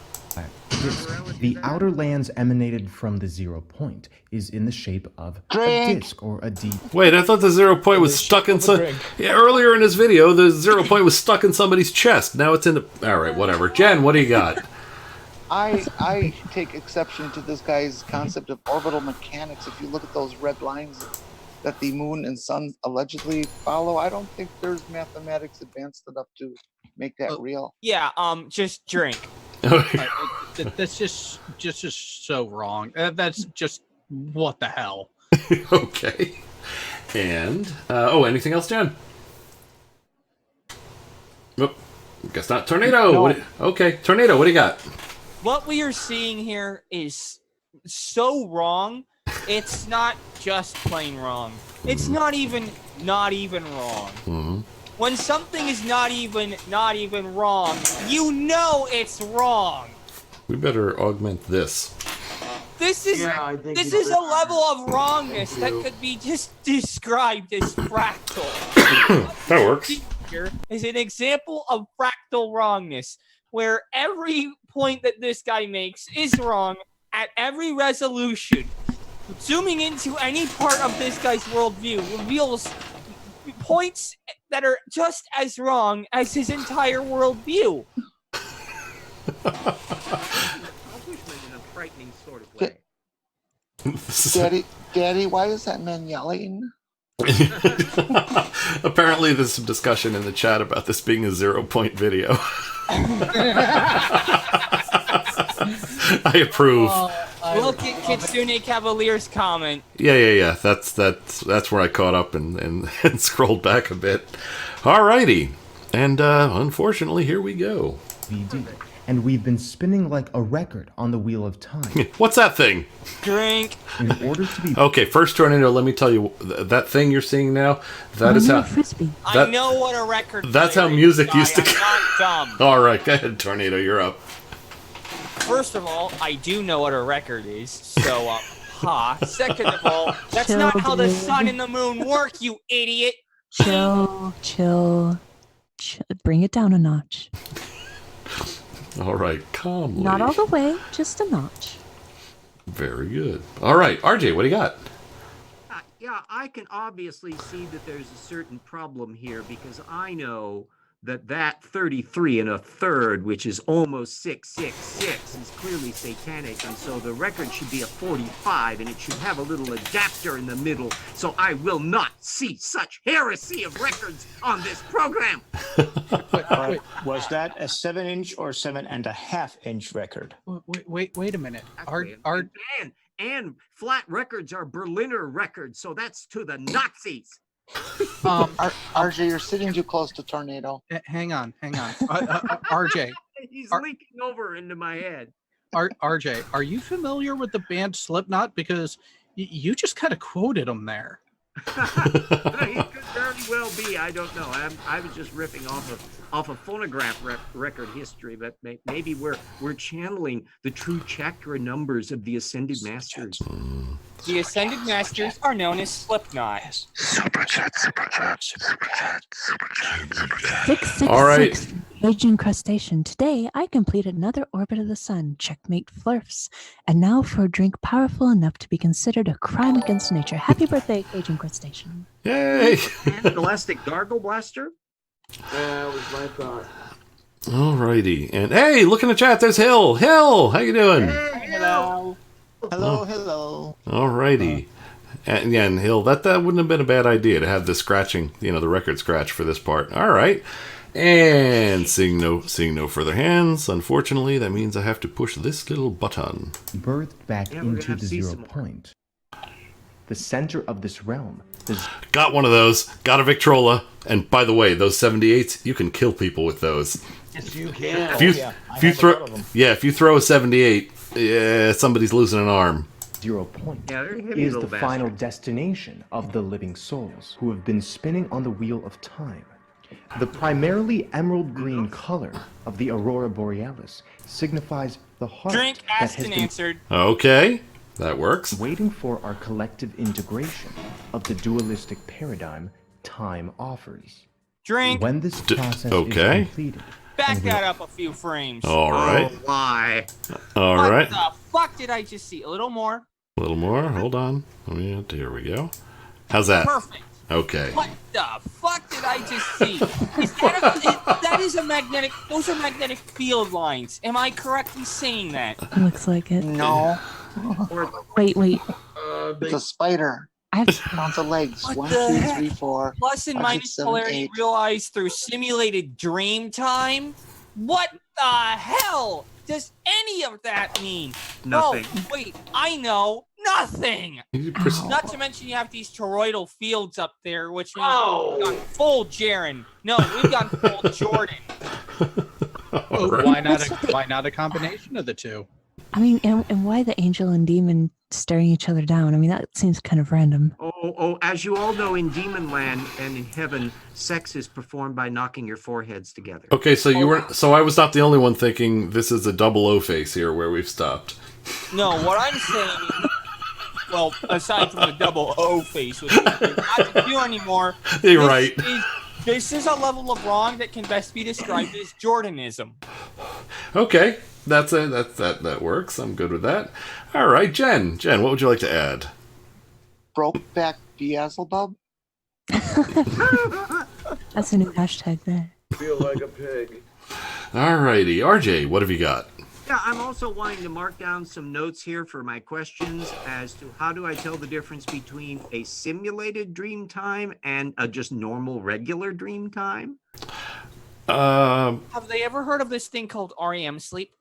N: The outer lands emanated from the 0 point is in the shape of a
H: Drink.
N: disc or a D.
B: Wait, I thought the 0 point was stuck in some. Yeah, earlier in this video, the 0 point was stuck in somebody's chest. Now it's in the. All right, whatever. Jen, what do you got?
H: I take exception to this guy's concept of orbital mechanics. If you look at those red lines that the moon and sun allegedly follow, I don't think there's mathematics advanced enough to make that real.
E: Yeah, just drink.
G: That's just so wrong. That's just what the hell.
B: Okay. And anything else, Jen? Nope. Guess not. Tornado.
E: No.
B: Okay, Tornado. What do you got?
E: What we are seeing here is so wrong. It's not just plain wrong. It's not even wrong.
B: Mm-hmm.
E: When something is not even wrong, you know it's wrong.
B: We better augment this.
E: This is a level of wrongness that could be just described as fractal.
B: That works.
E: Here is an example of fractal wrongness, where every point that this guy makes is wrong at every resolution. Zooming into any part of this guy's worldview reveals points that are just as wrong as his entire worldview.
P: Accomplishment in a frightening sort of way.
H: Daddy, why is that man yelling?
B: Apparently, there's some discussion in the chat about this being a 0 point video. I approve.
E: Look at Kitsune Cavalier's comment.
B: Yeah. That's where I caught up and scrolled back a bit. Alrighty. And unfortunately, here we go.
N: VD. And we've been spinning like a record on the wheel of time.
B: What's that thing?
E: Drink.
N: In order to be
B: Okay, first Tornado, let me tell you, that thing you're seeing now, that is how...
E: I know what a record
B: That's how
E: player
B: music
E: is,
B: used to...
E: I'm not dumb.
B: All right, go ahead, Tornado, you're up.
E: First of all, I do know what a record is, so, ha. Second of all, that's not how the sun and the moon work, you idiot!
J: Chill. Bring it down a notch.
B: All right, calmly.
J: Not all the way, just a notch.
B: Very good. All right, RJ, what do you got?
P: Yeah, I can obviously see that there's a certain problem here because I know that 33 1/3, which is almost 666, is clearly satanic, and so the record should be a 45, and it should have a little adapter in the middle, so I will not see such heresy of records on this program.
C: Was that a 7-inch or 7.5-inch record?
G: Wait a minute.
P: And flat records are Berliner records, so that's to the Nazis.
H: RJ, you're sitting too close to Tornado.
G: Hang on. RJ.
P: He's leaking over into my head.
G: RJ, are you familiar with the band Slipknot? Because you just kind of quoted them there.
P: He could very well be. I don't know. I was just riffing off of phonograph record history, but maybe we're channeling the true chakra numbers of the Ascended Masters.
E: The Ascended Masters are known as Slipknot.
J: Super chat. 666.
B: All right.
J: Age incrustation. Today, I completed another orbit of the sun. Checkmate flurfs. And now for a drink powerful enough to be considered a crime against nature. Happy birthday, Age incrustation.
B: Yay!
P: And Elastic Gargle Blaster?
A: That was my thought.
B: Alrighty. And hey, look in the chat, there's Hill. Hill, how you doing?
C: Hello. Hello.
B: Alrighty. And again, Hill, that wouldn't have been a bad idea to have the scratching, the record scratch for this part. All right. And seeing no further hands, unfortunately, that means I have to push this little button.
N: Birthed back into the 0 point. The center of this realm.
B: Got one of those. Got a Victrola. And by the way, those 78s, you can kill people with those.
A: Yes, you can.
B: If you throw a 78, somebody's losing an arm.
N: 0 point
P: they're heavy
N: is the
P: little
N: final
P: bastards.
N: destination of the living souls who have been spinning on the wheel of time. The primarily emerald green color of the Aurora Borealis signifies the heart
E: Drink
N: that
E: asked
N: has
E: and
N: been...
E: answered.
B: Okay. That works.
N: Waiting for our collective integration of the dualistic paradigm time offers.
E: Drink.
N: When this process
B: okay.
N: is completed.
E: Back that up a few frames.
B: All right.
P: Oh, why?
B: All
E: what
B: right.
E: the fuck did I just see? A little more.
B: A little more. Hold on. Here we go. How's that?
E: Perfect.
B: Okay.
E: What the fuck did I just see? That is a magnetic. Those are magnetic field lines. Am I correctly saying that?
J: Looks like it.
H: No.
J: Wait.
H: It's a spider.
J: I have
H: count the legs.
E: What
H: 1,
E: the
H: 2,
E: heck?
H: 3, 4.
E: Plus and
H: 5,
E: minus
H: 6, 7,
E: polarity
H: 8.
E: realized through simulated dream time? What the hell does any of that mean?
P: Nothing.
E: Oh, wait, I know. Nothing. Not to mention you have these toroidal fields up there, which means we've gone full Jaren. No, we've gone full Jordan.
G: Oh, why not a combination of the two?
J: I mean, and why the angel and demon staring each other down? I mean, that seems kind of random.
P: As you all know, in Demon Land and in Heaven, sex is performed by knocking your foreheads together.
B: Okay, so you were. So I was not the only one thinking this is a double O face here where we've stopped.
E: No, what I'm saying, well, aside from the double O face, which we're not to do anymore,
B: You're right.
E: This is a level of wrong that can best be described as Jordanism.
B: Okay, that works. I'm good with that. All right, Jen, what would you like to add?
H: Brokeback Beelzebub.
J: That's a new hashtag there.
A: Feel like a pig.
B: All righty, RJ, what have you got?
P: Yeah, I'm also wanting to mark down some notes here for my questions as to how do I tell the difference between a simulated dream time and a just normal regular dream time?
E: Have they ever heard of this thing called REM sleep?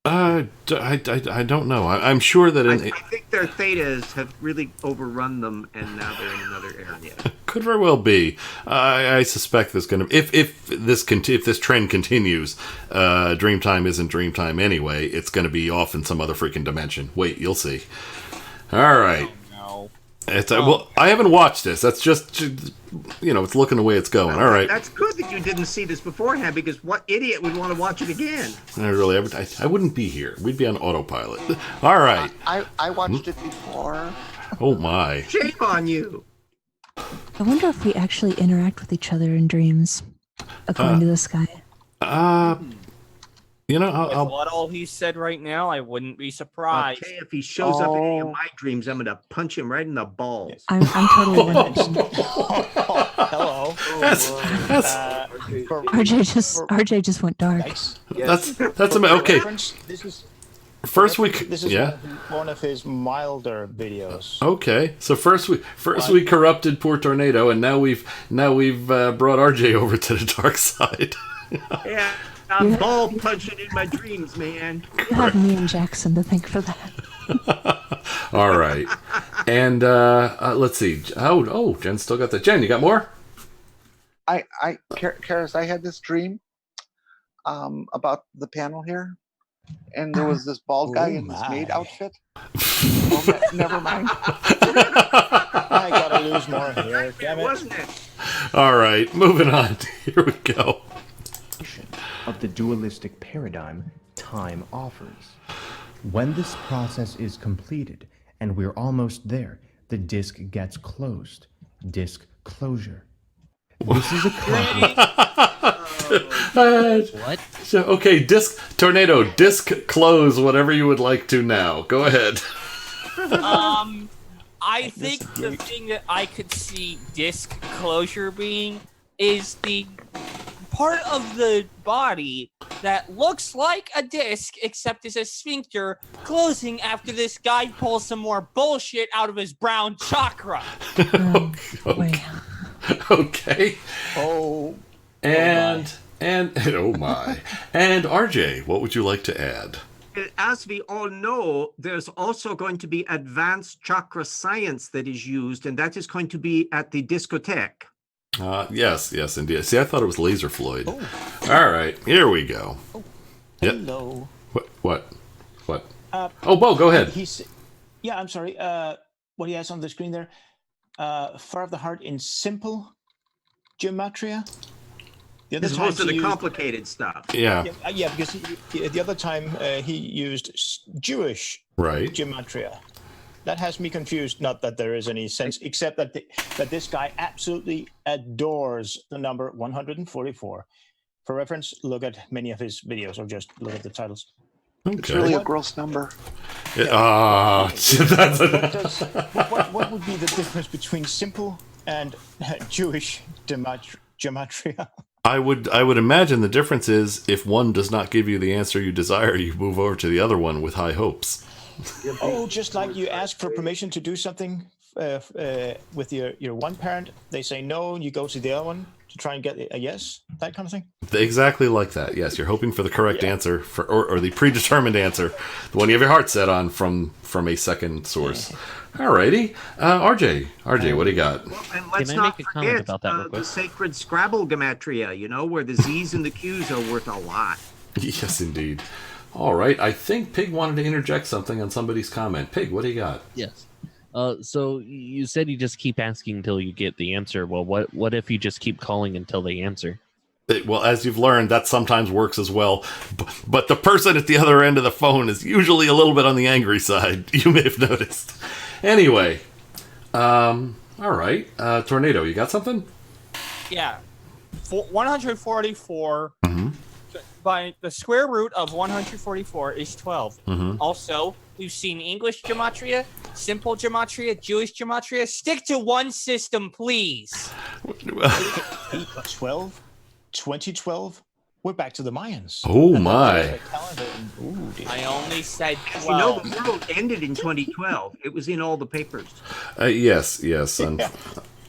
B: I don't know. I'm sure that
P: I think their thetas have really overrun them, and now they're in another area.
B: Could very well be. I suspect this going to if this trend continues, Dreamtime isn't Dreamtime anyway. It's going to be off in some other freaking dimension. Wait, you'll see. All right.
E: Oh, no.
B: Well, I haven't watched this. That's just it's looking the way it's going. All right.
P: That's good that you didn't see this beforehand, because what idiot would want to watch it again?
B: I wouldn't be here. We'd be on autopilot. All right.
H: I watched it before.
B: Oh my.
P: Shame on you.
J: I wonder if we actually interact with each other in dreams, according to this guy.
E: With what all he said right now, I wouldn't be surprised.
P: Okay, if he shows up in any of my dreams, I'm gonna punch him right in the balls.
J: I'm totally with it.
C: Hello.
J: RJ just went dark.
B: That's okay. First week,
C: This is
B: yeah.
C: one of his milder videos.
B: Okay, so first we corrupted poor Tornado, and now we've brought RJ over to the dark side.
P: Yeah, I'm ball punching in my dreams, man.
J: You have me and Jackson to thank for that.
B: All right, and let's see. Oh, Jen still got that. Jen, you got more?
H: Karis, I had this dream about the panel here, and there was this bald guy in this maid outfit. Well, never mind.
C: I gotta lose more here, damn it.
P: Wasn't it?
B: All right, moving on. Here we go.
N: Of the dualistic paradigm time offers. When this process is completed, and we're almost there, the disk gets closed. Disk closure. This is
B: What? So, okay, Tornado, disc close, whatever you would like to now. Go ahead.
E: I think the thing that I could see disc closure being is the part of the body that looks like a disc, except is a sphincter, closing after this guy pulls some more bullshit out of his brown chakra.
B: Okay.
C: Oh.
B: And oh my. And RJ, what would you like to add?
P: As we all know, there's also going to be advanced chakra science that is used, and that is going to be at the discotheque.
B: Yes, indeed. See, I thought it was Laser Floyd. Oh. All right, here we go.
C: Hello.
B: What? Bo, go ahead.
C: Yeah, I'm sorry. What he has on the screen there. Far of the heart in simple gematria. The other
P: As opposed to the complicated stuff.
B: Yeah.
C: Yeah, because the other time he used Jewish
B: Right.
C: gematria. That has me confused. Not that there is any sense, except that that this guy absolutely adores the number 144. For reference, look at many of his videos, or just look at the titles.
H: It's really a gross number.
C: What would be the difference between simple and Jewish gematria?
B: I would imagine the difference is if one does not give you the answer you desire, you move over to the other one with high hopes.
C: Oh, just like you ask for permission to do something with your one parent, they say no, and you go to the other one to try and get a yes, that kind of thing.
B: Exactly like that. Yes, you're hoping for the correct answer or the predetermined answer, the one you have your heart set on from a second source. Alrighty, RJ, what do you got?
P: Well, and let's
F: Can I
P: not
F: make a comment
P: forget
F: about that real
P: the
F: quick?
P: sacred Scrabble gematria, where the Z's and the Q's are worth a lot.
B: Yes, indeed. All right, I think Pig wanted to interject something on somebody's comment. Pig, what do you got?
F: Yes. So you said you just keep asking until you get the answer. Well, what if you just keep calling until they answer?
B: Well, as you've learned, that sometimes works as well. But the person at the other end of the phone is usually a little bit on the angry side. You may have noticed. Anyway, all right. Tornado, you got something?
E: Yeah. 144 by the square root of 144 is 12. Also, we've seen English gematria, simple gematria, Jewish gematria. Stick to one system, please.
C: 12, 2012. We're back to the Mayans.
B: Oh my!
E: I only said 12.
P: You know, the world ended in 2012. It was in all the papers.
B: Yes.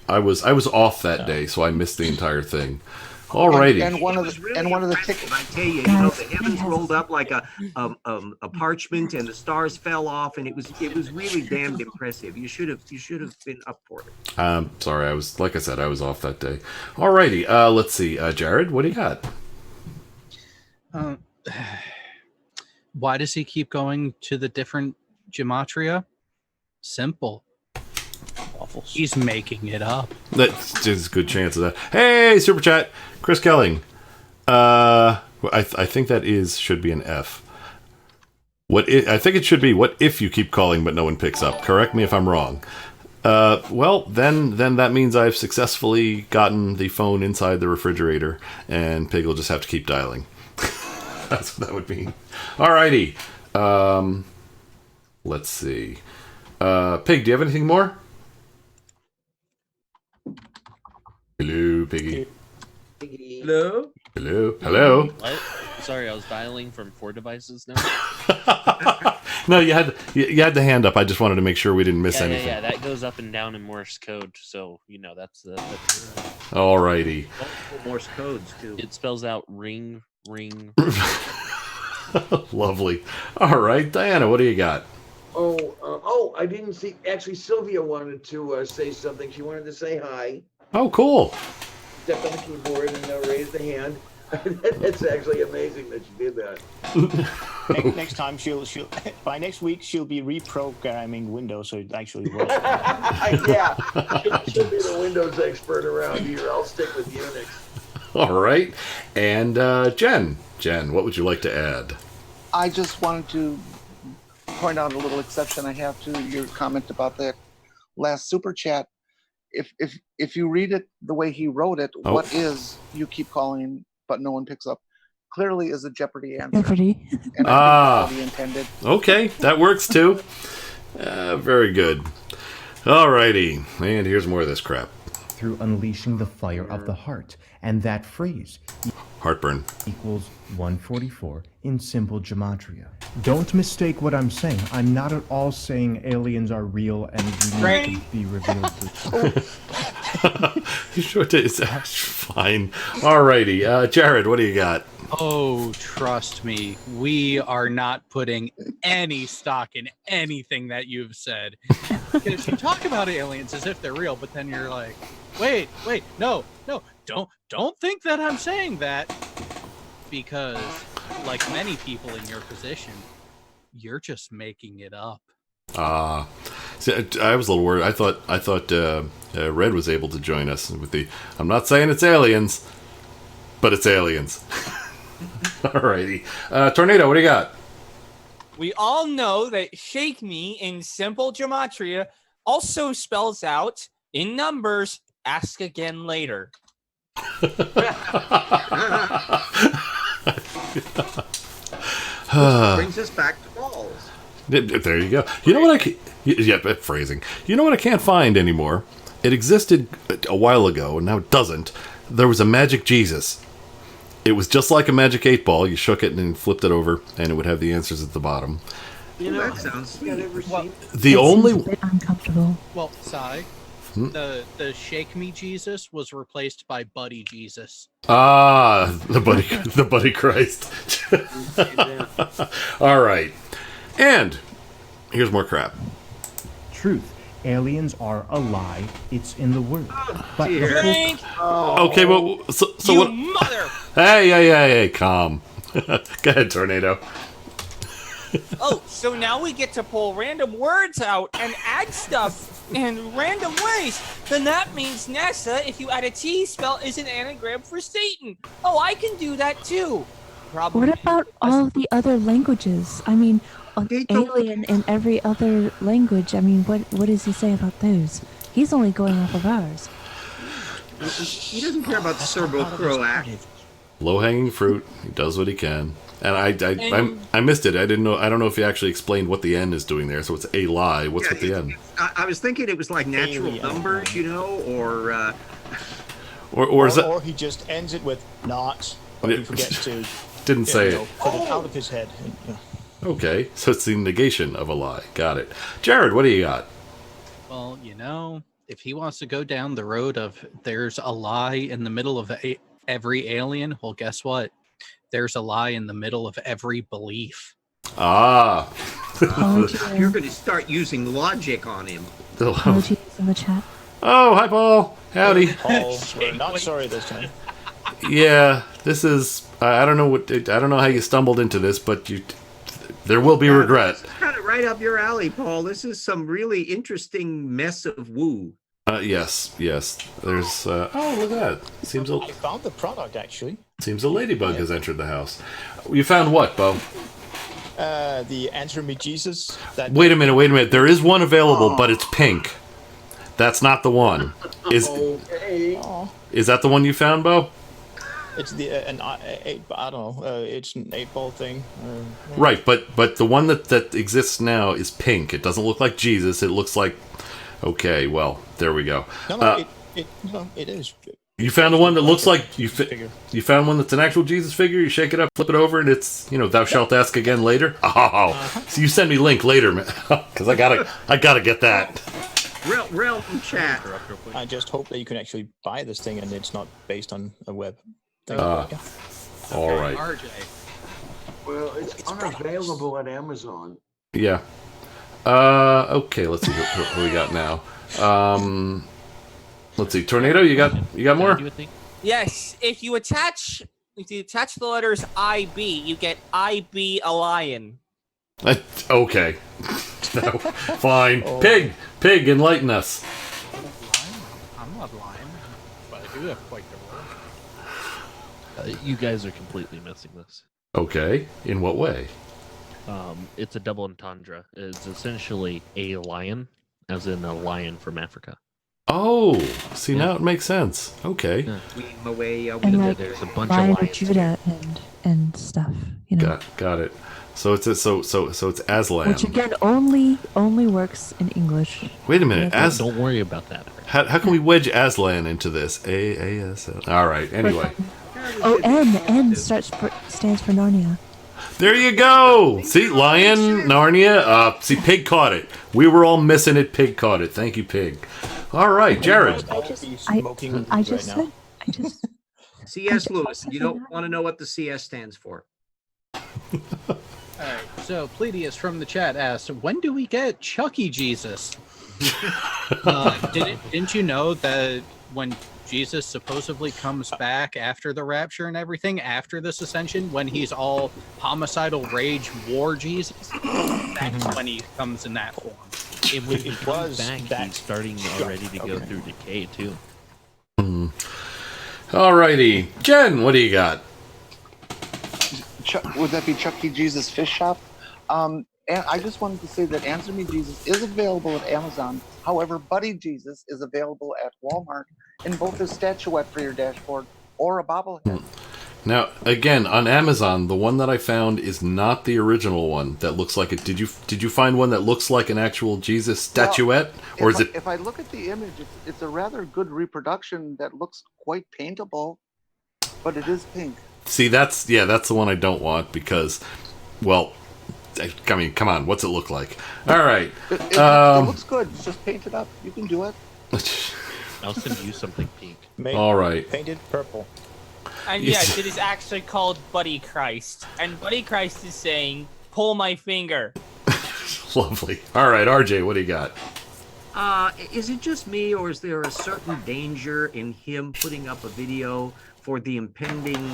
B: I was off that day, so I missed the entire thing. Alrighty.
H: And one of the tickets.
P: I tell you, the heavens rolled up like a parchment, and the stars fell off, and it was really damned impressive. You should have been up for it.
B: Sorry, I was off that day. Alrighty. Let's see. Jared, what do you got?
G: Why does he keep going to the different gematria? Simple. He's making it up.
B: There's a good chance of that. Hey, super chat, Chris Kelling. I think that should be an F. I think it should be what if you keep calling but no one picks up. Correct me if I'm wrong. Well, then that means I've successfully gotten the phone inside the refrigerator, and Pig will just have to keep dialing. That's what that would mean. Alrighty. Let's see. Pig, do you have anything more? Hello, Piggy.
L: Hello?
B: Hello?
F: What? Sorry, I was dialing from 4 devices now.
B: No, you had the hand up. I just wanted to make sure we didn't miss anything.
F: Yeah, that goes up and down in Morse code, so that's
B: Alrighty.
P: Multiple Morse codes too.
F: It spells out ring.
B: Lovely. All right, Diana, what do you got?
A: I didn't see. Actually, Sylvia wanted to say something. She wanted to say hi.
B: Oh, cool.
A: Stepped on the keyboard and raised a hand. That's actually amazing that she did that.
C: Next time by next week she'll be reprogramming Windows so it actually works.
A: Yeah, she'll be the Windows expert around here. I'll stick with Unix.
B: All right, and Jen, what would you like to add?
H: I just wanted to point out a little exception I have to your comment about the last super chat. If you read it the way he wrote it, what is you keep calling but no one picks up? Clearly is a Jeopardy answer.
J: Jeopardy.
H: And I think that's what he intended.
B: Okay, that works too. Very good. Alrighty, and here's more of this crap.
N: Through unleashing the fire of the heart, and that phrase
B: heartburn
N: equals 144 in simple gematria. Don't mistake what I'm saying. I'm not at all saying aliens are real and need to be revealed.
B: You sure it's fine. Alrighty, Jared, what do you got?
G: Oh, trust me, we are not putting any stock in anything that you've said. Because you talk about aliens as if they're real, but then you're like, wait, no, don't think that I'm saying that. Because, like many people in your position, you're just making it up.
B: See, I was a little worried. I thought Red was able to join us with the. I'm not saying it's aliens, but it's aliens. Alrighty, Tornado, what do you got?
E: we all know that shake me in simple gematria also spells out in numbers, ask again later.
P: Brings us back to balls.
B: There you go. You know what phrasing. You know what I can't find anymore? It existed a while ago, and now it doesn't. There was a magic Jesus. It was just like a magic 8-ball. You shook it and then flipped it over, and it would have the answers at the bottom.
P: You know, that sounds sweet.
B: The only
J: a bit uncomfortable.
G: Well, Sai, the Shake Me Jesus was replaced by Buddy Jesus.
B: the buddy Christ. All right, and here's more crap.
N: Truth. Aliens are a lie. It's in the word. But
B: Okay, well, so
E: you
B: what?
E: Mother!
B: Hey, calm. Go ahead, Tornado.
E: Oh, so now we get to pull random words out and add stuff in random ways. Then that means NASA, if you add a T spell, is an anagram for Satan. Oh, I can do that too.
J: What about all of the other languages? I mean, alien in every other language. I mean, what does he say about those? He's only going off of ours.
P: He doesn't care about Serbo-Croat.
B: Low-hanging fruit. He does what he can. And I missed it. I don't know if he actually explained what the N is doing there. So it's a lie. What's with the N?
P: I was thinking it was like natural numbers, you know, or
B: is that?
C: Or he just ends it with not, but he forgets to.
B: Didn't say it.
C: Put it out of his head.
B: Okay, so it's the negation of a lie. Got it. Jared, what do you got?
G: Well, you know, if he wants to go down the road of there's a lie in the middle of every alien, well, guess what? There's a lie in the middle of every belief.
B: Ah.
P: You're going to start using logic on him.
J: Emojis in the chat.
B: Oh, hi, Paul. Howdy.
C: Paul, we're not sorry this time.
B: Yeah, this is. I don't know how you stumbled into this, but there will be regret.
P: Kind of right up your alley, Paul. This is some really interesting mess of woo.
B: Yes. There's. Oh, look at that.
C: I found the product actually.
B: Seems a ladybug has entered the house. You found what, Bo?
C: The Answer Me Jesus.
B: Wait a minute. There is one available, but it's pink. That's not the one. Is that the one you found, Bo?
C: It's the I don't know. It's an 8-ball thing.
B: Right, but the one that exists now is pink. It doesn't look like Jesus. It looks like. Okay, well, there we go.
C: No, it is.
B: You found the one that looks like you found one that's an actual Jesus figure. You shake it up, flip it over, and it's thou shalt ask again later. Oh, so you send me link later, man, because I gotta get that.
P: Real chat.
C: I just hope that you can actually buy this thing and it's not based on a web thing.
B: All right.
A: RJ. Well, it's unavailable at Amazon.
B: Yeah. Okay. Let's see what we got now. Let's see. Tornado, you got more?
E: Yes, if you attach the letters IB, you get IB a lion.
B: Okay. No, fine. Pig, enlighten us.
G: I'm not lying, but I do have quite the role.
F: You guys are completely missing this.
B: Okay. In what way?
F: It's a double entendre. It's essentially a lion, as in a lion from Africa.
B: Oh, see, now it makes sense. Okay.
F: Yeah.
J: And like
F: there's a bunch
J: Lion
F: of
J: of
F: lions.
J: Judah and stuff.
B: Got it. So it's it's Aslan.
J: Which again only works in English.
B: Wait a minute.
F: Don't worry about that.
B: How can we wedge Aslan into this? A-S-L. All right. Anyway.
J: Oh, N stands for Narnia.
B: There you go. See, lion, Narnia. See, Pig caught it. We were all missing it. Pig caught it. Thank you, Pig. All right, Jared.
J: I just said.
P: C.S. Lewis. You don't want to know what the CS stands for.
G: All right. So Pleiadius from the chat asked, "When do we get Chucky Jesus?" Didn't you know that when Jesus supposedly comes back after the rapture and everything, after this ascension, when he's all homicidal rage war Jesus, that's when he comes in that form.
F: When he comes back, he's starting already to go through decay too.
B: Alrighty, Jen, what do you got?
H: Would that be Chuck E. Jesus Fish Shop? And I just wanted to say that Answer Me Jesus is available at Amazon. However, Buddy Jesus is available at Walmart in both a statuette for your dashboard or a bobblehead.
B: Now, again, on Amazon, the one that I found is not the original one that looks like it. Did you find one that looks like an actual Jesus statuette, or is it?
H: If I look at the image, it's a rather good reproduction that looks quite paintable, but it is pink.
B: See, that's the one I don't want because, well, I mean, come on, what's it look like? All right,
H: It looks good. It's just painted up. You can do it.
F: I'll send you something pink.
B: All right.
C: Painted purple.
E: And yes, it is actually called Buddy Christ. And Buddy Christ is saying, pull my finger.
B: Lovely. All right, RJ, what do you got?
P: Is it just me, or is there a certain danger in him putting up a video for the impending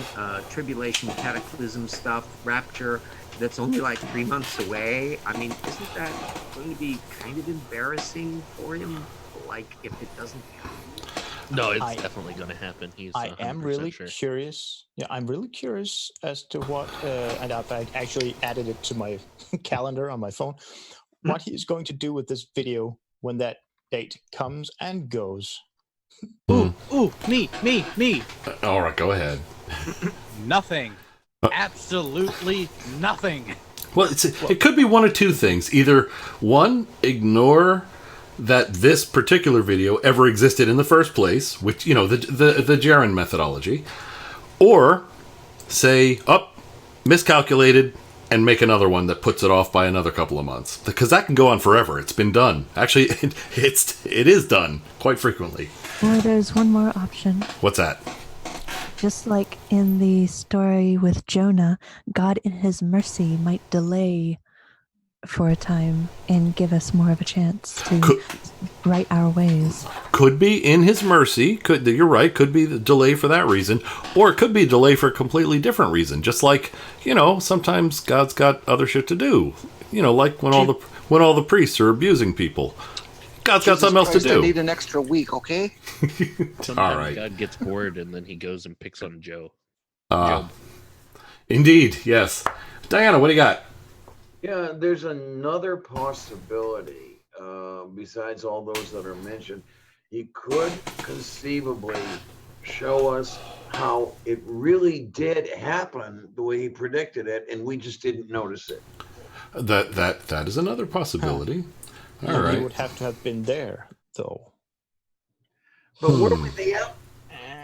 P: tribulation, cataclysm stuff, rapture, that's only like 3 months away? I mean, isn't that going to be kind of embarrassing for him, like, if it doesn't happen?
F: No, it's definitely going to happen.
C: I am really curious. Yeah, I'm really curious as to what, and I actually added it to my calendar on my phone, what he's going to do with this video when that date comes and goes.
G: Ooh, me.
B: All right, go ahead.
G: Nothing. Absolutely nothing.
B: Well, it could be one of two things. Either one, ignore that this particular video ever existed in the first place, which, you know, the Jaren methodology, or say, miscalculated, and make another one that puts it off by another couple of months, because that can go on forever. It's been done. Actually, it is done quite frequently.
J: Or there's one more option.
B: What's that?
J: Just like in the story with Jonah, God in his mercy might delay for a time and give us more of a chance to right our ways.
B: Could be in his mercy. You're right. Could be the delay for that reason, or it could be a delay for a completely different reason. Just like, you know, sometimes God's got other shit to do. You know, like when all the priests are abusing people. God's got something else to do.
H: I need an extra week, okay?
F: Sometimes
B: all right.
F: God gets bored and then he goes and picks on Joe.
B: Indeed, yes. Diana, what do you got?
A: Yeah, there's another possibility besides all those that are mentioned. He could conceivably show us how it really did happen the way he predicted it, and we just didn't notice it.
B: That is another possibility. All right.
C: He would have to have been there, though.
A: But were we there?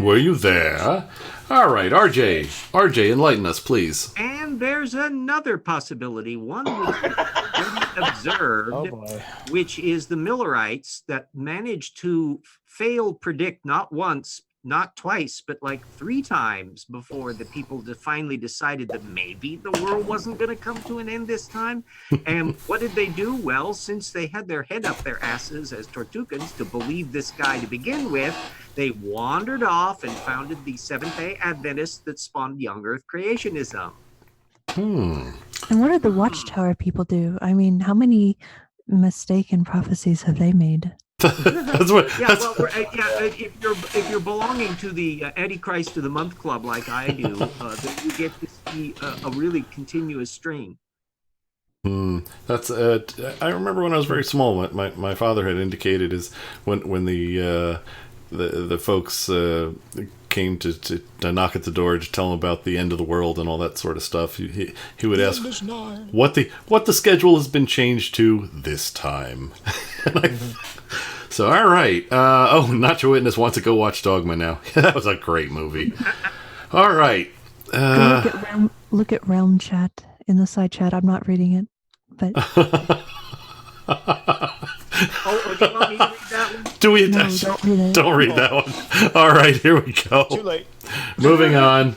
B: Were you there? All right, RJ, enlighten us, please.
P: And there's another possibility, one which is already observed, which is the Millerites that managed to fail predict not once, not twice, but like 3 times before the people finally decided that maybe the world wasn't going to come to an end this time. And what did they do? Well, since they had their head up their asses as Tortukans to believe this guy to begin with, they wandered off and founded the Seventh-day Adventists that spawned young Earth creationism.
J: And what did the Watchtower people do? I mean, how many mistaken prophecies have they made?
P: If you're belonging to the Antichrist of the Month Club like I do, then you get to see a really continuous stream.
B: That's I remember when I was very small, my father had indicated is when the folks came to knock at the door to tell him about the end of the world and all that sort of stuff. He would ask what the schedule has been changed to this time. So all right. Not Your Witness wants to go watch Dogma now. That was a great movie. All right.
J: Look at Realm Chat in the side chat. I'm not reading it, but.
P: Do you want me to read that one?
B: Do we?
J: No, don't read it.
B: Don't read that one. All right, here we go.
C: Too late.
B: Moving on.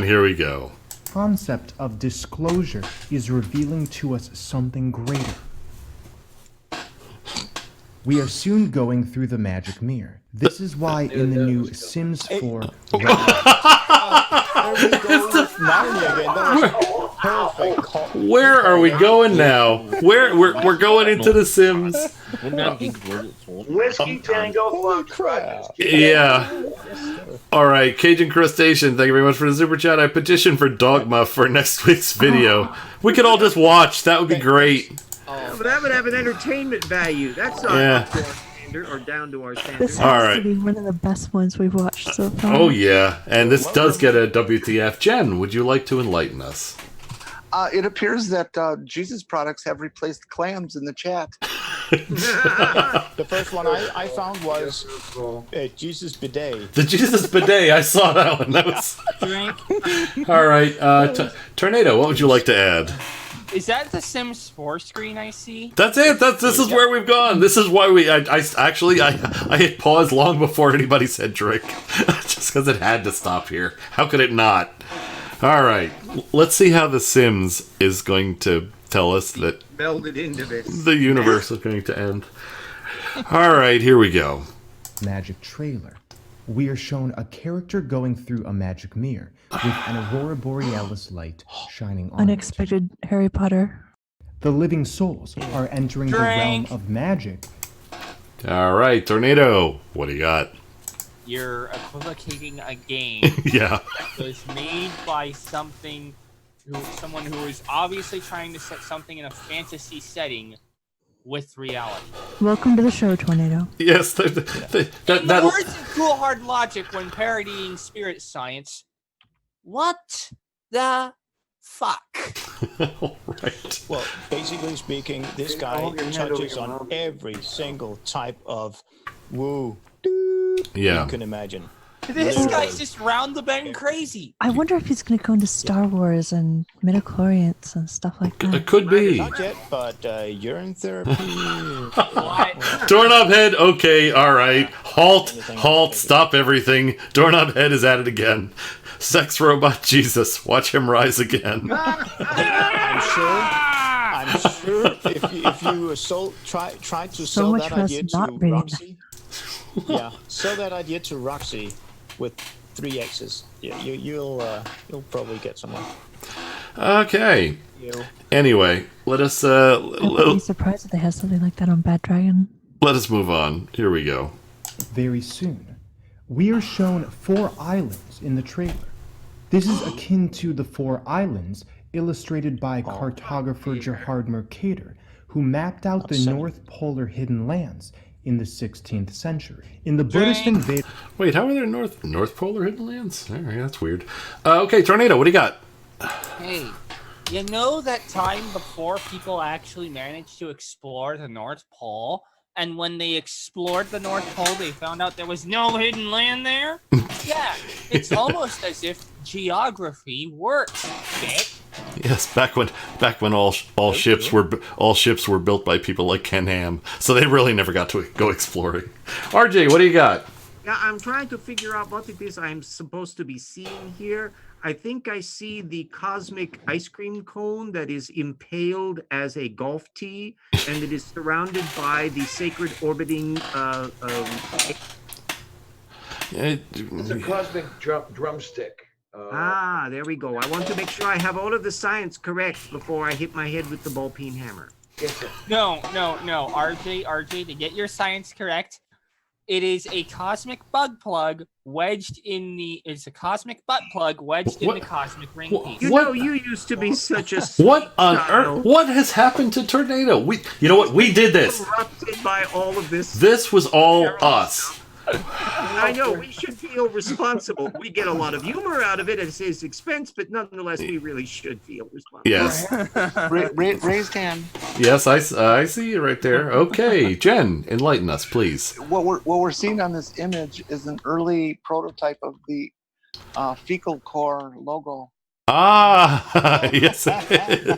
B: Here we go.
N: Concept of disclosure is revealing to us something greater. We are soon going through the magic mirror. This is why in the new Sims 4...
C: Perfect.
B: Where are we going now? We're going into The Sims.
A: Whiskey Tango Foxtrot.
B: Yeah. All right, Cajun Crustacean, thank you very much for the super chat. I petition for Dogma for next week's video. We could all just watch. That would be great.
I: Yeah, but that would have an entertainment value. That's not up to our standard or down to our standard.
J: This has to be one of the best ones we've watched so far.
B: Oh yeah, and this does get a WTF. Jen, would you like to enlighten us?
H: It appears that Jesus products have replaced clams in the chat.
C: The first one I found was Jesus bidet.
B: The Jesus bidet. I saw that one. That was all right. Tornado, what would you like to add?
E: Is that the Sims 4 screen I see?
B: That's it. This is where we've gone. This is why I hit pause long before anybody said drink, just because it had to stop here. How could it not? All right, let's see how The Sims is going to tell us that
I: Melded into this.
B: the universe is going to end. All right, here we go.
N: Magic trailer. We are shown a character going through a magic mirror with an Aurora Borealis light shining on
J: Unexpected Harry Potter.
N: The living souls are entering the realm of magic.
B: All right, Tornado, what do you got?
E: You're equivocating a game
B: Yeah.
E: that was made by someone who is obviously trying to set something in a fantasy setting with reality.
J: Welcome to the show, Tornado.
B: Yes,
E: In the words of Cool Hard Logic when parodying spirit science, what the fuck?
B: Right.
C: Well, basically speaking, this guy touches on every single type of woo
B: Yeah.
C: you can imagine.
E: This
C: Literally.
E: guy's just round the bend crazy.
J: I wonder if he's going to go into Star Wars and midichlorians and stuff like that.
B: It could be.
C: Not yet, but urine therapy.
B: Doorknob Head, okay, all right. Halt, stop everything. Doorknob Head is at it again. Sex robot Jesus, watch him rise again.
C: I'm sure if you try to
J: So
C: sell
J: much
C: that
J: for us
C: idea to
J: not reading
C: Roxy, sell that idea to Roxy with 3 X's. Yeah, you'll probably get somewhere.
B: Okay. Anyway, let us
J: I wouldn't be surprised if they have something like that on Bad Dragon.
B: let us move on. Here we go.
N: Very soon, we are shown 4 islands in the trailer. This is akin to the 4 islands illustrated by cartographer Gerhard Mercator, who mapped out the North Polar hidden lands in the 16th century. In the Buddhist invasion...
B: Wait, how are there North Polar hidden lands? All right, that's weird. Okay, Tornado, what do you got?
E: Hey, you know that time before people actually managed to explore the North Pole? And when they explored the North Pole, they found out there was no hidden land there? Yeah, it's almost as if geography works, bitch.
B: Yes, back when all ships were built by people like Ken Ham, so they really never got to go exploring. RJ, what do you got?
I: Yeah, I'm trying to figure out what it is I'm supposed to be seeing here. I think I see the cosmic ice cream cone that is impaled as a golf tee, and it is surrounded by the sacred orbiting.
A: It's a cosmic drumstick.
I: There we go. I want to make sure I have all of the science correct before I hit my head with the ball peen hammer.
A: Yes, sir.
E: No, RJ, to get your science correct, it is a cosmic bug plug wedged in the. It's a cosmic butt plug wedged in the cosmic ring piece.
I: You know, you used to be such a
B: What on earth? What has happened to Tornado? You know what? We did this.
I: Corrupted by all of this.
B: This was all us.
I: I know we should feel responsible. We get a lot of humor out of it at his expense, but nonetheless, we really should feel responsible.
B: Yes.
H: Raised hand.
B: Yes, I see you right there. Okay, Jen, enlighten us, please.
H: What we're seeing on this image is an early prototype of the fecal core logo.
B: Ah, yes. It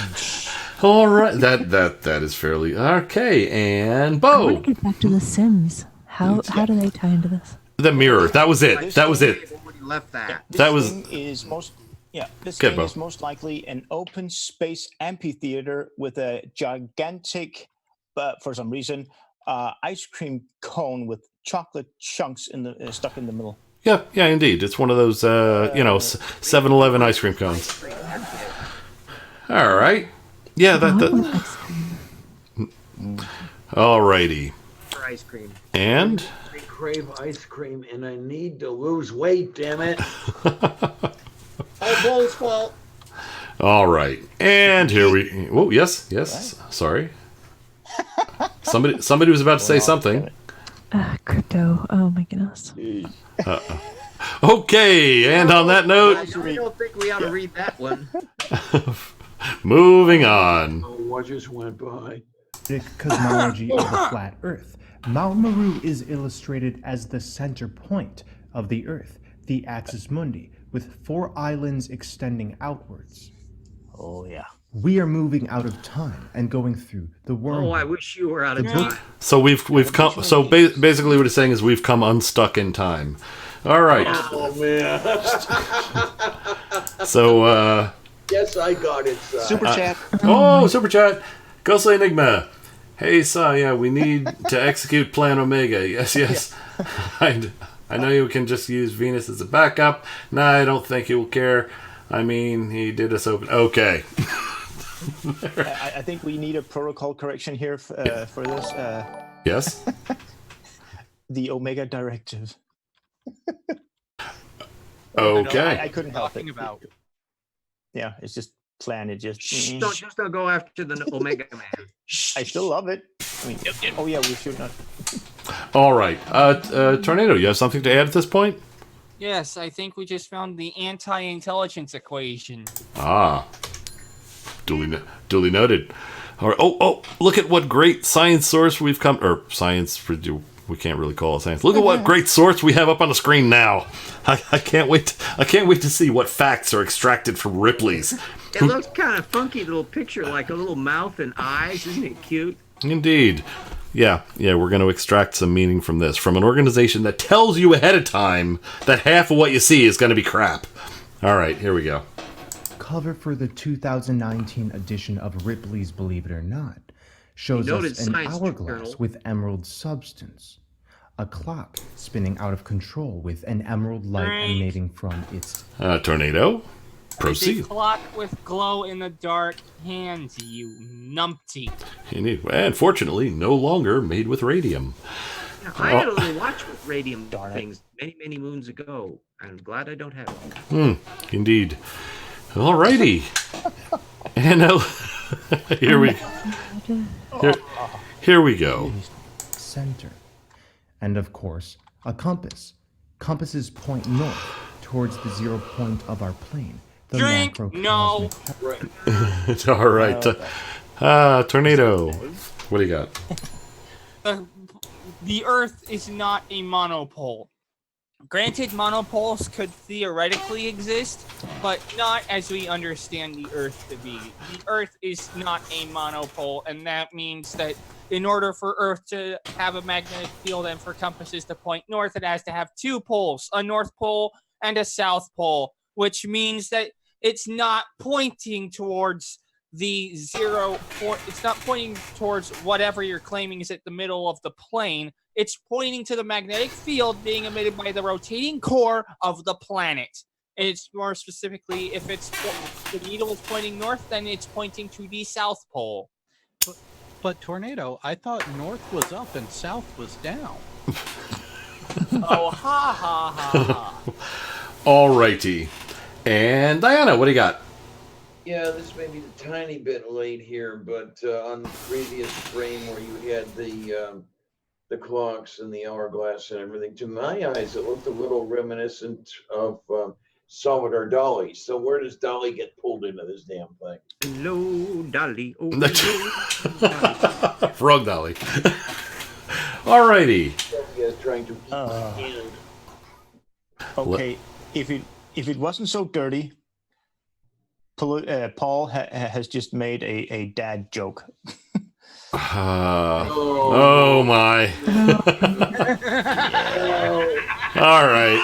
B: is. All right, that is fairly okay. And
J: I
B: Bo,
J: want to get back to The Sims. How do they tie into this?
B: the mirror. That was it. That was it.
I: Left that.
C: This
B: That was.
C: thing is most. Yeah, this
B: Good,
C: thing
B: Bo.
C: is most likely an open space amphitheater with a gigantic, for some reason, ice cream cone with chocolate chunks stuck in the middle.
B: Yeah, indeed. It's one of those, 7-Eleven ice cream cones. All right. Yeah, all righty.
P: For ice cream.
B: And?
A: I crave ice cream and I need to lose weight, damn it.
H: All Paul's fault.
B: All right. And here we... Oh, yes. Sorry. Somebody was about to say something.
J: Crypto. Oh my goodness.
B: Okay, and on that note...
P: I don't think we ought to read that one.
B: Moving on.
A: Oh, what just went by?
N: Cosmology of the flat Earth. Mount Meru is illustrated as the center point of the Earth, the axis mundi, with 4 islands extending outwards.
C: Oh yeah.
N: We are moving out of time and going through the wormhole.
P: Oh, I wish you were out of time.
B: So we've come. So basically, what it's saying is we've come unstuck in time. All right.
A: Oh man.
B: So.
A: Yes, I got it.
H: Super chat.
B: Super chat. Ghostly Enigma. Hey, we need to execute Plan Omega. Yes. I know you can just use Venus as a backup. Nah, I don't think he will care. I mean, he did us open. Okay.
C: I think we need a protocol correction here for this.
B: Yes.
C: The Omega Directive.
B: Okay.
C: I couldn't help it.
E: About.
C: Yeah, it's just plan. It just.
P: Don't go after the Omega Man.
C: I still love it. I mean, oh yeah, we should not.
B: All right. Tornado, you have something to add at this point?
E: Yes, I think we just found the anti-intelligence equation.
B: Ah. Duly noted. All right. Oh, look at what great science source we've come... Or science... We can't really call it science. Look at what great source we have up on the screen now. I can't wait to see what facts are extracted from Ripley's.
P: It looks kind of funky little picture, like a little mouth and eyes. Isn't it cute?
B: Indeed. Yeah, we're going to extract some meaning from this. From an organization that tells you ahead of time that half of what you see is going to be crap. All right, here we go.
N: Cover for the 2019 edition of Ripley's Believe It or Not shows us an hourglass with emerald substance, a clock spinning out of control with an emerald light emanating from its...
B: Tornado, proceed.
E: A clock with glow-in-the-dark hands, you numpty.
B: Indeed. And fortunately, no longer made with radium.
P: Now, I had a little watch with radium things many moons ago. I'm glad I don't have it.
B: Indeed. Alrighty. And here we go.
N: Center. And of course, a compass. Compasses point north towards the 0 point of our plane. The
E: No.
B: It's all right. Tornado. What do you got?
E: The Earth is not a monopole. Granted, monopoles could theoretically exist, but not as we understand the Earth to be. The Earth is not a monopole, and that means that in order for Earth to have a magnetic field and for compasses to point north, it has to have 2 poles, a North Pole and a South Pole, which means that it's not pointing towards the 0 point. It's not pointing towards whatever you're claiming is at the middle of the plane. It's pointing to the magnetic field being emitted by the rotating core of the planet. And it's more specifically, if the needle is pointing north, then it's pointing to the South Pole.
G: But Tornado, I thought north was up and south was down.
E: Oh, ha.
B: Alrighty. And Diana, what do you got?
A: Yeah, this may be a tiny bit late here, but on the previous frame where you had the clocks and the hourglass and everything, to my eyes, it looked a little reminiscent of Salvador Dali. So where does Dali get pulled into this damn thing?
P: Hello, Dali. Oh,
B: Frog Dali. Alrighty.
A: He is trying to eat my hand.
C: Okay, if it wasn't so dirty, Paul has just made a dad joke.
B: Oh my. All right.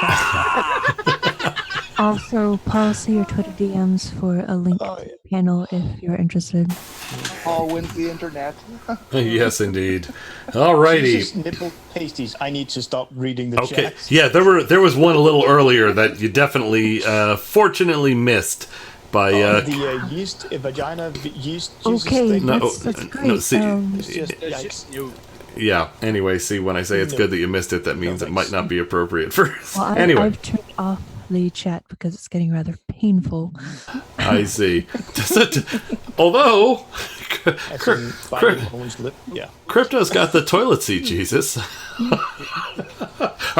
J: Also, Paul, see your Twitter DMs for a link to the panel if you're interested.
H: Paul wins the internet.
B: Yes, indeed. All righty.
C: Jesus nipple pasties. I need to stop reading the
B: Okay.
C: chat.
B: Yeah, there was one a little earlier that you definitely, fortunately missed by.
C: The yeast vagina yeast Jesus
J: Okay,
C: thing.
J: that's great.
B: No, see,
C: It's just yikes.
B: yeah. Anyway, see, when I say it's good that you missed it, that means it might not be appropriate for.
J: Well,
B: Anyway,
J: I've turned off the chat because it's getting rather painful.
B: I see. Although,
C: Yeah.
B: Crypto's got the toilet seat, Jesus. All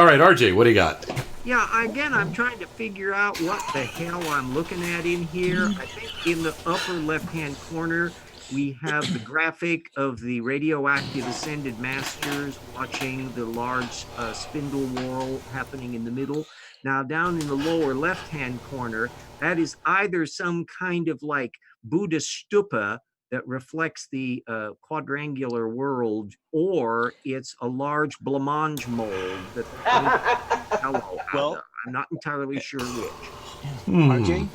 B: right, RJ, what do you got?
I: Yeah, again, I'm trying to figure out what the hell I'm looking at in here. I think in the upper left-hand corner, we have the graphic of the radioactive ascended masters watching the large spindle whorl happening in the middle. Now, down in the lower left-hand corner, that is either some kind of like Buddhist stupa that reflects the quadrangular world, or it's a large blancmange mold that hello out of. I'm not entirely sure which.
C: RJ,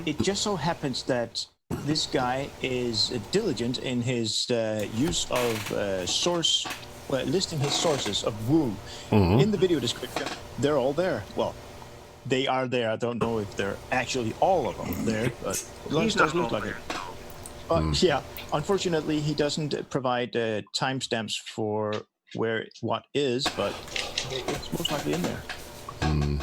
C: it just so happens that this guy is diligent in his use of listing his sources of woo. In the video description. They're all there. Well, they are there. I don't know if they're actually all of them there, but it does look like it. But yeah, unfortunately, he doesn't provide timestamps for what is, but it's most likely in there.
I: And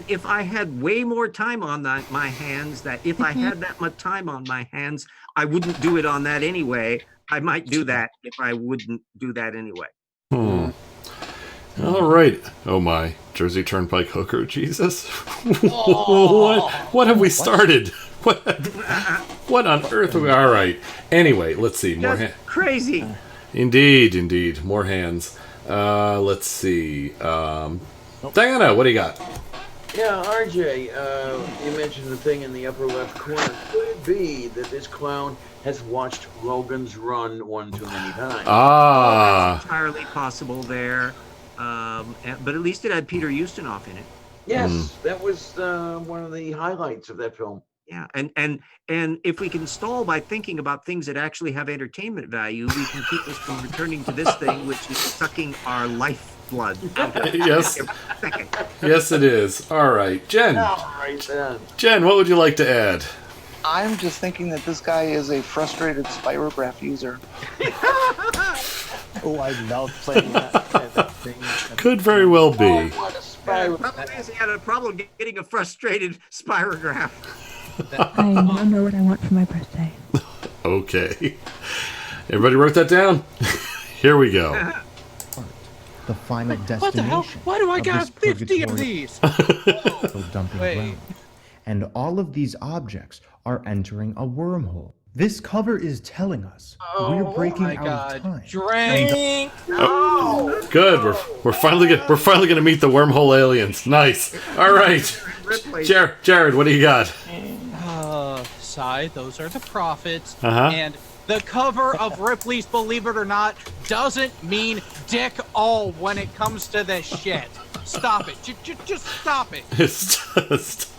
I: if I had way more time on my hands, that if I had that much time on my hands, I wouldn't do it on that anyway. I might do that if I wouldn't do that anyway.
B: All right. Oh my, Jersey Turnpike hooker, Jesus. What have we started? What on earth? All right. Anyway, let's see. More hands.
I: Crazy.
B: Indeed. More hands. Let's see. Diana, what do you got?
A: Yeah, RJ, you mentioned the thing in the upper left corner. Could it be that this clown has watched Logan's Run one too many times?
I: That's entirely possible there. But at least it had Peter Ustinov in it.
A: Yes, that was one of the highlights of that film.
I: Yeah, and if we can stall by thinking about things that actually have entertainment value, we can keep us from returning to this thing, which is sucking our lifeblood.
B: Yes. Yes, it is. All right, Jen.
H: All right, then.
B: Jen, what would you like to add?
H: I'm just thinking that this guy is a frustrated spirograph user.
C: Oh, I love playing that thing.
B: Could very well be.
I: Probably is he had a problem getting a frustrated spirograph.
J: I now know what I want for my birthday.
B: Okay. Everybody wrote that down? Here we go.
N: The final destination.
G: What the hell? Why do I got 50 of these?
N: Dumping
G: Wait.
N: ground. And all of these objects are entering a wormhole. This cover is telling us we're breaking out of time.
E: Drink.
B: Oh, good. We're finally gonna meet the wormhole aliens. Nice. All right. Jared, what do you got?
G: Those are the prophets.
B: Uh-huh.
G: And the cover of Ripley's Believe It or Not doesn't mean dick all when it comes to this shit. Stop it. Just stop it.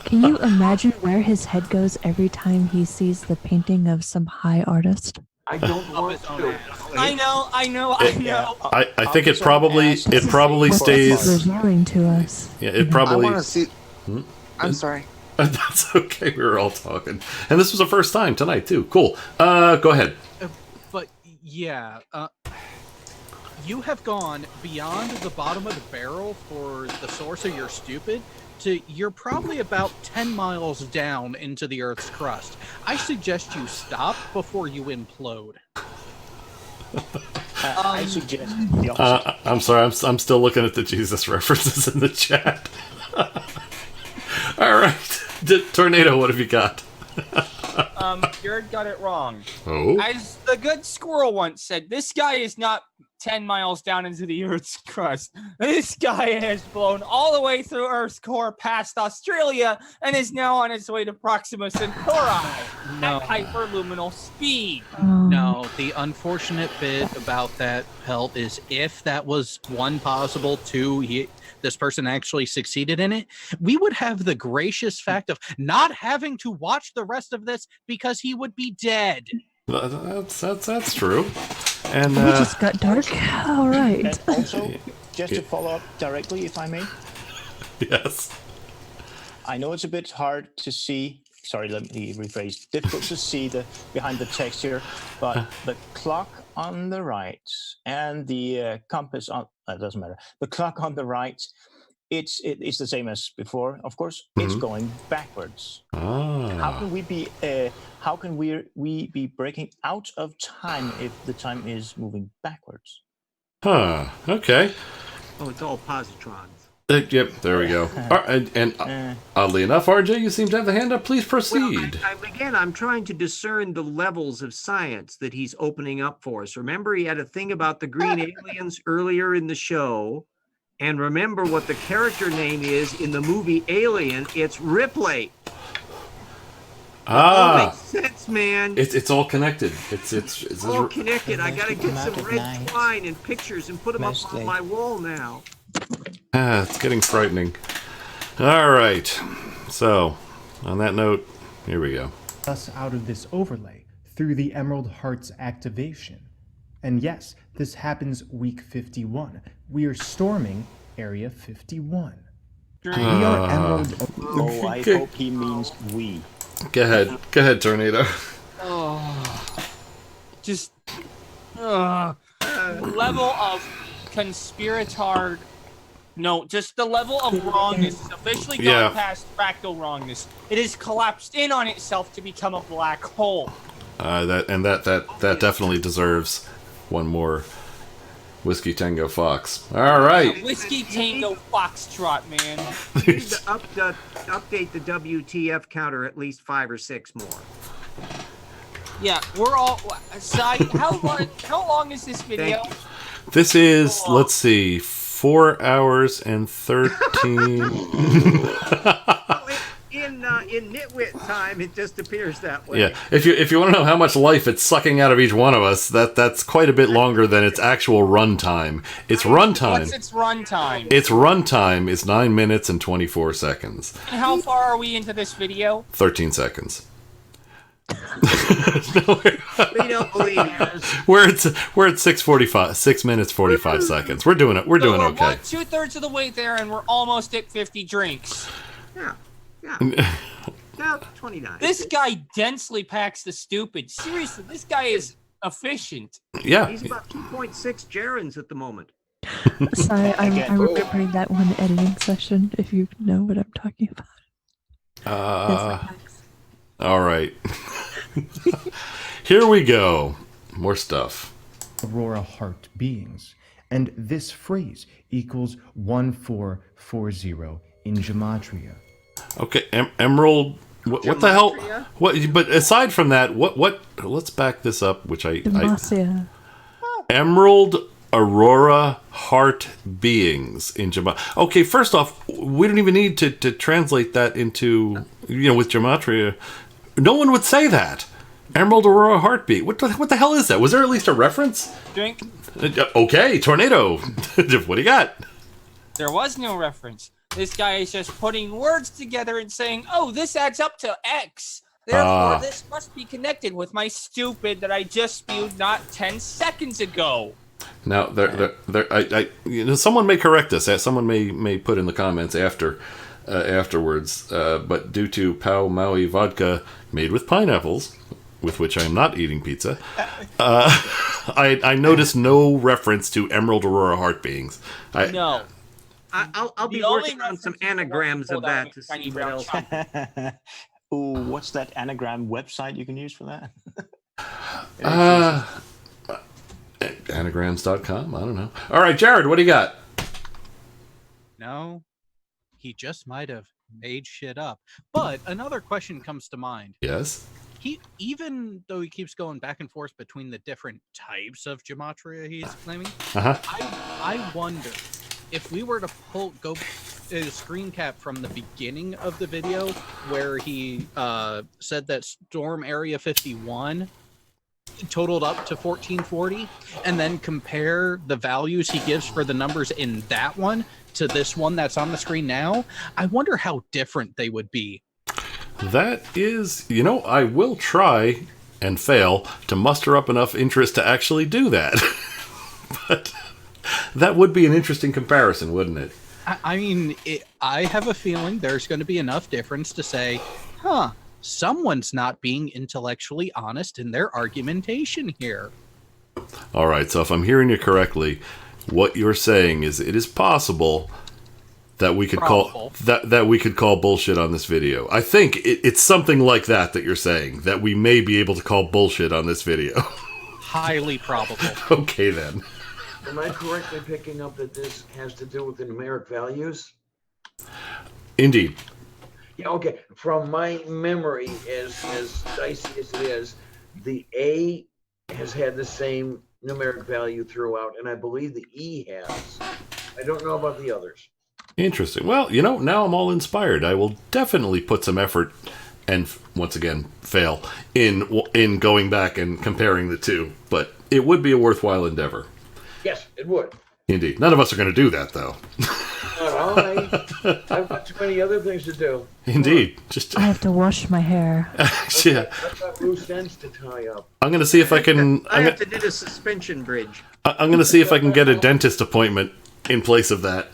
J: Can you imagine where his head goes every time he sees the painting of some high artist?
A: I don't want to.
E: I know.
B: I think it probably stays.
J: Revealing to us.
B: Yeah, it probably.
H: I want to see. I'm sorry.
B: That's okay. We were all talking, and this was the first time tonight too. Cool. Go ahead.
G: But yeah, you have gone beyond the bottom of the barrel for the source of your stupid to you're probably about 10 miles down into the Earth's crust. I suggest you stop before you implode.
C: I suggest the opposite.
B: I'm sorry. I'm still looking at the Jesus references in the chat. All right, Tornado. What have you got?
E: Jared got it wrong.
B: Oh.
E: As the good squirrel once said, this guy is not 10 miles down into the Earth's crust. This guy has blown all the way through Earth's core past Australia and is now on its way to Proxima Centauri at hyperluminal speed.
G: No, the unfortunate bit about that, Pelt, is if that was one possible, this person actually succeeded in it, we would have the gracious fact of not having to watch the rest of this because he would be dead.
B: That's true. And
J: We just got dark. All right.
C: And also, just to follow up directly, if I may.
B: Yes.
C: I know it's a bit hard to see. Sorry, let me rephrase. Difficult to see behind the text here, but the clock on the right and the compass on doesn't matter. The clock on the right, it's the same as before. Of course, it's going backwards. How can we be? How can we be breaking out of time if the time is moving backwards?
B: Huh. Okay.
P: Oh, it's all positrons.
B: Yep, there we go. And oddly enough, RJ, you seem to have the hand up. Please proceed.
P: Well, I'm trying to discern the levels of science that he's opening up for us. Remember, he had a thing about the green aliens earlier in the show. And remember what the character name is in the movie Alien. It's Ripley. All makes sense, man.
B: It's all connected. It's
P: all connected. I gotta get some red twine and pictures and put them up on my wall now.
B: It's getting frightening. All right. So, on that note, here we go.
N: Us out of this overlay through the Emerald Heart's activation. And yes, this happens week 51. We are storming Area 51. We are Emerald.
C: Oh, I hope he means we.
B: Go ahead, Tornado.
E: Just level of conspiratard. No, just the level of wrongness has officially gone past fractal wrongness. It has collapsed in on itself to become a black hole.
B: That definitely deserves one more Whiskey Tango Fox. All right.
E: Whiskey Tango Foxtrot, man.
P: You need to update the WTF counter at least 5 or 6 more.
E: Yeah, we're all. How long is this video?
B: This is, let's see, 4 hours and 13.
P: In nitwit time, it just appears that way.
B: Yeah, if you want to know how much life it's sucking out of each one of us, that's quite a bit longer than its actual run time. Its run time.
E: What's its run time?
B: Its run time is 9 minutes and 24 seconds.
E: And how far are we into this video?
B: 13 seconds.
P: We don't believe you.
B: We're at 6:45, 6 minutes 45 seconds. We're doing it. We're doing okay.
E: We're 2/3 of the way there, and we're almost at 50 drinks.
P: Yeah. Now 29.
E: This guy densely packs the stupid. Seriously, this guy is efficient.
B: Yeah.
P: He's about 2.6 gerunds at the moment.
J: Sorry, I'm remembering that one editing session, if you know what I'm talking about.
B: All right. Here we go. More stuff.
N: Aurora heart beings. And this phrase equals 1440 in gematria.
B: Okay, Emerald. What the hell? What? But aside from that, what? Let's back this up.
J: Demacia.
B: Emerald Aurora heart beings in gematria. Okay, first off, we don't even need to translate that into with gematria. No one would say that. Emerald Aurora heartbeat. What the hell is that? Was there at least a reference?
E: Drink.
B: Okay, Tornado. What do you got?
E: There was no reference. This guy is just putting words together and saying, "Oh, this adds up to X. Therefore, this must be connected with my stupid that I just spewed not 10 seconds ago."
B: Now, someone may correct us. Someone may put in the comments afterwards. But due to Pau Maui vodka made with pineapples, with which I am not eating pizza, I noticed no reference to Emerald Aurora heart beings.
E: No.
P: I'll be working on some anagrams of that to see what else.
C: Ooh, what's that anagram website you can use for that?
B: Anagrams.com? I don't know. All right, Jared, what do you got?
G: No, he just might have made shit up. But another question comes to mind.
B: Yes?
G: even though he keeps going back and forth between the different types of gematria he's claiming,
B: Uh-huh.
G: I wonder if we were to go a screen cap from the beginning of the video where he said that Storm Area 51 totaled up to 1440, and then compare the values he gives for the numbers in that one to this one that's on the screen now, I wonder how different they would be.
B: That is, I will try and fail to muster up enough interest to actually do that. But that would be an interesting comparison, wouldn't it?
G: I mean, I have a feeling there's going to be enough difference to say, someone's not being intellectually honest in their argumentation here.
B: All right, so if I'm hearing you correctly, what you're saying is it is possible that we could call that we could call bullshit on this video. I think it's something like that you're saying, that we may be able to call bullshit on this video.
G: Highly probable.
B: Okay, then.
A: Am I correctly picking up that this has to do with the numeric values?
B: Indeed.
A: Yeah, okay. From my memory, as dicey as it is, the A has had the same numeric value throughout, and I believe the E has. I don't know about the others.
B: Interesting. Well, now I'm all inspired. I will definitely put some effort and, once again, fail in going back and comparing the two. But it would be a worthwhile endeavor.
A: Yes, it would.
B: Indeed. None of us are going to do that, though.
A: All right. I've got too many other things to do.
B: Indeed.
J: I have to wash my hair.
B: Yeah.
A: I've got loose ends to tie up.
B: I'm going to see if I can...
P: I have to do the suspension bridge.
B: I'm going to see if I can get a dentist appointment in place of that.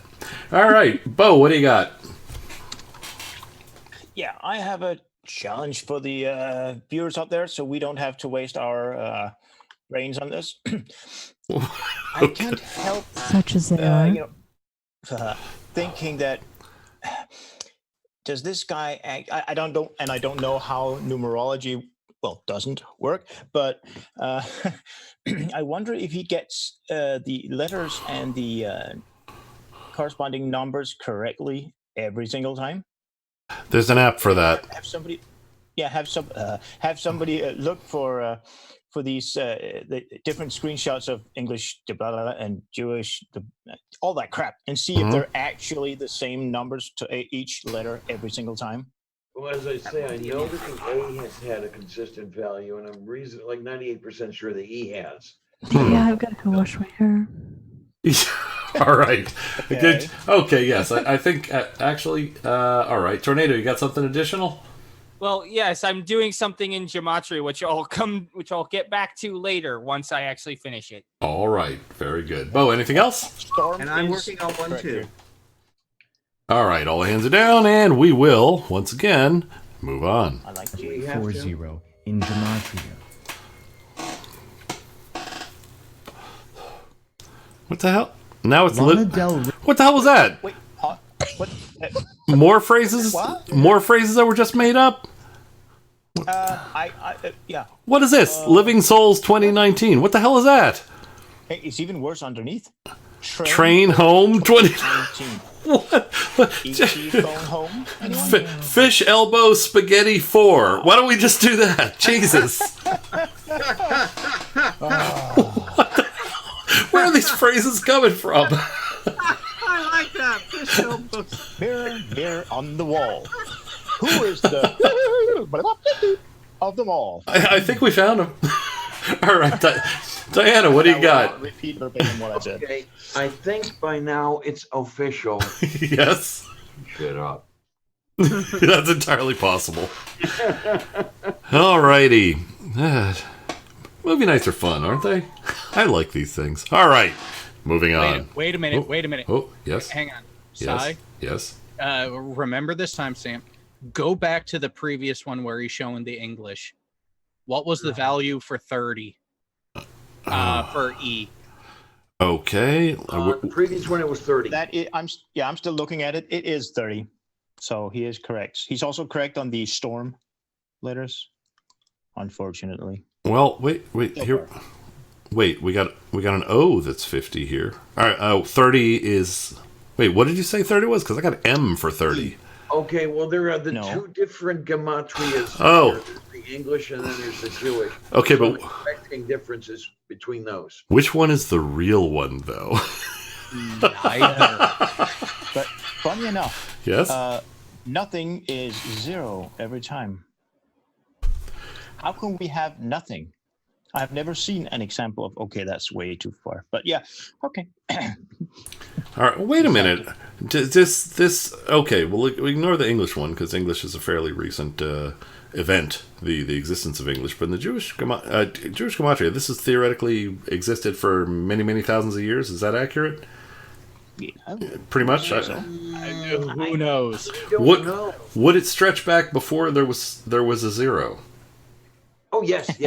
B: All right. Bo, what do you got?
C: Yeah, I have a challenge for the viewers out there, so we don't have to waste our brains on this. I can't help
J: Such as they are.
C: Thinking that does this guy act, I don't know how numerology doesn't work, but I wonder if he gets the letters and the corresponding numbers correctly every single time.
B: There's an app for that.
C: Have somebody look for these the different screenshots of English and Jewish, all that crap, and see if they're actually the same numbers to each letter every single time.
A: Well, as I say, I know that the A has had a consistent value, and I'm like 98% sure the E has.
J: Yeah, I've got to go wash my hair.
B: All right. Okay, yes. I think, actually, all right. Tornado, you got something additional?
E: Well, yes, I'm doing something in gematria, which I'll get back to later once I actually finish it.
B: All right. Very good. Bo, anything else?
P: And I'm working on one too.
B: All right. All hands are down, and we will, once again, move on.
C: I like
N: G40 in gematria.
B: What the hell? Now it's
N: Lana
B: lit.
N: Del
B: What the hell was that?
C: Wait, what?
B: More phrases?
C: What?
B: More phrases that were just made up?
C: Yeah.
B: What is this? Living Souls 2019. What the hell is that?
C: Hey, it's even worse underneath.
B: Train Home 2019. What?
C: Phone home?
B: Fish Elbow Spaghetti 4. Why don't we just do that? Jesus. Where are these phrases coming from?
P: I like that. Fish elbow.
C: Mirror on the wall. Who is the of them all?
B: I think we found him. All right, Diana, what do you got?
C: Repeat verbatim what I said.
A: Okay, I think by now it's official.
B: Yes.
A: Shut up.
B: That's entirely possible. All righty. Movie nights are fun, aren't they? I like these things. All right, moving on.
G: Wait a minute.
B: Oh, yes.
G: Hang on.
B: Yes.
G: Sai,
B: Yes.
G: remember this timestamp. Go back to the previous one where he's showing the English. What was the value for 30? For E.
B: Okay.
A: The previous one, it was 30.
C: I'm still looking at it. It is 30. So he is correct. He's also correct on the storm letters, unfortunately.
B: Well, wait here. Wait, we got an O that's 50 here. All right. Oh, 30 is. Wait, what did you say 30 was? Because I got M for 30.
A: Okay, well, there are the
C: No.
A: two different gematrias.
B: Oh.
A: There's the English and then there's the Jewish.
B: Okay,
A: So
B: but
A: I'm expecting differences between those.
B: which one is the real one, though?
C: Neither. But funny enough,
B: Yes?
C: nothing is 0 every time. How can we have nothing? I've never seen an example of, okay, that's way too far. But yeah, okay.
B: All right, wait a minute. Okay, well, we ignore the English one, because English is a fairly recent event, the existence of English. But in the Jewish gematria, this has theoretically existed for many, many thousands of years. Is that accurate?
C: Yeah,
B: pretty much.
G: Who knows?
B: Would it stretch back before there was a 0?
A: Oh, yes.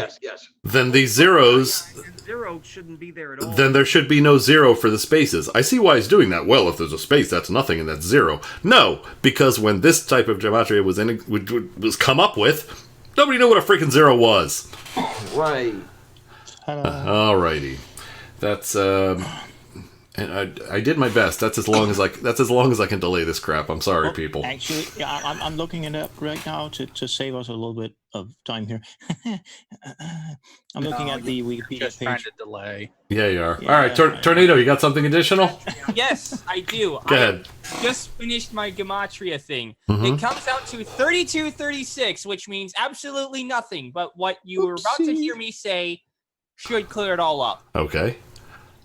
B: Then these zeros,
P: And 0 shouldn't be there at all.
B: then there should be no 0 for the spaces. I see why he's doing that. Well, if there's a space, that's nothing, and that's 0. No, because when this type of gematria was come up with, nobody knew what a freaking 0 was.
A: Right.
B: Alrighty, that's and I did my best. That's as long as I can delay this crap. I'm sorry, people.
C: Actually, yeah, I'm looking it up right now to save us a little bit of time here. I'm looking at the Wikipedia
G: just
C: page.
G: trying to delay.
B: Yeah, you are. All right, Tornado, you got something additional?
E: Yes, I do.
B: Go ahead.
E: I just finished my gematria thing.
B: Mhm.
E: It comes out to 3236, which means absolutely nothing. But what you were about to hear me say should clear it all up.
B: Okay.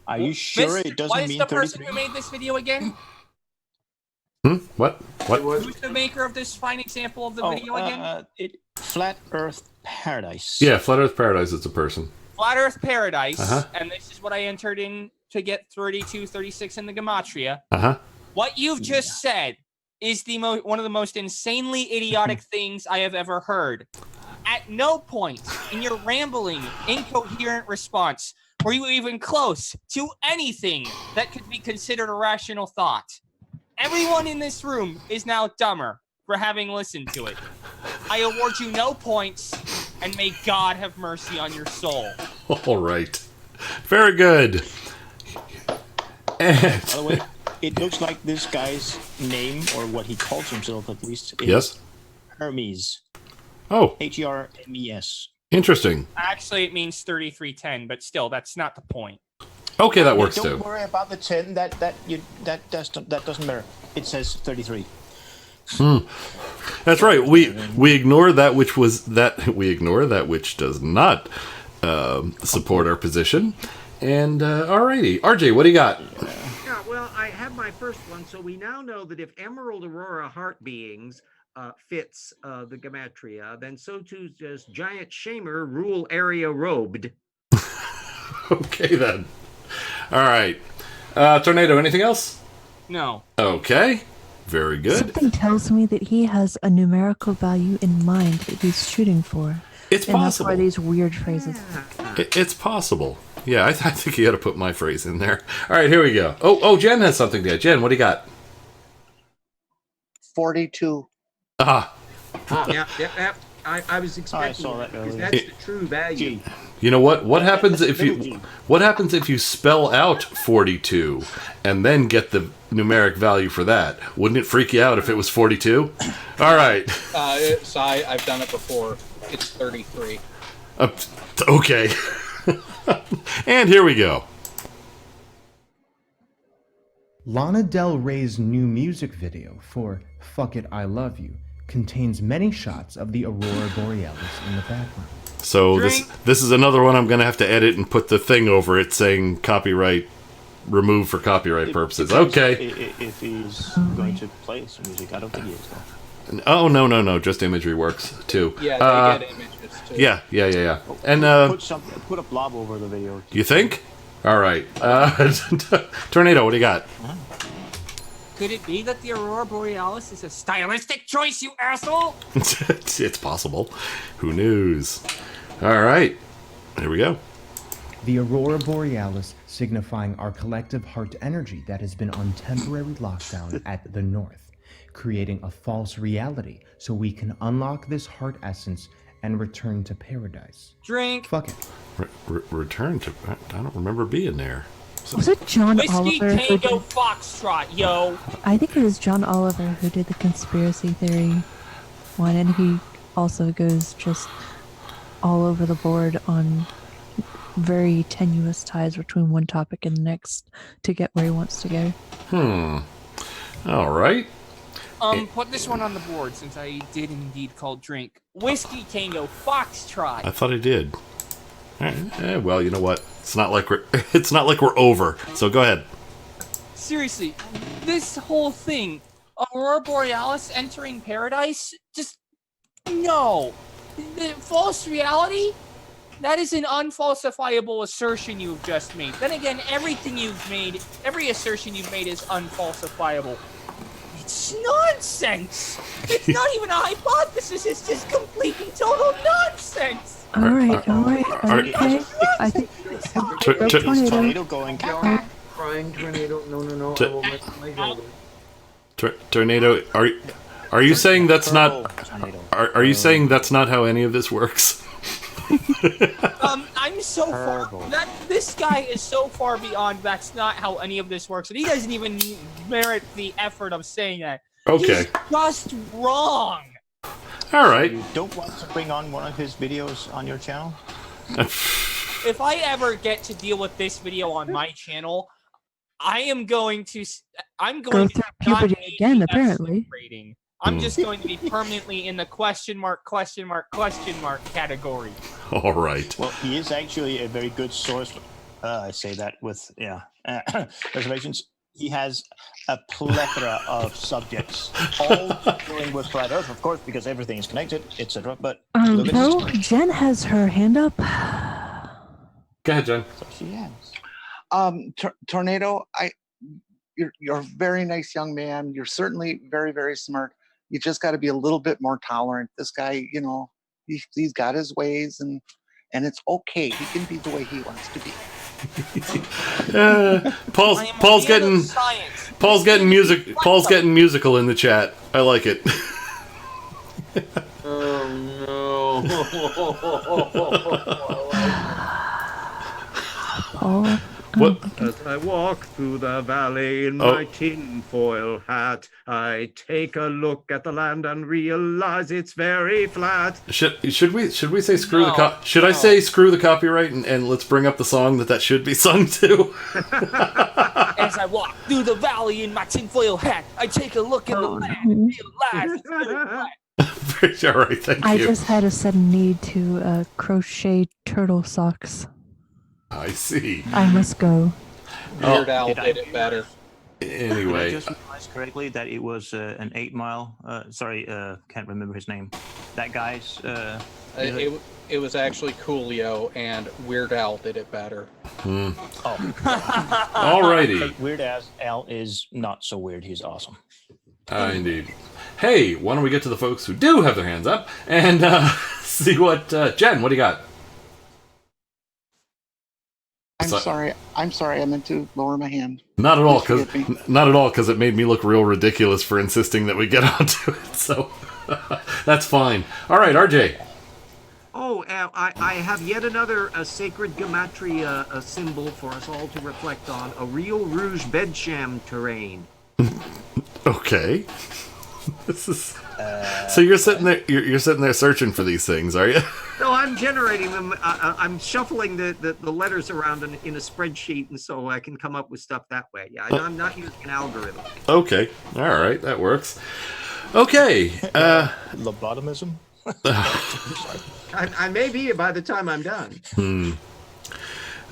C: Are you sure it doesn't
E: What is
C: mean
E: the person
C: 33?
E: who made this video again?
B: What?
E: Who's the maker of this fine example of the video again?
C: Flat Earth Paradise.
B: Yeah, Flat Earth Paradise is a person.
E: Flat Earth Paradise,
B: Uh-huh.
E: and this is what I entered in to get 3236 in the gematria.
B: Uh-huh.
E: What you've just said is one of the most insanely idiotic things I have ever heard. At no point in your rambling, incoherent response were you even close to anything that could be considered a rational thought. Everyone in this room is now dumber for having listened to it. I award you no points, and may God have mercy on your soul.
B: All right. Very good. And
C: By the way, it looks like this guy's name, or what he calls himself at least, is
B: Yes?
C: Hermes.
B: Oh.
C: Hermes.
B: Interesting.
E: Actually, it means 3310, but still, that's not the point.
B: Okay, that works
C: Don't
B: too.
C: worry about the 10. That doesn't matter. It says 33.
B: That's right. We ignore that which does not support our position. And alrighty, RJ, what do you got?
P: Yeah, well, I have my first one. So we now know that if Emerald Aurora heart beings fits the gematria, then so too does Giant Shamer rule area robed.
B: Okay then. All right, Tornado. Anything else?
E: No.
B: Okay. Very good.
J: Something tells me that he has a numerical value in mind that he's shooting for.
B: It's
J: and
B: possible.
J: That's why these weird phrases.
B: It's possible. Yeah, I think you got to put my phrase in there. All right, here we go. Oh, Jen has something there. Jen, what do you got?
H: 42.
B: Ah.
P: Yeah. I was expecting that because that's the true value.
B: You know what? What happens if you spell out 42 and then get the numeric value for that? Wouldn't it freak you out if it was 42? All right.
G: So I've done it before. It's 33.
B: Okay. And here we go.
N: Lana Del Rey's new music video for Fuck It, I Love You contains many shots of the Aurora Borealis in the background.
B: So this is another one I'm going to have to edit and put the thing over it saying copyright removed for copyright purposes. Okay.
C: If he's going to play some music, I don't think he is. Though.
B: Oh, no. Just imagery works too.
G: Yeah, they get images too.
B: Yeah. And
C: put a blob over the video.
B: You think? All right. Tornado, what do you got?
E: Could it be that the Aurora Borealis is a stylistic choice, you asshole?
B: It's possible. Who knows? All right. Here we go.
N: The Aurora Borealis signifying our collective heart energy that has been on temporary lockdown at the north, creating a false reality so we can unlock this heart essence and return to paradise.
E: Drink.
N: Fuck it.
B: Return to... I don't remember being there.
J: Was it John
E: Whiskey
J: Oliver who
E: Tango
J: did?
E: Foxtrot, yo.
J: I think it was John Oliver who did the conspiracy theory one, and he also goes just all over the board on very tenuous ties between one topic and the next to get where he wants to go.
B: All right.
E: Put this one on the board since I did indeed call drink. Whiskey Tango Foxtrot.
B: I thought I did. Well, you know what? It's not like we're over. So go ahead.
E: Seriously, this whole thing, Aurora Borealis entering paradise, just no. The false reality? That is an unfalsifiable assertion you've just made. Then again, every assertion you've made is unfalsifiable. It's nonsense. It's not even a hypothesis. It's just complete and total nonsense.
J: All right, okay. I think
C: Tornado going.
A: Crying tornado. No. I will let my go.
B: Tornado. Are you saying that's not? Are you saying that's not how any of this works?
E: I'm so far this guy is so far beyond that's not how any of this works, and he doesn't even merit the effort of saying that.
B: Okay.
E: He's just wrong.
B: All right.
C: You don't want to bring on one of his videos on your channel?
E: If I ever get to deal with this video on my channel, I'm going to
J: go through puberty again, apparently.
E: rating. I'm just going to be permanently in the question mark category.
B: All right.
C: Well, he is actually a very good source. I say that with reservations. He has a plethora of subjects, all dealing with flat Earth, of course, because everything is connected, etc. But
J: no, Jen has her hand up.
B: Go ahead, Jen.
C: So she has.
H: Tornado, you're a very nice young man. You're certainly very, very smart. You just got to be a little bit more tolerant. This guy, he's got his ways, and it's okay. He can be the way he wants to be.
B: Paul's getting musical in the chat. I like it.
A: Oh no.
J: Paul.
B: What?
I: As I walk through the valley in my tinfoil hat, I take a look at the land and realize it's very flat.
B: Should we say screw the should I say screw the copyright and let's bring up the song that should be sung to?
E: As I walk through the valley in my tinfoil hat, I take a look in the land and realize it's very flat.
B: All right, thank you.
J: I just had a sudden need to crochet turtle socks.
B: I see.
J: I must go.
G: Weird Al did it better.
B: Anyway.
C: Did I just realized correctly that it was an 8 Mile. Can't remember his name. That guy's.
G: It was actually Coolio, and Weird Al did it better.
C: Oh.
B: Alrighty.
C: Weird Al is not so weird. He's awesome.
B: Indeed. Hey, why don't we get to the folks who do have their hands up and see what Jen? What do you got?
H: I'm sorry. I meant to lower my hand.
B: Not at all, because it made me look real ridiculous for insisting that we get onto it. So that's fine. All right, RJ.
I: Oh, I have yet another sacred gematria symbol for us all to reflect on. A real Rouge Bedsham terrain.
B: Okay. This is. So you're sitting there. You're sitting there searching for these things, are you?
I: No, I'm generating them. I'm shuffling the letters around in a spreadsheet, and so I can come up with stuff that way. Yeah, I'm not using an algorithm.
B: Okay, all right, that works. Okay.
C: Lobotomism.
I: I may be by the time I'm done.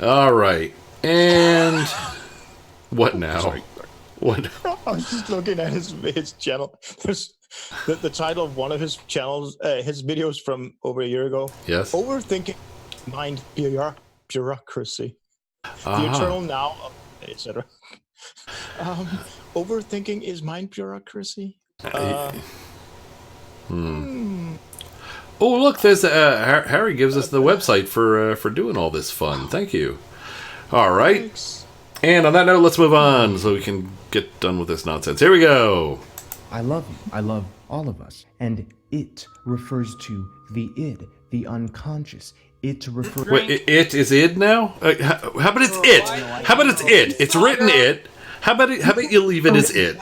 B: All right, and what now?
C: Sorry.
B: What?
C: I was just looking at his channel. There's the title of one of his channels, his videos from over a year ago.
B: Yes.
C: Overthinking mind bureaucracy. The eternal now, etc. Overthinking is mind bureaucracy.
B: Oh, look! There's Harry gives us the website for doing all this fun. Thank you. All right.
C: Thanks.
B: And on that note, let's move on so we can get done with this nonsense. Here we go.
N: I love you. I love all of us. And it refers to the id, the unconscious. It refers.
B: Wait, it is id now? How about it's it? How about it's it? It's written it. How about you leave it as it?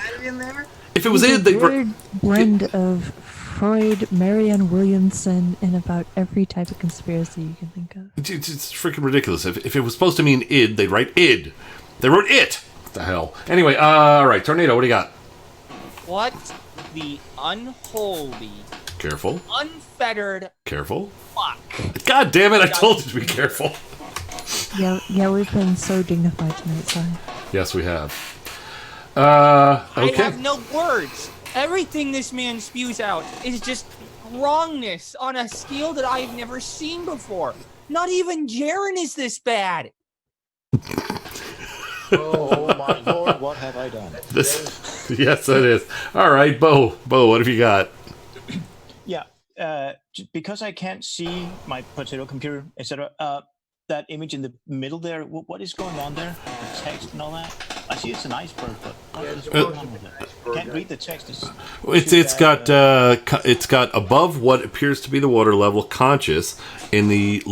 B: If it was
J: It's
B: id,
J: a
B: they
J: weird blend of Freud, Marianne Williamson, and about every type of conspiracy you can think of.
B: It's freaking ridiculous. If it was supposed to mean id, they'd write id. They wrote it. What the hell? Anyway, all right, Tornado, what do you got?
E: What the unholy,
B: Careful.
E: unfettered
B: Careful.
E: fuck?
B: God damn it! I told you to be careful.
J: Yeah, we've been so dignified tonight, sorry.
B: Yes, we have.
E: I
B: Okay.
E: have no words. Everything this man spews out is just wrongness on a scale that I've never seen before. Not even Jaren is this bad.
C: Oh my lord, what have I done?
B: Yes, it is. All right, Bo, what have you got?
C: Yeah, because I can't see my potato computer, etc. That image in the middle there, what is going on there? The text and all that. I see it's an iceberg, but what is going on with it? I can't read the text.
B: It's got above what appears to be the water level conscious in the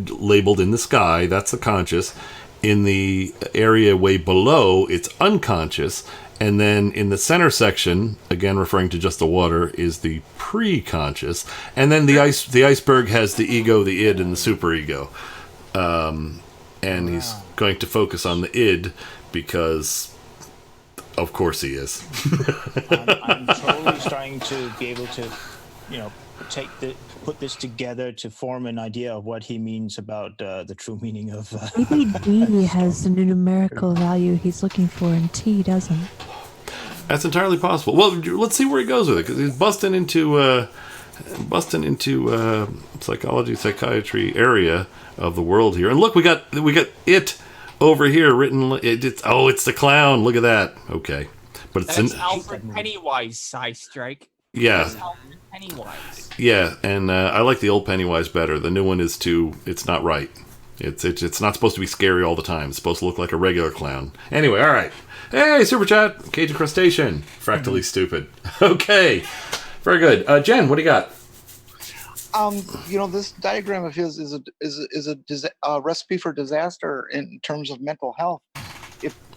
B: labeled in the sky. That's the conscious. In the area way below, it's unconscious. And then in the center section, again referring to just the water, is the pre-conscious. And then the iceberg has the ego, the id, and the superego. And he's going to focus on the id because, of course, he is.
C: I'm totally starting to be able to, put this together to form an idea of what he means about the true meaning of.
J: Maybe D has the numerical value he's looking for, and T doesn't.
B: That's entirely possible. Well, let's see where he goes with it, because he's busting into psychology, psychiatry area of the world here. And look, we got it over here written. It's the clown. Look at that. Okay, but it's
E: Alfred Pennywise, Strike.
B: Yeah.
E: That's Alfred Pennywise.
B: Yeah, and I like the old Pennywise better. The new one is it's not right. It's not supposed to be scary all the time. It's supposed to look like a regular clown. Anyway, all right. Hey, Super Chat, Cajun Crustacean. Fractally stupid. Okay. Very good. Jen, what do you got?
H: This diagram of his is a recipe for disaster in terms of mental health.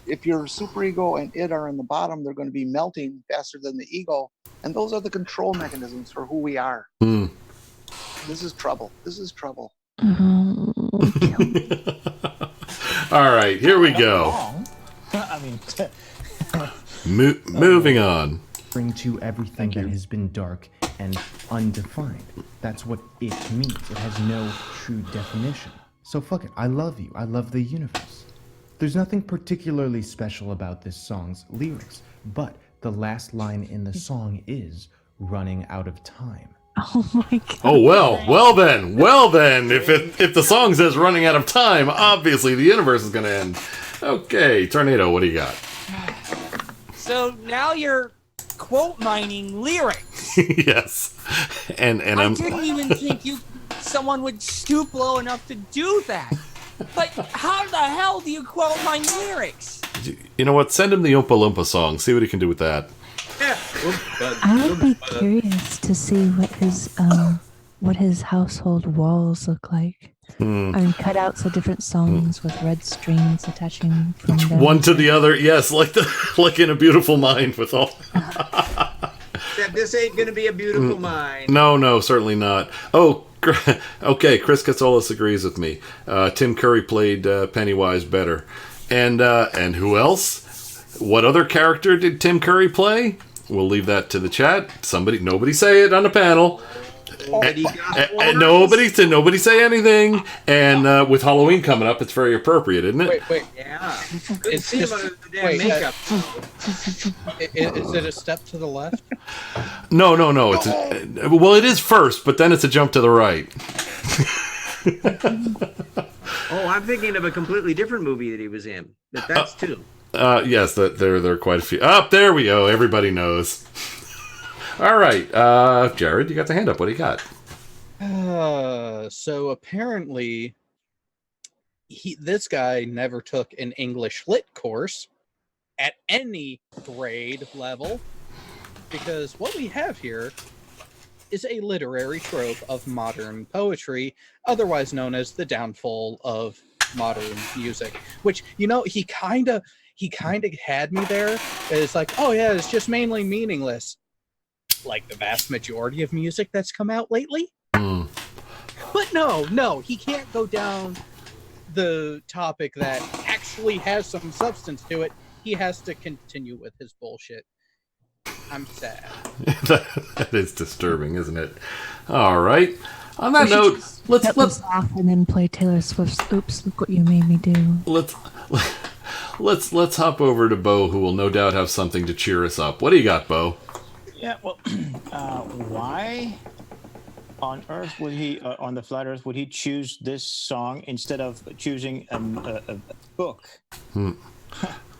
H: If your superego and id are in the bottom, they're going to be melting faster than the ego, and those are the control mechanisms for who we are. This is trouble.
B: All right, here we go.
C: I mean,
B: moving on.
N: Bring to everything that has been dark and undefined. That's what it means. It has no true definition. So fuck it. I love you. I love the universe. There's nothing particularly special about this song's lyrics, but the last line in the song is running out of time.
J: Oh my god.
B: Oh well then. If the song says running out of time, obviously the universe is going to end. Okay, Tornado, what do you got?
E: So now you're quote mining lyrics.
B: Yes, and
E: I didn't even think someone would stoop low enough to do that. But how the hell do you quote mine lyrics?
B: You know what? Send him the Oompa Loompa song. See what he can do with that.
J: I would be curious to see what his household walls look like. I mean, cutouts of different songs with red strings attaching from them.
B: One to the other, yes, like in A Beautiful Mind with all.
I: That this ain't gonna be a beautiful mind.
B: No, certainly not. Oh, okay. Chris Katsolis agrees with me. Tim Curry played Pennywise better, and who else? What other character did Tim Curry play? We'll leave that to the chat. Nobody say it on the panel. And nobody say anything. And with Halloween coming up, it's very appropriate, isn't it?
G: Wait.
I: Yeah.
G: It's just
I: makeup.
G: Is it a step to the left?
B: No. Well, it is first, but then it's a jump to the right.
I: Oh, I'm thinking of a completely different movie that he was in. But that's two.
B: Yes, there are quite a few. There we go. Everybody knows. All right, Jared, you got the hand up. What do you got?
G: So apparently, this guy never took an English lit course at any grade level, because what we have here is a literary trope of modern poetry, otherwise known as the downfall of modern music. Which, he kind of had me there. It's like, oh yeah, it's just mainly meaningless, like the vast majority of music that's come out lately. But no, he can't go down the topic that actually has some substance to it. He has to continue with his bullshit. I'm sad.
B: That is disturbing, isn't it? All right. On that note, let's
J: off and then play Taylor Swift's "Oops, Look What You Made Me Do."
B: Let's hop over to Bo, who will no doubt have something to cheer us up. What do you got, Bo?
C: Yeah, well, why on earth would he, on the flat earth, would he choose this song instead of choosing a book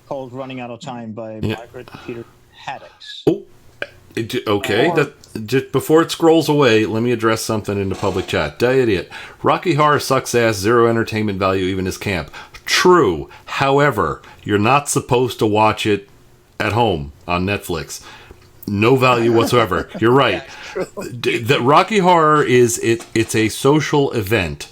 C: called Running Out of Time by Margaret Peter Haddix?
B: Oh, okay. Just before it scrolls away, let me address something in the public chat. Idiot. Rocky Horror sucks ass, zero entertainment value, even as camp. True. However, you're not supposed to watch it at home on Netflix. No value whatsoever. You're right. The Rocky Horror it's a social event.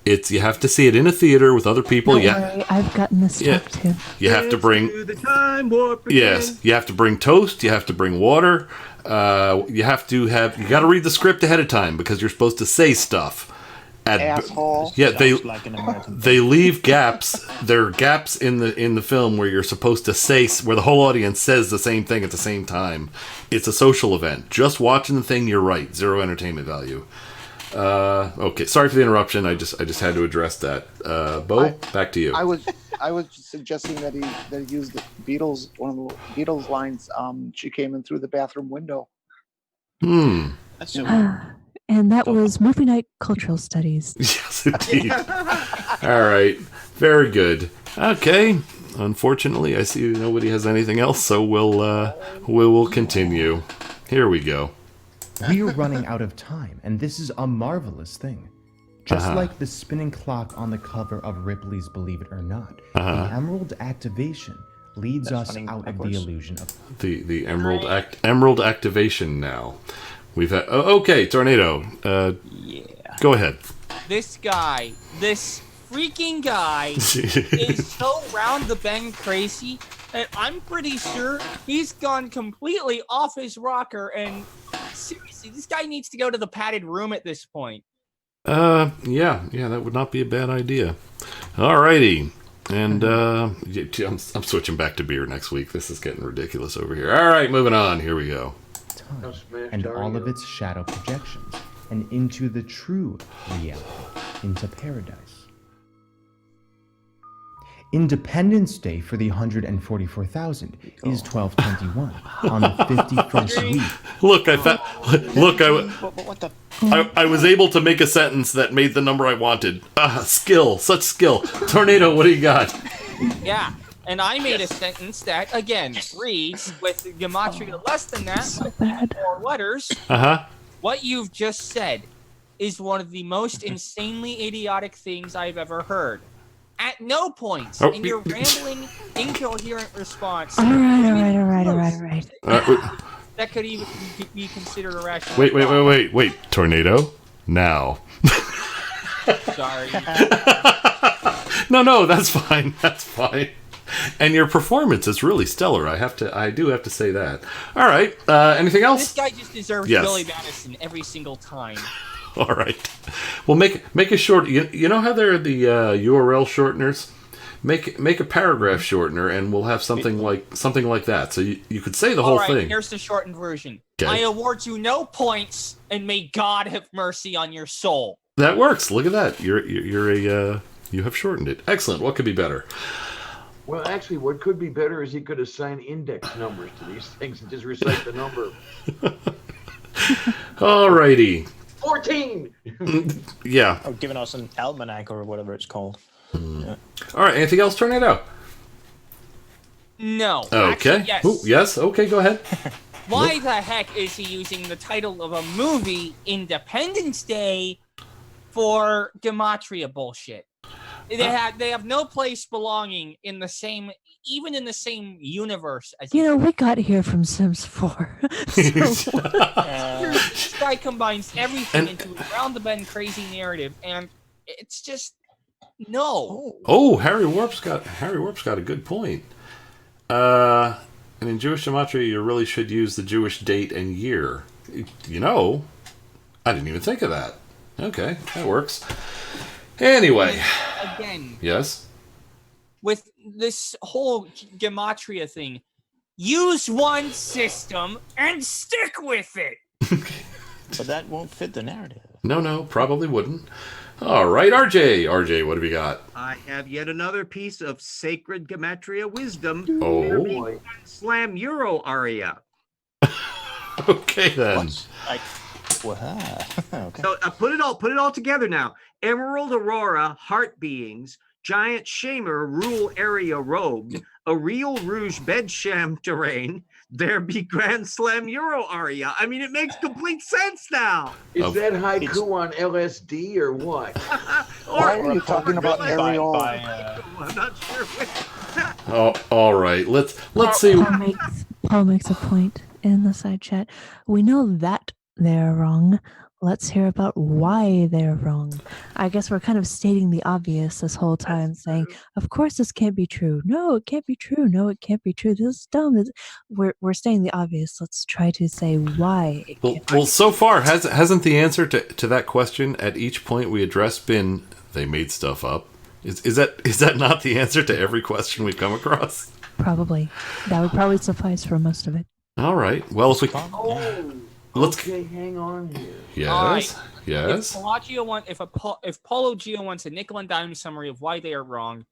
B: You have to see it in a theater with other people.
J: Don't worry, I've gotten this stuff too.
B: You have to bring
P: the time warp again.
B: Yes, you have to bring toast. You have to bring water. You got to read the script ahead of time because you're supposed to say stuff.
H: Asshole.
B: Yeah, they leave gaps. There are gaps in the film where you're supposed to say, where the whole audience says the same thing at the same time. It's a social event. Just watching the thing, you're right. Zero entertainment value. Okay, sorry for the interruption. I just had to address that. Bo, back to you.
H: I was suggesting that he used the Beatles, one of the Beatles lines. She came in through the bathroom window.
C: That's so
J: and that was Movie Night Cultural Studies.
B: Yes, indeed. All right, very good. Okay. Unfortunately, I see nobody has anything else, so we'll continue. Here we go.
N: We are running out of time, and this is a marvelous thing. Just like the spinning clock on the cover of Ripley's Believe It or Not, the emerald activation leads us out of the illusion of
B: the emerald activation. Now we've had okay, Tornado. Go ahead.
E: This freaking guy is so round the bend crazy that I'm pretty sure he's gone completely off his rocker. And seriously, this guy needs to go to the padded room at this point.
B: Yeah, that would not be a bad idea. Alrighty. And I'm switching back to beer next week. This is getting ridiculous over here. All right, moving on. Here we go.
N: time, and all of its shadow projections, and into the true reality, into paradise. Independence Day for the 144,000 is 12/21 on the 51st week.
B: Look, I was able to make a sentence that made the number I wanted. Skill, such skill. Tornado, what do you got?
E: Yeah, and I made a sentence that, again, reads with gematria less than that,
J: so
E: with 4 letters. What you've just said is one of the most insanely idiotic things I've ever heard. At no point in your rambling, incoherent response.
J: All right.
E: That could even be considered a rational.
B: Wait. Tornado? Now.
E: Sorry.
B: No, that's fine. That's fine. And your performance is really stellar. I do have to say that. All right. Anything else?
E: This guy just deserves
B: Yes.
E: Billy Madison every single time.
B: All right. Well, make a short. You know how there are the URL shorteners. Make a paragraph shortener, and we'll have something like that. So you could say the whole thing.
E: Here's the shortened version.
B: Okay.
E: I award you no points, and may God have mercy on your soul.
B: That works. Look at that. You have shortened it. Excellent. What could be better?
A: Well, actually, what could be better is he could assign index numbers to these things and just recite the number.
B: All righty.
A: 14.
B: Yeah.
C: Or giving us an almanac or whatever it's called. Yeah.
B: All right. Anything else, Tornado?
E: No.
B: Okay.
E: Actually, yes.
B: Ooh, yes. Okay. Go ahead.
E: Why the heck is he using the title of a movie, Independence Day, for gematria bullshit? They have no place belonging in the same, even in the same universe as
J: You know, we got here from Sims 4.
E: this guy combines everything into a round the bend crazy narrative, and it's just no.
B: Oh, Harry Warp's got a good point. And in Jewish gematria, you really should use the Jewish date and year. You know, I didn't even think of that. Okay, that works. Anyway,
E: Again,
B: yes.
E: with this whole gematria thing, use one system and stick with it.
C: But that won't fit the narrative.
B: No, probably wouldn't. All right, RJ, what have you got?
P: I have yet another piece of sacred gematria wisdom.
B: Oh.
P: Slam Euro aria.
B: Okay then.
C: Okay.
P: So put it all together now. Emerald Aurora, heart beings, giant shamer rule area robed, a real rouge bedsham terrain. There be Grand Slam Euro aria. I mean, it makes complete sense now.
A: Is that haiku on LSD or what?
H: Why are you talking about aerial?
P: I'm not sure which.
B: Oh, all right. Let's see.
J: Paul makes a point in the side chat. We know that they're wrong. Let's hear about why they're wrong. I guess we're kind of stating the obvious this whole time, saying, "Of course this can't be true. No, it can't be true. No, it can't be true. This is dumb." We're stating the obvious. Let's try to say why it can't.
B: Well, so far hasn't the answer to that question at each point we addressed been they made stuff up? Is that not the answer to every question we've come across?
J: Probably. That would probably suffice for most of it.
B: All right. Well, if we
A: Okay, hang on here.
B: yes.
E: If Paulo Gio wants a nickel and dime summary of why they are wrong,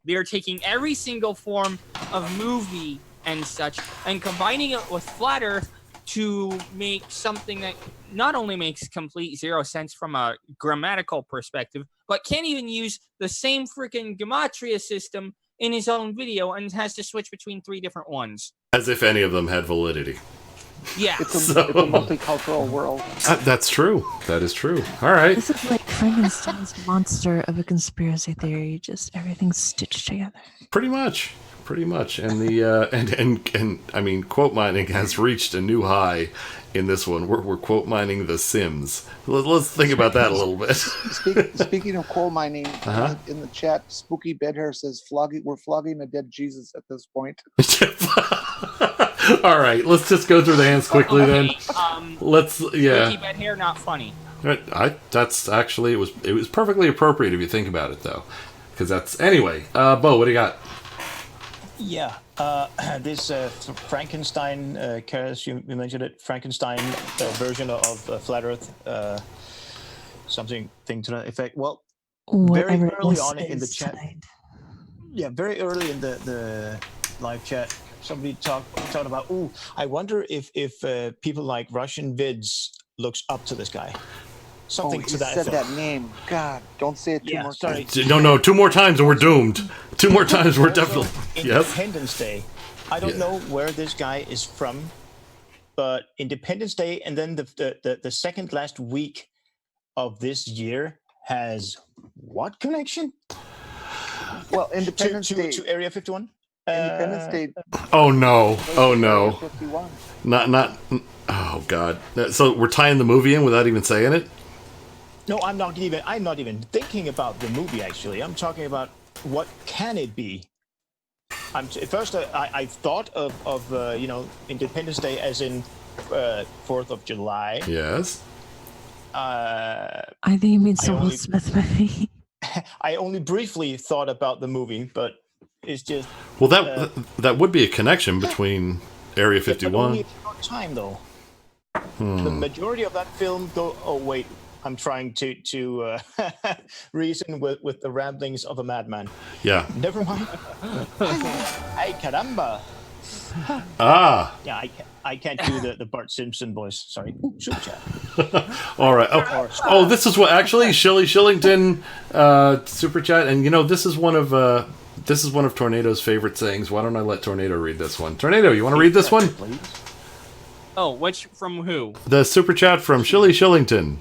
E: they are taking every single form of movie and such and combining it with flat Earth to make something that not only makes complete zero sense from a grammatical perspective, but can't even use the same freaking gematria system in his own video and has to switch between 3 different ones.
B: As if any of them had validity.
E: Yeah.
H: It's a multicultural world.
B: That's true. That is true. All right.
J: This is like Frankenstein's monster of a conspiracy theory, just everything stitched together.
B: Pretty much. And the and I mean, quote mining has reached a new high in this one. We're quote mining The Sims. Let's think about that a little bit.
H: Speaking of coal mining, in the chat, Spooky Bedhair says we're flogging a dead Jesus at this point.
B: All right, let's just go through the hands quickly then.
E: Spooky Bedhair, not funny.
B: That's actually it was perfectly appropriate if you think about it though, because that's anyway. Bo, what do you got?
C: Yeah, this Frankenstein, Karis, you mentioned it, Frankenstein version of Flat Earth, something to that effect. Well, very early on in the chat, very early in the live chat, somebody talked about, I wonder if people like Russian vids looks up to this guy. Something to that
H: said
C: effect.
H: that name. God, don't say it two more times.
B: No, 2 more times and we're doomed. 2 more times we're definitely. Yes.
C: Independence Day. I don't know where this guy is from, but Independence Day and then the second last week of this year has what connection?
H: Well, Independence Day
C: to Area 51.
H: Independence Day.
B: Oh no!
H: Area 51.
B: Not. Oh God! So we're tying the movie in without even saying it.
C: No, I'm not even thinking about the movie. Actually, I'm talking about what can it be. First I thought of Independence Day as in 4th of July.
B: Yes.
J: I think you mean Will Smith movie.
C: I only briefly thought about the movie, but it's just.
B: Well, that would be a connection between Area 51.
C: But only a short time though. The majority of that film go. Oh wait, I'm trying to reason with the ramblings of a madman.
B: Yeah.
C: Never mind. Ay caramba.
B: Ah.
C: Yeah, I can't do the Bart Simpson voice. Sorry. Super chat.
B: All right. Oh, this is what actually Shilly Shillington super chat, and this is one of Tornado's favorite sayings. Why don't I let Tornado read this one? Tornado, you want to read this one?
C: Please.
E: Oh, which from who?
B: The super chat from Shilly Shillington.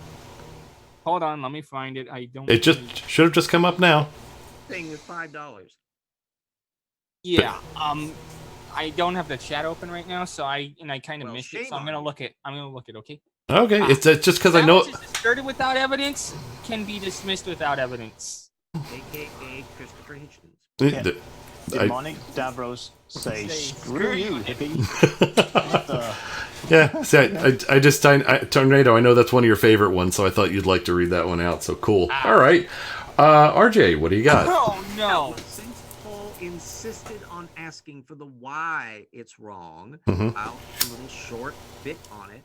E: Hold on, let me find it. I don't.
B: It just should have just come up now.
P: thing is $5.
E: Yeah. I don't have the chat open right now, so I kind of missed it.
P: shame
E: So I'm
P: on
E: gonna look it. Okay.
B: Okay, it's just because I know.
E: Which is asserted without evidence can be dismissed without evidence.
P: AKA Christopher Hitchens.
C: Demonic Davros say, screw you, hippie.
B: Yeah, see, I just Tornado. I know that's one of your favorite ones, so I thought you'd like to read that one out. So cool. All right, RJ, what do you got?
E: Oh no!
P: Since Paul insisted on asking for the why it's wrong,
B: Mhm.
P: I'll do a little short bit on it.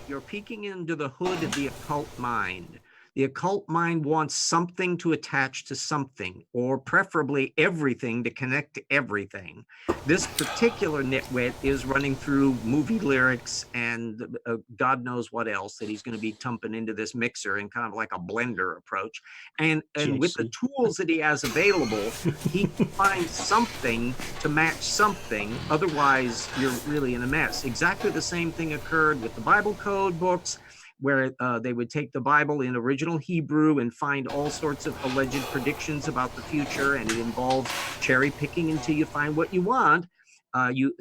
P: You're peeking into the hood of the occult mind. The occult mind wants something to attach to something, or preferably everything to connect to everything. This particular nitwit is running through movie lyrics and God knows what else that he's going to be dumping into this mixer in kind of like a blender approach. And with the tools that he has available, he can find something to match something. Otherwise, you're really in a mess. Exactly the same thing occurred with the Bible code books, where they would take the Bible in original Hebrew and find all sorts of alleged predictions about the future, and it involves cherry picking until you find what you want.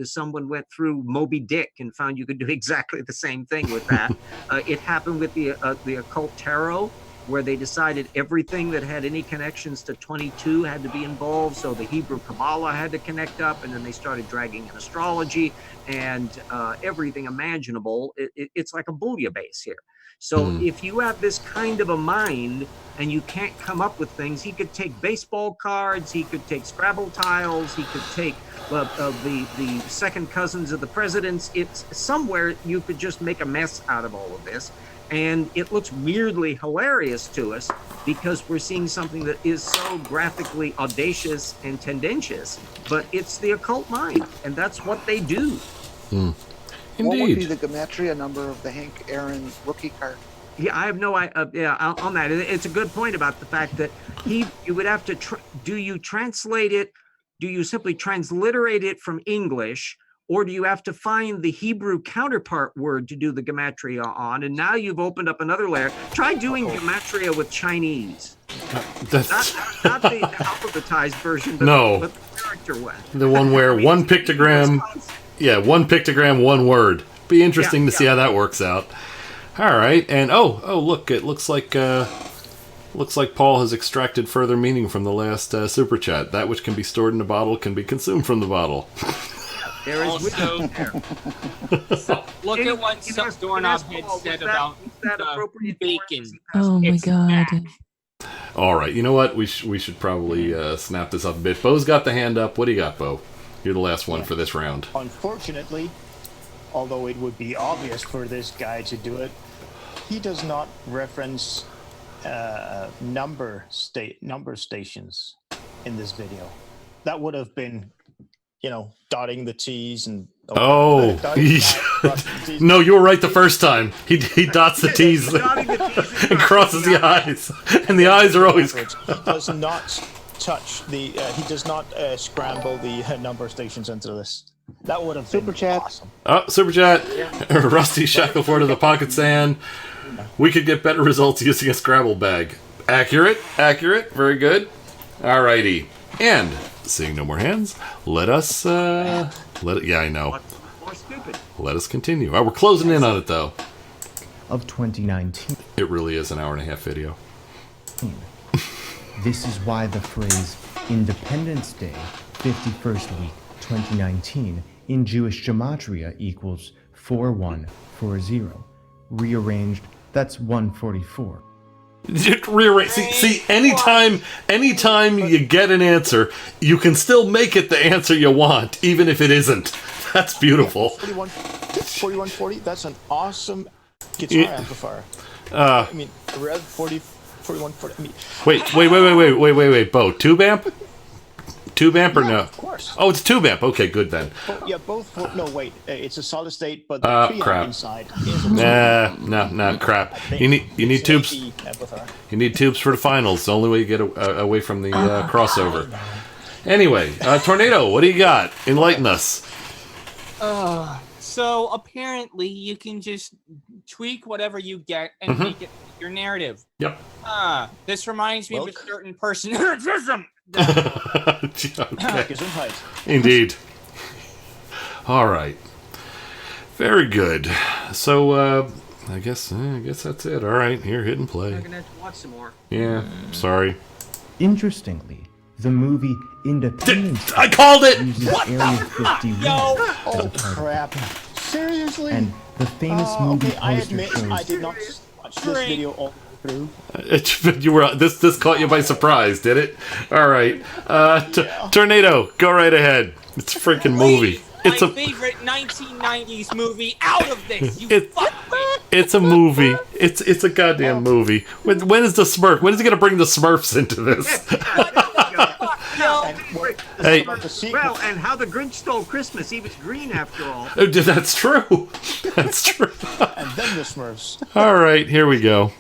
P: Someone went through Moby Dick and found you could do exactly the same thing with that. It happened with the occult tarot, where they decided everything that had any connections to 22 had to be involved. So the Hebrew Kabbalah had to connect up, and then they started dragging in astrology and everything imaginable. It's like a bouillabaisse here. So if you have this kind of a mind and you can't come up with things, he could take baseball cards, he could take Scrabble tiles, he could take the second cousins of the presidents. It's somewhere you could just make a mess out of all of this. And it looks weirdly hilarious to us because we're seeing something that is so graphically audacious and tendentious, but it's the occult mind, and that's what they do.
H: What would be the gematria number of the Hank Aaron rookie card?
P: Yeah, I have no idea on that. It's a good point about the fact that you would have to, do you translate it? Do you simply transliterate it from English? Or do you have to find the Hebrew counterpart word to do the gematria on? And now you've opened up another layer. Try doing gematria with Chinese. Not the alphabetized version, but, but the character one.
B: The one where one pictogram, one pictogram, one word. Be interesting to see how that works out. All right, and oh, look! It looks like Paul has extracted further meaning from the last super chat. That which can be stored in a bottle can be consumed from the bottle.
P: There is
E: also, look at what some doorknob had said about the bacon.
J: Oh my god.
B: All right, you know what? We should probably snap this up a bit. Bo's got the hand up. What do you got, Bo? You're the last one for this round.
C: Unfortunately, although it would be obvious for this guy to do it, he does not reference number stations in this video. That would have been, dotting the T's and
B: no, you were right the first time. He dots the T's and crosses the I's, and the I's are always.
C: He does not touch the. He does not scramble the number stations into this. That would have been super chat. Awesome.
B: Oh, super chat. Yeah. Rusty Shackleford of the Pocket Sand. We could get better results using a Scrabble bag. Accurate. Very good. Alrighty. And seeing no more hands, let us. Yeah, I know.
P: More stupid.
B: Let us continue. We're closing in on it though.
N: Of 2019.
B: It really is an hour and a half video.
N: This is why the phrase Independence Day, 51st week, 2019, in Jewish gematria equals 4140. Rearranged, that's 144.
B: Rearrange. See, anytime you get an answer, you can still make it the answer you want, even if it isn't. That's beautiful.
C: 4140, that's an awesome guitar amplifier. I mean, Rev 4140. I mean,
B: Wait, Bo. Tube amp? Tube amp or no?
C: Of course.
B: Oh, it's tube amp. Okay, good then.
C: Both. No, wait. It's a solid state, but the preamp inside is
B: no, crap. You need tubes. You need tubes for the finals. It's the only way you get away from the crossover. Anyway, Tornado, what do you got? Enlighten us.
E: So apparently you can just tweak whatever you get and make it your narrative.
B: Yep.
E: This reminds me of a certain person. Autism.
B: Okay. Indeed. All right. Very good. So I guess that's it. All right, here, hit and play.
P: I'm gonna have to watch some more.
B: Yeah. Sorry.
N: Interestingly, the movie Independence
B: I called it!
N: uses
E: What
N: Area
E: the
N: 51
E: Yo!
N: as a part of
C: Crap. Seriously?
N: And the famous movie
C: Okay, I
N: poster
C: admit
N: shows
C: I did not watch this video all through.
B: You were this caught you by surprise, did it? All right. Tornado, go right ahead. It's a freaking movie. It's
E: my
B: a
E: favorite 1990s movie out of this. You
B: it's a movie. It's a goddamn movie. When is the Smurf? When is he gonna bring the Smurfs into this? Hey.
P: Well, and How the Grinch Stole Christmas. He was green after all.
B: That's true. That's true.
C: And then the Smurfs.
B: All right, here we go.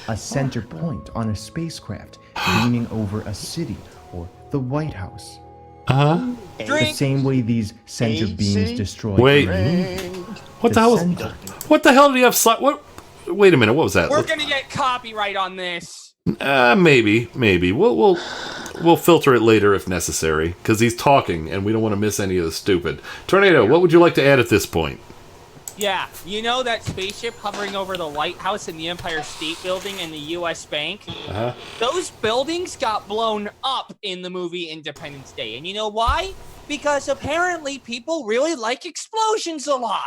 N: A center point on a spacecraft beaming over a city or the White House. The same way these center beams destroy.
B: Wait. What the hell? What the hell did he have? What? Wait a minute. What was that?
E: We're gonna get copyright on this.
B: Maybe. We'll filter it later if necessary, because he's talking and we don't want to miss any of the stupid. Tornado, what would you like to add at this point?
E: Yeah, you know that spaceship hovering over the White House and the Empire State Building and the U.S. Bank? Those buildings got blown up in the movie Independence Day. And you know why? Because apparently people really like explosions a lot.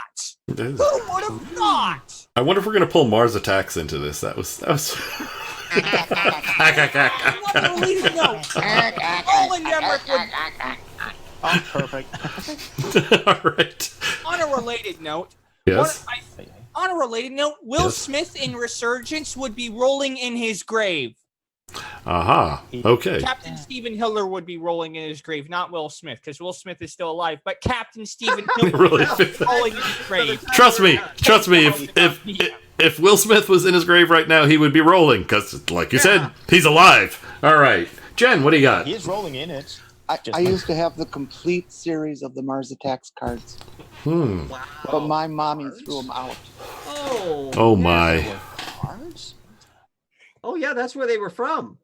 E: Who would have thought?
B: I wonder if we're going to pull Mars Attacks into this. That was...
E: On a related note, Roland Emmerich would...
C: Oh, perfect.
B: All right.
E: On a related note...
B: Yes?
E: On a related note, Will
B: Yes.
E: Smith in Resurgence would be rolling in his grave.
B: Aha. Okay.
E: Captain Stephen Hiller would be rolling in his grave, not Will Smith, because Will Smith is still alive. But Captain Stephen Hiller
B: Really?
E: would be rolling in his grave.
B: Trust me. If Will Smith was in his grave right now, he would be rolling, because, like you said, he's alive. All right. Jen, what do you got?
C: He is rolling in it.
H: I used to have the complete series of the Mars Attacks cards. But my mommy threw them out.
B: Oh my.
C: Cards?
P: Oh yeah, that's where they were from.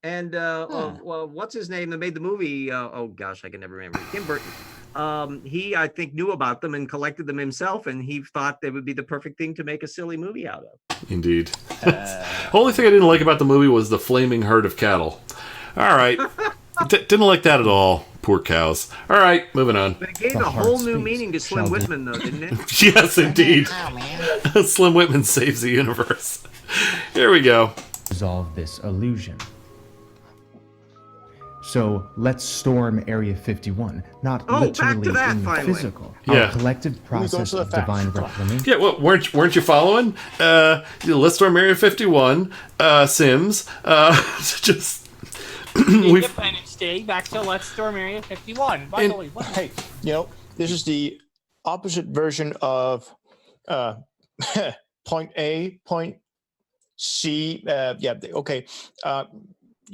P: And well, what's his name that made the movie? Oh gosh, I can never remember. Tim Burton. He, I think, knew about them and collected them himself, and he thought they would be the perfect thing to make a silly movie out of.
B: Indeed. Only thing I didn't like about the movie was the flaming herd of cattle. All right. Didn't like that at all. Poor cows. All right, moving on.
P: But it gave a whole new meaning to Slim Whitman, though, didn't it?
B: Yes, indeed. Slim Whitman saves the universe. Here we go.
N: Resolve this illusion. So let's storm Area 51, not
P: back to
N: literally
P: that,
N: in
P: finally.
N: physical.
B: Yeah.
N: Our collective process of divine reclamation.
B: Yeah, well, weren't you following? Let's storm Area 51. Sims. Just
E: Independence Day, back to Let's Storm Area 51. By the way, what?
C: Hey, this is the opposite version of point A, point C. Okay.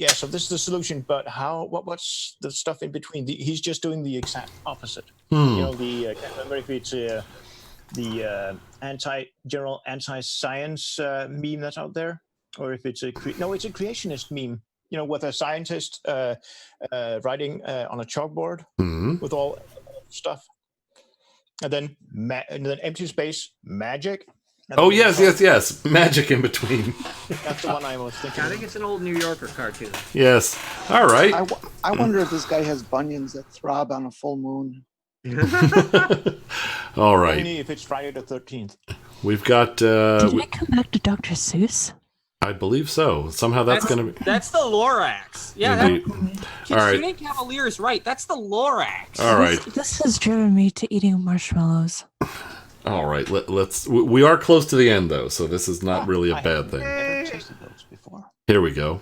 C: So this is the solution, but what's the stuff in between? He's just doing the exact opposite. I can't remember if it's the general anti-science meme that's out there, or if it's it's a creationist meme. With a scientist writing on a chalkboard with all stuff, and then empty space, magic.
B: Oh yes, magic in between.
C: That's the one I was thinking.
P: I think it's an old New Yorker cartoon.
B: Yes. All right.
H: I wonder if this guy has bunions that throb on a full moon.
B: All right.
C: Only if it's Friday the 13th.
B: We've got.
J: Did I come back to Dr. Seuss?
B: I believe so. Somehow that's going to be.
E: That's the Lorax. Yeah.
B: Indeed. All right.
E: Kitsune Cavalier is right. That's the Lorax.
B: All right.
J: This has driven me to eating marshmallows.
B: All right. We are close to the end though, so this is not really a bad thing.
C: Never tasted those before.
B: Here we go.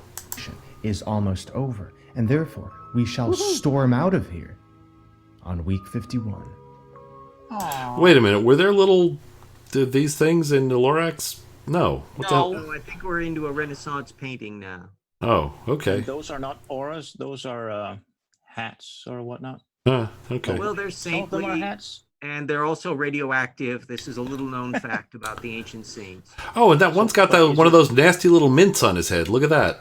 N: Is almost over, and therefore we shall storm out of here on week 51.
B: Wait a minute. Were there these things in the Lorax? No. What the hell?
P: No, I think we're into a Renaissance painting now.
B: Oh, okay.
C: And those are not auras; those are hats or whatnot.
B: Okay.
P: Well, there's
C: Some of them are
P: saintly
C: hats.
P: And they're also radioactive. This is a little known fact about the ancient saints.
B: Oh, and that one's got one of those nasty little mints on his head. Look at that.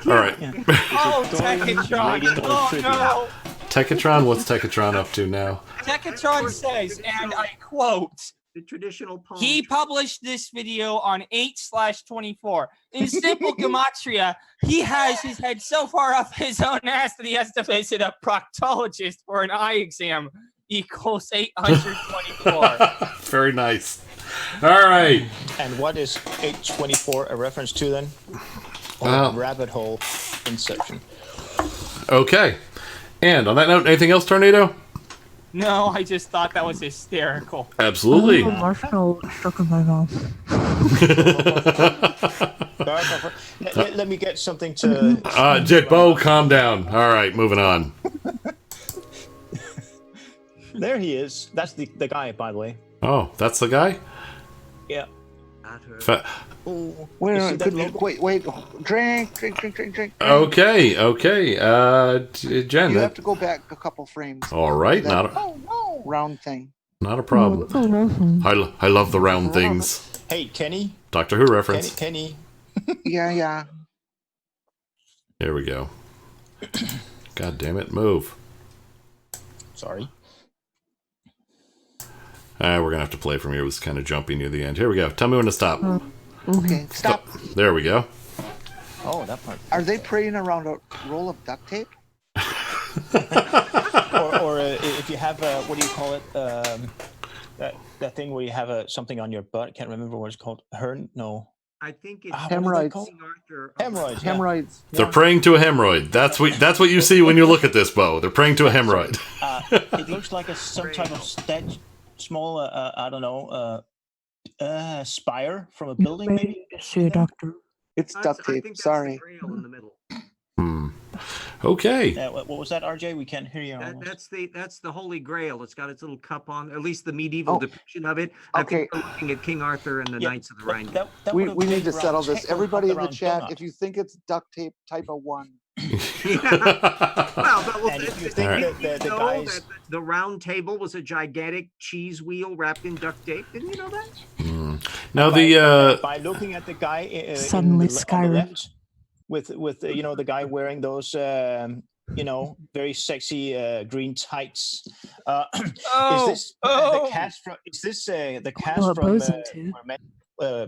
B: All right.
E: Oh, Techatron! Oh no!
B: Techatron, what's Techatron up to now?
E: Techatron says, and I quote,
P: the traditional poem.
E: He published this video on 8/24. In simple gematria, he has his head so far up his own ass that he has to visit a proctologist for an eye exam. Equals 824.
B: Very nice. All right.
C: And what is 824 a reference to then? Rabbit hole inception.
B: Okay. And on that note, anything else, Tornado?
E: No, I just thought that was hysterical.
B: Absolutely.
J: Marshmallow stuck in my mouth.
C: Let me get something to.
B: Bo, calm down. All right, moving on.
C: There he is. That's the guy, by the way.
B: Oh, that's the guy?
C: Yeah.
H: Wait, drink.
B: Okay. Jen.
H: You have to go back a couple frames.
B: All right,
H: round thing.
B: Not a problem. I love the round things.
C: Hey, Kenny.
B: Doctor Who reference.
C: Kenny.
H: Yeah.
B: There we go. God damn it, move.
C: Sorry.
B: We're going to have to play from here. It was kind of jumpy near the end. Here we go. Tell me when to stop.
H: Okay, stop.
B: There we go.
C: Oh, that part.
H: Are they praying around a roll of duct tape?
C: or if you have what do you call it? That thing where you have something on your butt. I can't remember what it's called. No.
P: I think it's
H: hemorrhoids.
C: Hemorrhoids.
H: Hemorrhoids.
B: They're praying to a hemorrhoid. That's what you see when you look at this, Bo. They're praying to a hemorrhoid.
C: It looks like some type of small, I don't know, spire from a building, maybe?
J: See a doctor.
H: It's duct tape. Sorry.
P: In the middle.
B: Okay.
C: What was that, RJ? We can't hear you.
P: That's the Holy Grail. It's got its little cup on, at least the medieval depiction of it. I think we're looking at King Arthur and the Knights of the Rhine.
H: We need to settle this. Everybody in the chat, if you think it's duct tape, type a 1.
P: Well,
C: and if you think the guys...
P: that the round table was a gigantic cheese wheel wrapped in duct tape, didn't you know that?
B: Now
C: by looking at the guy
J: suddenly
C: on the left, with the guy wearing those very sexy green tights. Is this the cast from? Is this the cast from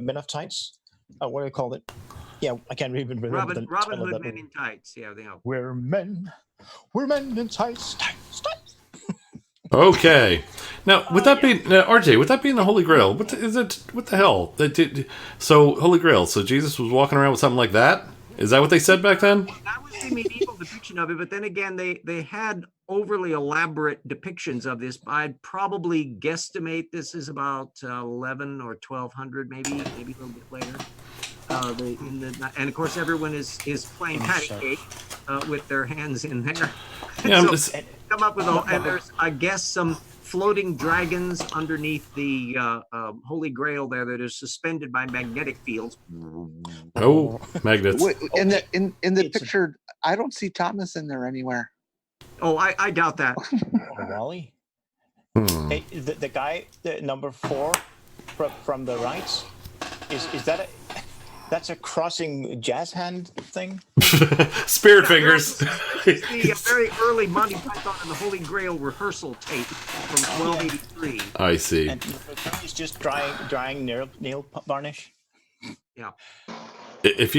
C: Men of Tights? What do you call it? Yeah, I can't even remember the
P: Robin
C: title of
P: Hood
C: that
P: Men
C: movie.
P: in Tights. Yeah, they are.
C: We're men in tights.
B: Okay. Now, would that be RJ? Would that be in the Holy Grail? What the hell? So Holy Grail. So Jesus was walking around with something like that. Is that what they said back then?
P: That was the medieval depiction of it, but then again, they had overly elaborate depictions of this. I'd probably guesstimate this is about 11 or 1200, maybe a little bit later. And of course, everyone is playing patty cake with their hands in there.
B: Yeah,
P: so come up with and there's, I guess, some floating dragons underneath the Holy Grail there that is suspended by magnetic fields.
B: Oh, magnets.
H: In the picture, I don't see Thomas in there anywhere.
P: Oh, I doubt that.
C: Wally? Hey, the guy, the number 4 from the right, is that that's a crossing jazz hand thing?
B: Spirit fingers.
P: It's the very early Monty Python and the Holy Grail rehearsal tape from 1283.
B: I see.
C: And he's just drying nail varnish.
P: Yeah.
B: If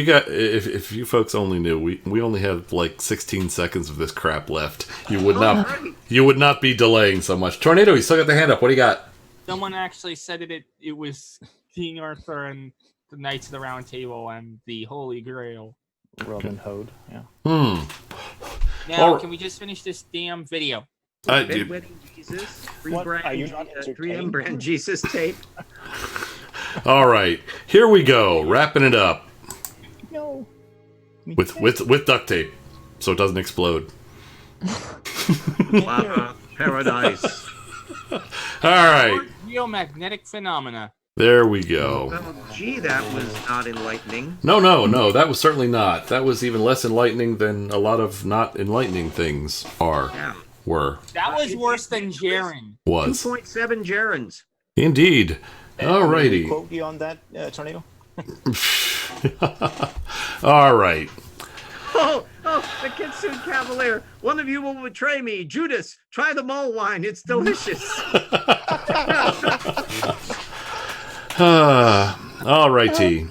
B: you folks only knew, we only have like 16 seconds of this crap left. You would not be delaying so much. Tornado, you still got the hand up. What do you got?
E: Someone actually said it was King Arthur and the Knights of the Round Table and the Holy Grail.
C: Robin Hood, yeah.
E: Now, can we just finish this damn video?
P: Bedwetting Jesus, 3M brand Jesus tape.
B: All right, here we go, wrapping it up.
C: No.
B: With duct tape, so it doesn't explode.
P: Paradise.
B: All right.
E: Geomagnetic phenomena.
B: There we go.
P: Well, gee, that was not enlightening.
B: No, that was certainly not. That was even less enlightening than a lot of not enlightening things are.
P: Yeah.
B: were.
E: That was worse than Jaren.
B: Was.
P: 2.7 gerunds.
B: Indeed. All righty.
C: Quote you on that, Tornado?
B: All right.
P: Oh, the Kitsune Cavalier. One of you will betray me. Judas, try the mull wine. It's delicious.
B: All righty.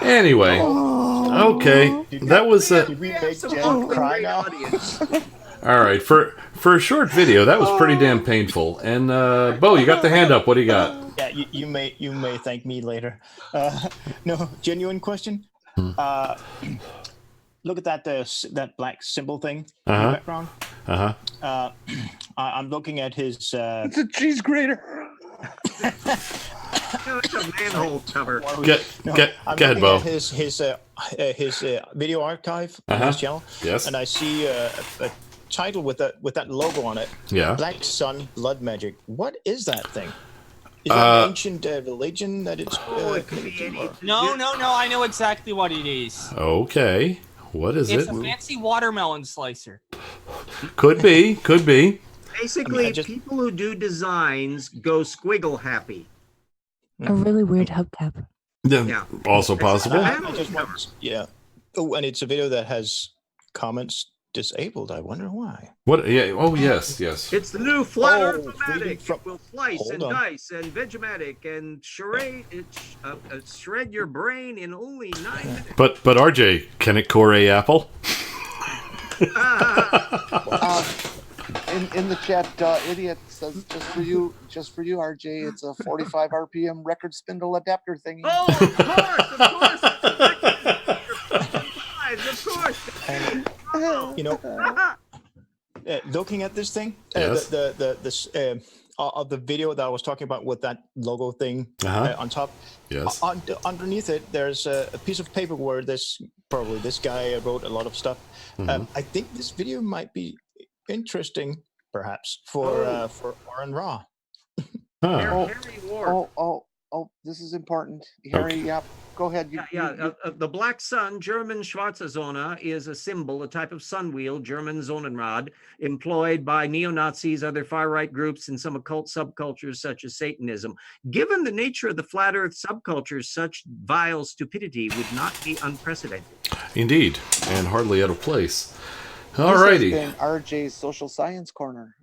B: Anyway, okay, that was
C: Did we make Jen cry now?
B: all right for a short video. That was pretty damn painful. And Bo, you got the hand up. What do you got?
C: Yeah, you may thank me later. No, genuine question. Look at that that black symbol thing in the background. I'm looking at his.
H: It's a cheese grater.
P: It's a manhole cover.
C: I'm
B: go ahead,
C: looking
B: Bo.
C: at his video archive on his channel.
B: Yes.
C: And I see a title with that logo on it.
B: Yeah.
C: Black Sun Blood Magic. What is that thing? Is it an ancient religion that it's connected to?
E: No. I know exactly what it is.
B: Okay. What is
E: It's
B: it?
E: a fancy watermelon slicer.
B: Could be.
P: Basically, people who do designs go squiggle happy.
J: A really weird hubcap.
B: Yeah. Also possible.
C: Yeah. Oh, and it's a video that has comments disabled. I wonder why.
B: What? Yeah. Oh, yes.
P: It's the new flat
C: Oh,
P: Earth-O-Matic. It will slice
C: Hold
P: and
C: on.
P: dice and Vegematic and shred your brain in only 9 minutes.
B: But RJ, can it core a apple?
H: In the chat, idiot says just for you, RJ. It's a 45 RPM record spindle adapter thingy.
P: Oh, of course.
C: You know, looking at this thing,
B: Yes.
C: of the video that I was talking about with that logo thing on top.
B: Yes.
C: Underneath it, there's a piece of paper where this guy wrote a lot of stuff. I think this video might be interesting, perhaps for Oren Raw.
H: Oh, this is important. Harry, yeah, go ahead.
P: The black sun, German Schwarzsonne, is a symbol, a type of sun wheel, German Sonnenrad, employed by neo-Nazis, other far-right groups, and some occult subcultures such as Satanism. Given the nature of the flat earth subcultures, such vile stupidity would not be unprecedented.
B: Indeed, and hardly out of place.
H: This
B: Alrighty.
H: has been RJ's social science corner.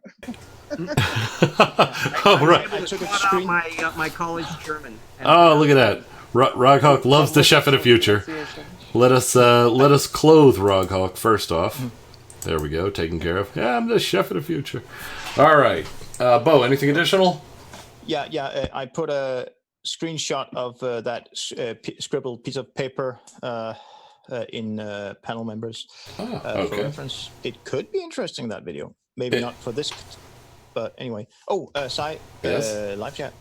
B: Oh, right.
P: I took a screen my college German.
B: Oh, look at that. Roghawk loves the chef of the future. Let us clothe Roghawk first off. There we go, taken care of. Yeah, I'm the chef of the future. All right, Bo. Anything additional?
C: Yeah. I put a screenshot of that scribbled piece of paper in panel members for reference. It could be interesting, that video. Maybe not for this, but anyway. Oh, Sai,
B: yes?
C: Live chat.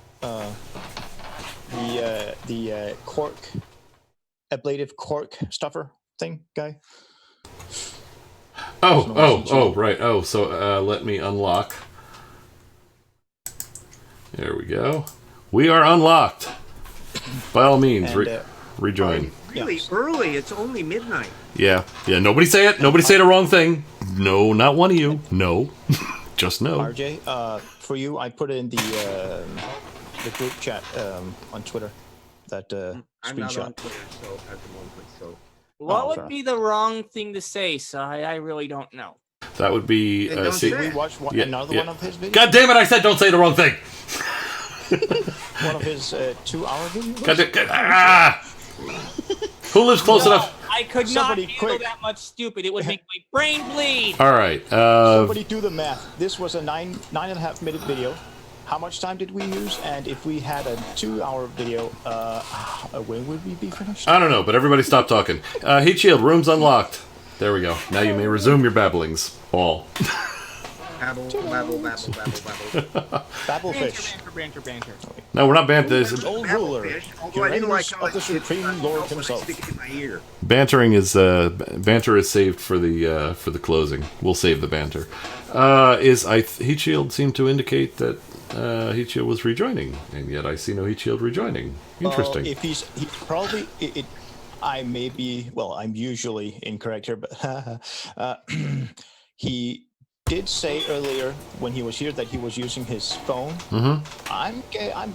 C: The cork, ablative cork stuffer thing guy.
B: Oh, right. Oh, so let me unlock. There we go. We are unlocked. By all means, rejoin.
P: Really early. It's only midnight.
B: Yeah. Nobody say it. Nobody say the wrong thing. No, not one of you. No. Just no.
C: RJ, for you, I put it in the group chat on Twitter. That
P: I'm
C: screenshot.
P: not on Twitter, so at the moment, so.
E: What would be the wrong thing to say, Sai? I really don't know.
B: That would be.
C: Did we watch another one of his videos?
B: God damn it! I said don't say the wrong thing.
C: One of his 2-hour videos.
B: Who lives close enough?
E: I could
C: Somebody
E: not handle
C: quick.
E: that much stupid. It would make my brain bleed.
B: All right.
C: Somebody do the math. This was a 9.5 minute video. How much time did we use? And if we had a 2-hour video, when would we be finished?
B: I don't know, but everybody stop talking. Heat shield, room's unlocked. There we go. Now you may resume your babblings. All.
P: Babble.
E: Banter.
B: No, we're not bantering.
C: Old ruler, Uranus of the Supreme Lord himself.
B: Bantering is banter is saved for the closing. We'll save the banter. Heat shield seemed to indicate that Heat shield was rejoining, and yet I see no Heat shield rejoining. Interesting.
C: If he's probably I may be, well, I'm usually incorrect here, but he did say earlier when he was here that he was using his phone. I'm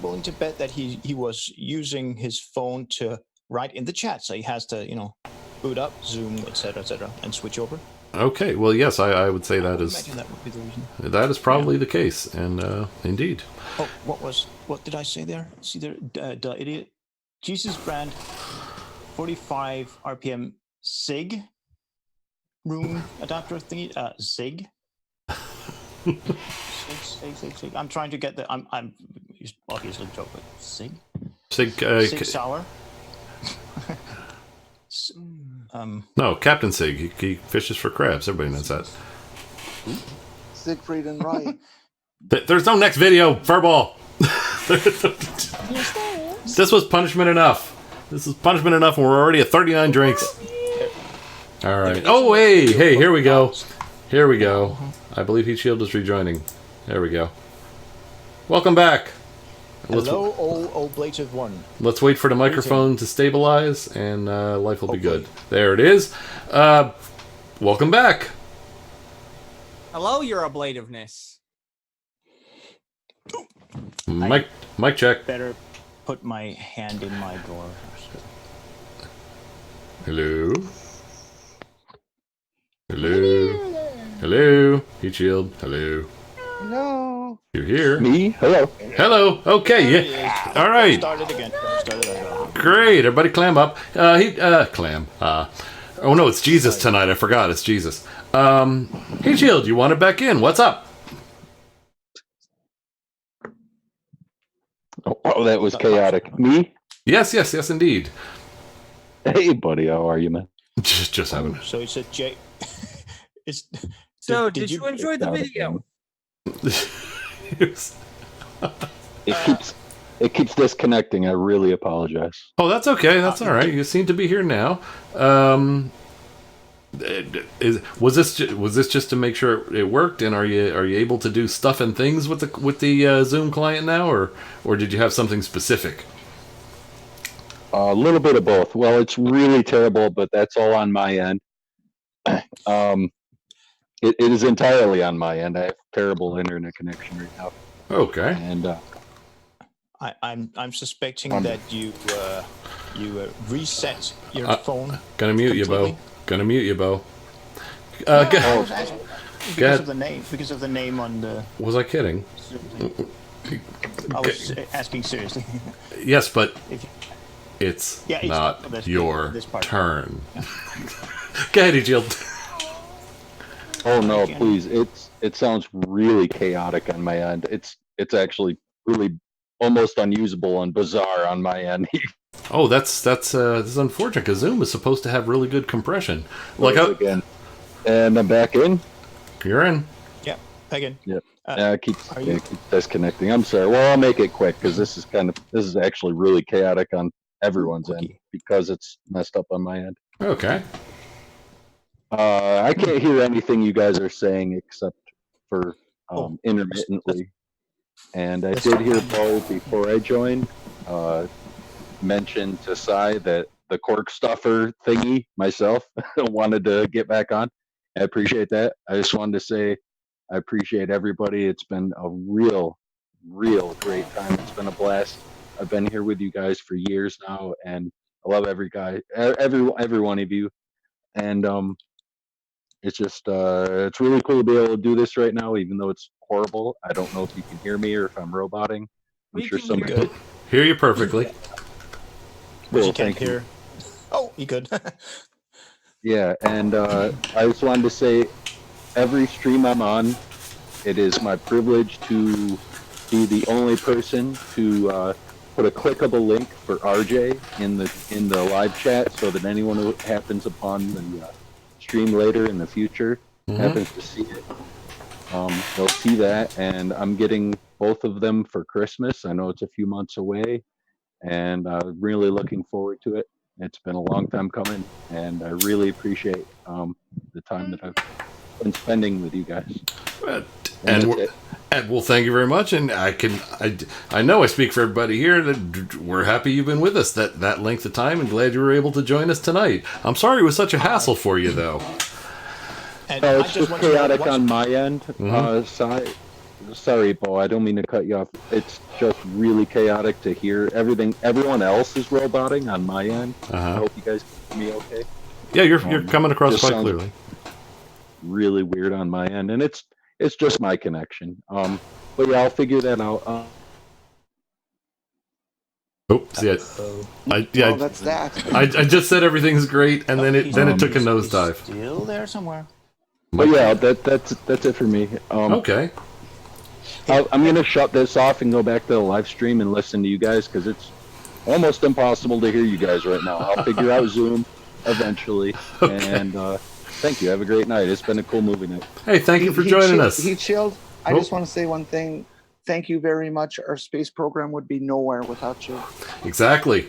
C: willing to bet that he was using his phone to write in the chat, so he has to boot up Zoom, etc., and switch over.
B: Okay, well, yes, I would say that is
C: Imagine that would be the reason.
B: that is probably the case, and indeed.
C: Oh, what did I say there? See there, the idiot. Jesus brand, 45 RPM SIG room adapter thingy. SIG. Sig. I'm trying to get the. I'm obviously joking. SIG.
B: Sig
C: Sauer.
B: No, Captain Sig. He fishes for crabs. Everybody knows that.
H: Siegfried and Roy.
B: There's no next video, Furball. This was punishment enough. This is punishment enough, and we're already at 39 drinks. All right. Oh, hey, here we go. Here we go. I believe Heat Shield is rejoining. There we go. Welcome back.
C: Hello, Oblative One.
B: Let's wait for the microphone to stabilize, and life will be good. There it is. Welcome back.
E: Hello, your ablativeness.
B: Mic check.
C: Better put my hand in my drawer.
B: Hello. Hello. Hello. Heat Shield. Hello.
H: No.
B: You're here.
K: Me? Hello.
B: Hello. Okay. Yeah. All right.
C: Started again.
B: Great. Everybody clam up. Clam. Oh no, it's Jesus tonight. I forgot. It's Jesus. Heat Shield, you want it back in? What's up?
K: Oh, that was chaotic. Me?
B: Yes, indeed.
K: Hey, buddy. How are you, man?
B: Just having.
C: So it's a J.
E: Did you enjoy the video?
K: It keeps disconnecting. I really apologize.
B: Oh, that's okay. That's all right. You seem to be here now. Was this just to make sure it worked? And are you able to do stuff and things with the Zoom client now, or did you have something specific?
K: A little bit of both. Well, it's really terrible, but that's all on my end. It is entirely on my end. I have terrible internet connection right now.
B: Okay.
K: And
C: I'm suspecting that you reset your phone.
B: Gonna mute you, Bo. Gonna mute you, Bo.
C: Because of the name on the.
B: Was I kidding?
C: I was asking seriously.
B: Yes, but it's not
C: this
B: your
C: part.
B: turn. Go ahead, Jill.
K: Oh no, please! It sounds really chaotic on my end. It's actually really almost unusable and bizarre on my end.
B: Oh, that's unfortunate because Zoom is supposed to have really good compression.
K: Again, and I'm back in.
B: You're in.
C: Yeah, again.
K: Yep. It keeps disconnecting. I'm sorry. Well, I'll make it quick because this is actually really chaotic on everyone's end because it's messed up on my end.
B: Okay.
K: I can't hear anything you guys are saying except for intermittently. And I did hear Bo before I joined mention to Sai that the cork stuffer thingy myself wanted to get back on. I appreciate that. I just wanted to say I appreciate everybody. It's been a real great time. It's been a blast. I've been here with you guys for years now, and I love every one of you. And it's just it's really cool to be able to do this right now, even though it's horrible. I don't know if you can hear me or if I'm roboting. I'm sure somebody could.
B: Hear you perfectly.
K: Cool,
C: you can't
K: thank you.
C: hear. Oh, you could.
K: Yeah, and I just wanted to say, every stream I'm on, it is my privilege to be the only person to put a clickable link for RJ in the live chat, so that anyone who happens upon the stream later in the future happens to see it. They'll see that, and I'm getting both of them for Christmas. I know it's a few months away, and I'm really looking forward to it. It's been a long time coming, and I really appreciate the time that I've been spending with you guys.
B: And well, thank you very much. And I know I speak for everybody here that we're happy you've been with us that length of time, and glad you were able to join us tonight. I'm sorry it was such a hassle for you, though.
C: And
K: Oh,
C: I
K: it's just
C: want to know
K: chaotic
C: what's-
K: on my end. Sorry, Bo, I don't mean to cut you off. It's just really chaotic to hear everything. Everyone else is roboting on my end. I hope you guys can hear me okay.
B: Yeah, you're coming across
K: just
B: quite
K: sounds
B: clearly.
K: Really weird on my end, and it's just my connection. But yeah, I'll figure that out.
B: Oops, yeah.
H: Well, that's that.
B: I just said everything's great, and then it took a nosedive.
C: Still there somewhere.
K: But yeah, that's it for me.
B: Okay.
K: I'm gonna shut this off and go back to the live stream and listen to you guys because it's almost impossible to hear you guys right now. I'll figure out Zoom eventually. Okay. And thank you. Have a great night. It's been a cool movie night.
B: Hey, thank you for joining us.
H: Heat Shield, I just want to say one thing. Thank you very much. Our space program would be nowhere without you.
B: Exactly.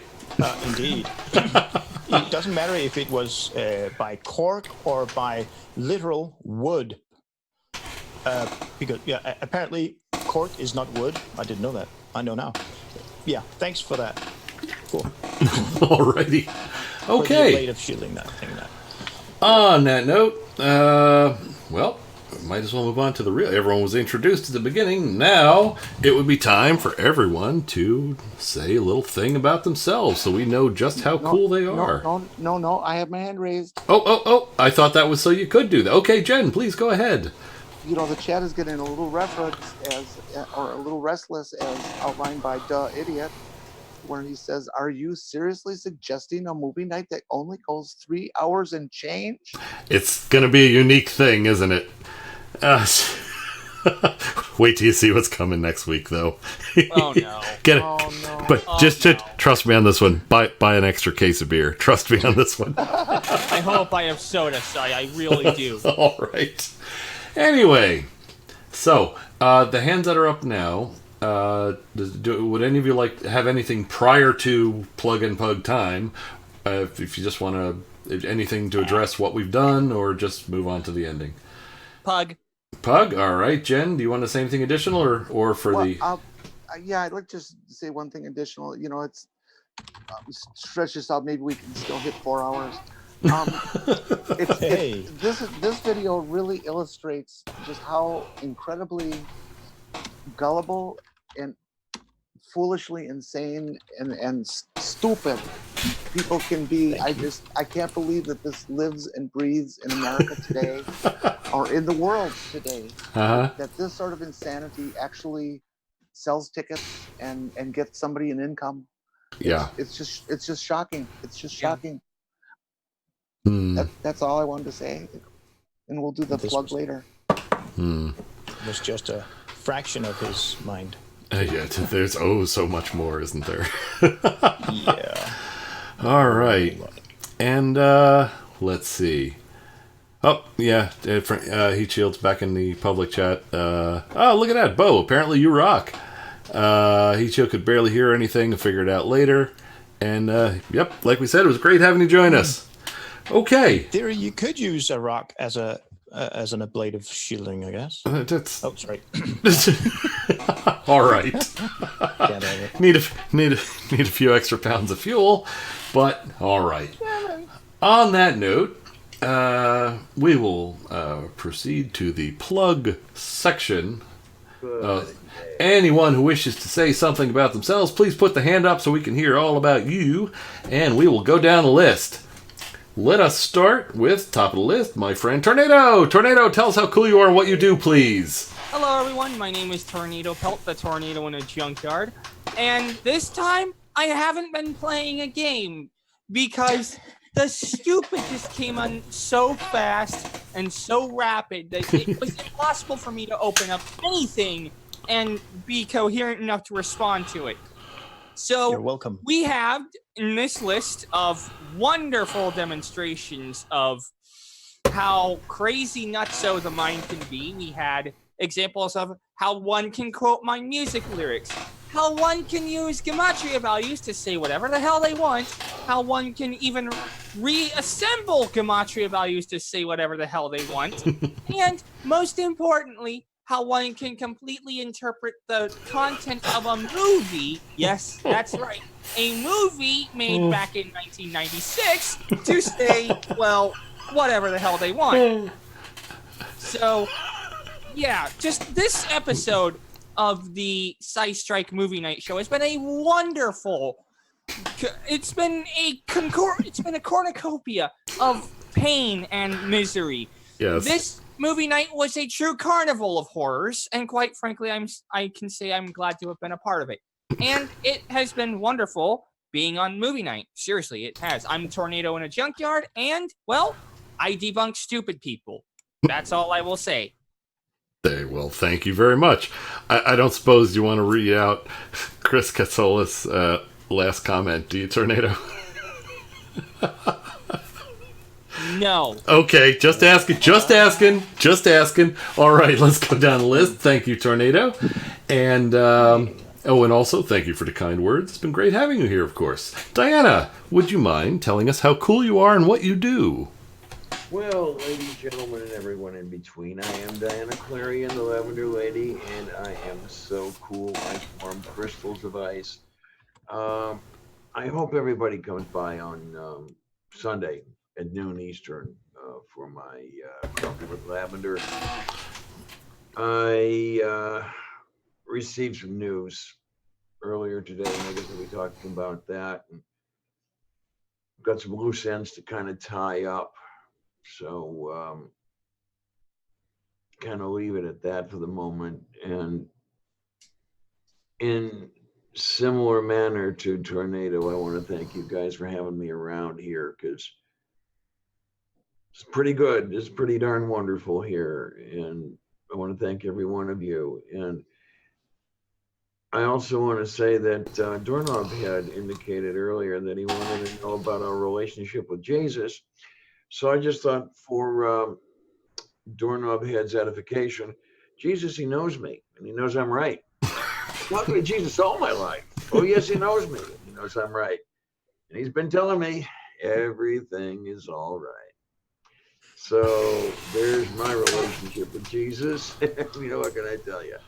C: Indeed. It doesn't matter if it was by cork or by literal wood. Because, apparently cork is not wood. I didn't know that. I know now. Yeah, thanks for that. Cool.
B: Alrighty.
C: For the
B: Okay.
C: blade of shielding that thing.
B: On that note, well, might as well move on to the real. Everyone was introduced at the beginning. Now it would be time for everyone to say a little thing about themselves, so we know just how cool they are.
H: No. I have my hand raised.
B: Oh! I thought that was so you could do that. Okay, Jen, please go ahead.
H: You know, the chat is getting a little a little restless, as outlined by Duh Idiot, where he says, "Are you seriously suggesting a movie night that only goes 3 hours and change?"
B: It's going to be a unique thing, isn't it? Wait till you see what's coming next week, though.
E: Oh no!
B: Get it. But just trust me on this one. Buy an extra case of beer. Trust me on this one.
E: I hope I have soda, Sai. I really do.
B: All right. Anyway, so the hands that are up now. Would any of you like to have anything prior to plug and pug time? If you just want to anything to address what we've done, or just move on to the ending.
E: Pug.
B: All right, Jen. Do you want to say anything additional, or for the?
H: Yeah, I'd like to just say one thing additional. You know, it's stretch this out. Maybe we can still hit 4 hours. This video really illustrates just how incredibly gullible and foolishly insane and stupid people can be. I can't believe that this lives and breathes in America today, or in the world today. That this sort of insanity actually sells tickets and gets somebody an income. It's just shocking. It's just shocking. That's all I wanted to say, and we'll do the plug later.
C: It's just a fraction of his mind.
B: Yeah, there's so much more, isn't there?
C: Yeah.
B: All right, and let's see. Oh yeah, Heat Shield's back in the public chat. Oh, look at that, Bo. Apparently you rock. Heat Shield could barely hear anything. Figure it out later. And yep, like we said, it was great having you join us. Okay.
C: Theory, you could use a rock as an ablative shielding, I guess. Oh, sorry.
B: All right. Need a few extra pounds of fuel, but all right. On that note, we will proceed to the plug section. Anyone who wishes to say something about themselves, please put the hand up so we can hear all about you, and we will go down the list. Let us start with top of the list, my friend Tornado. Tornado, tell us how cool you are and what you do, please.
E: Hello, everyone. My name is Tornado Pelt, the tornado in a junkyard. And this time, I haven't been playing a game because the stupid just came on so fast and so rapid that it was impossible for me to open up anything and be coherent enough to respond to it. So
C: you're welcome.
E: We have in this list of wonderful demonstrations of how crazy nutso the mind can be. We had examples of how one can quote my music lyrics, how one can use gematria values to say whatever the hell they want, how one can even reassemble gematria values to say whatever the hell they want, and most importantly, how one can completely interpret the content of a movie, yes, that's right, a movie made back in 1996 to say, well, whatever the hell they want. So, yeah, just this episode of the Sci-Strike Movie Night Show has been a wonderful. It's been a cornucopia of pain and misery.
B: Yes.
E: This movie night was a true carnival of horrors, and quite frankly, I can say I'm glad to have been a part of it. And it has been wonderful being on movie night. Seriously, it has. I'm Tornado in a junkyard, and well, I debunk stupid people. That's all I will say.
B: Well, thank you very much. I don't suppose you want to read out Chris Catsola's last comment, do you, Tornado?
E: No.
B: Okay, just asking. All right, let's go down the list. Thank you, Tornado. And, and also thank you for the kind words. It's been great having you here, of course. Diana, would you mind telling us how cool you are and what you do?
A: Well, ladies, gentlemen, and everyone in between, I am Diana Clarion, the Lavender Lady, and I am so cool. I form crystals of ice. I hope everybody comes by on Sunday at noon Eastern for my Coffee with Lavender. I received some news earlier today, and I guess we'll be talking about that. And got some loose ends to kind of tie up. So kind of leave it at that for the moment. And in similar manner to Tornado, I want to thank you guys for having me around here, because it's pretty good. It's pretty darn wonderful here. And I want to thank every one of you. And I also want to say that Doorknob had indicated earlier that he wanted to know about our relationship with Jesus. So I just thought, for Doorknob Head's edification, Jesus, he knows me, and he knows I'm right. Talking to Jesus all my life. Oh, yes, he knows me. He knows I'm right. And he's been telling me everything is all right. So there's my relationship with Jesus. You know, what can I tell you?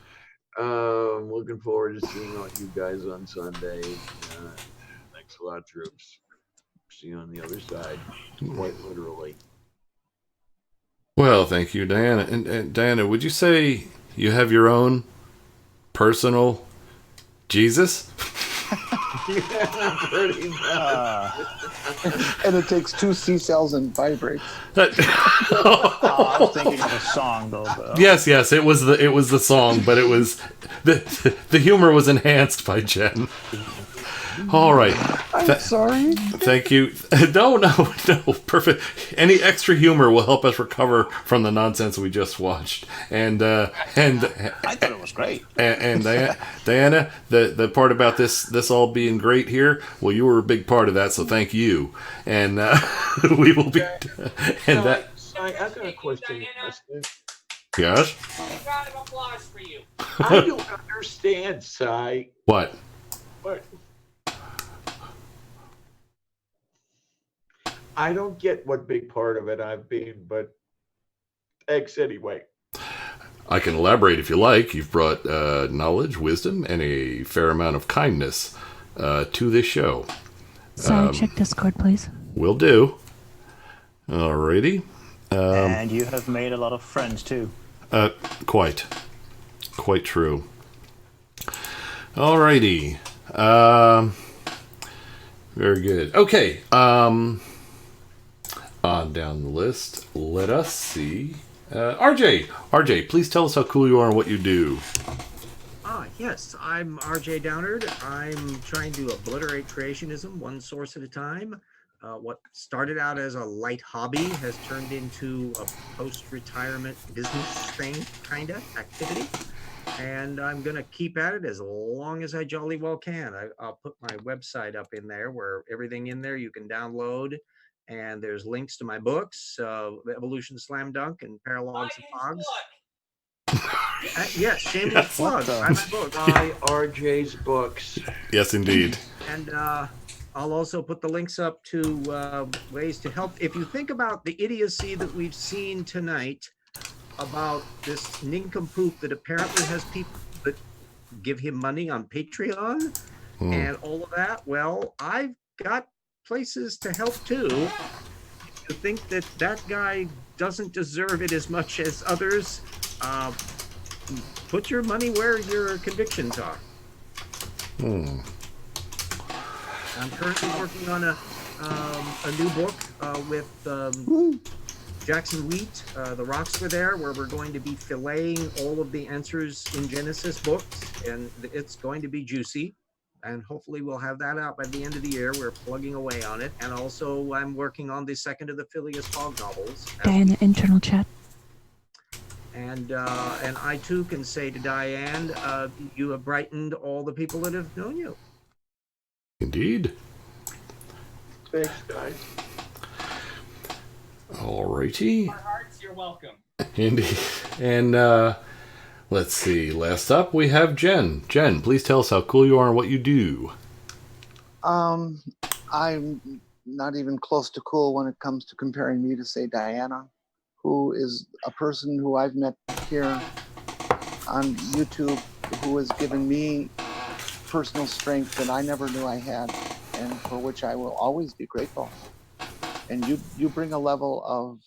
A: Looking forward to seeing all you guys on Sunday. Thanks a lot, troops. See you on the other side, quite literally.
B: Well, thank you, Diana. And Diana, would you say you have your own personal Jesus?
H: Yeah, pretty much. And it takes 2 C cells and vibrates.
C: I was thinking of a song though. But,
B: Yes, it was the song, but it was the humor was enhanced by Jen. All right.
H: I'm sorry.
B: Thank you. No, perfect. Any extra humor will help us recover from the nonsense we just watched. And
C: I thought it was great.
B: And Diana, the part about this all being great here, well, you were a big part of that, so thank you. And we will be. And that.
A: I've got a question.
B: Yes.
E: A round of applause for you.
A: I don't understand, Sai.
B: What?
A: What? I don't get what big part of it I've been, but thanks anyway.
B: I can elaborate if you like. You've brought knowledge, wisdom, and a fair amount of kindness to this show.
J: Check Discord, please.
B: Will do. Alrighty.
C: And you have made a lot of friends too.
B: Quite true. Alrighty. Very good. Okay. On down the list, let us see. RJ, please tell us how cool you are and what you do.
I: Yes, I'm RJ Downard. I'm trying to obliterate creationism one source at a time. What started out as a light hobby has turned into a post-retirement business thing, kind of activity. And I'm going to keep at it as long as I jolly well can. I'll put my website up in there where everything in there you can download. And there's links to my books, Evolution Slam Dunk and Paralogs of Fogs. Yes, shameless plug. Buy my books.
A: Buy RJ's books.
B: Yes, indeed.
I: And I'll also put the links up to ways to help. If you think about the idiocy that we've seen tonight about this nincompoop that apparently has people that give him money on Patreon and all of that, well, I've got places to help too. If you think that guy doesn't deserve it as much as others, put your money where your convictions are. I'm currently working on a new book with Jackson Wheat. The Rocks were there, where we're going to be filleting all of the Answers in Genesis books, and it's going to be juicy. And hopefully we'll have that out by the end of the year. We're plugging away on it. And also I'm working on the second of the Phileas Fogg novels.
J: Diana, internal chat.
I: And I too can say to Diane, you have brightened all the people that have known you.
B: Indeed.
A: Thanks, guys.
B: Alrighty.
E: Hearts, you're welcome.
B: Indeed. And let's see. Last up, we have Jen. Jen, please tell us how cool you are and what you do.
H: I'm not even close to cool when it comes to comparing me to, say, Diana, who is a person who I've met here on YouTube, who has given me personal strength that I never knew I had, and for which I will always be grateful. And you bring a level of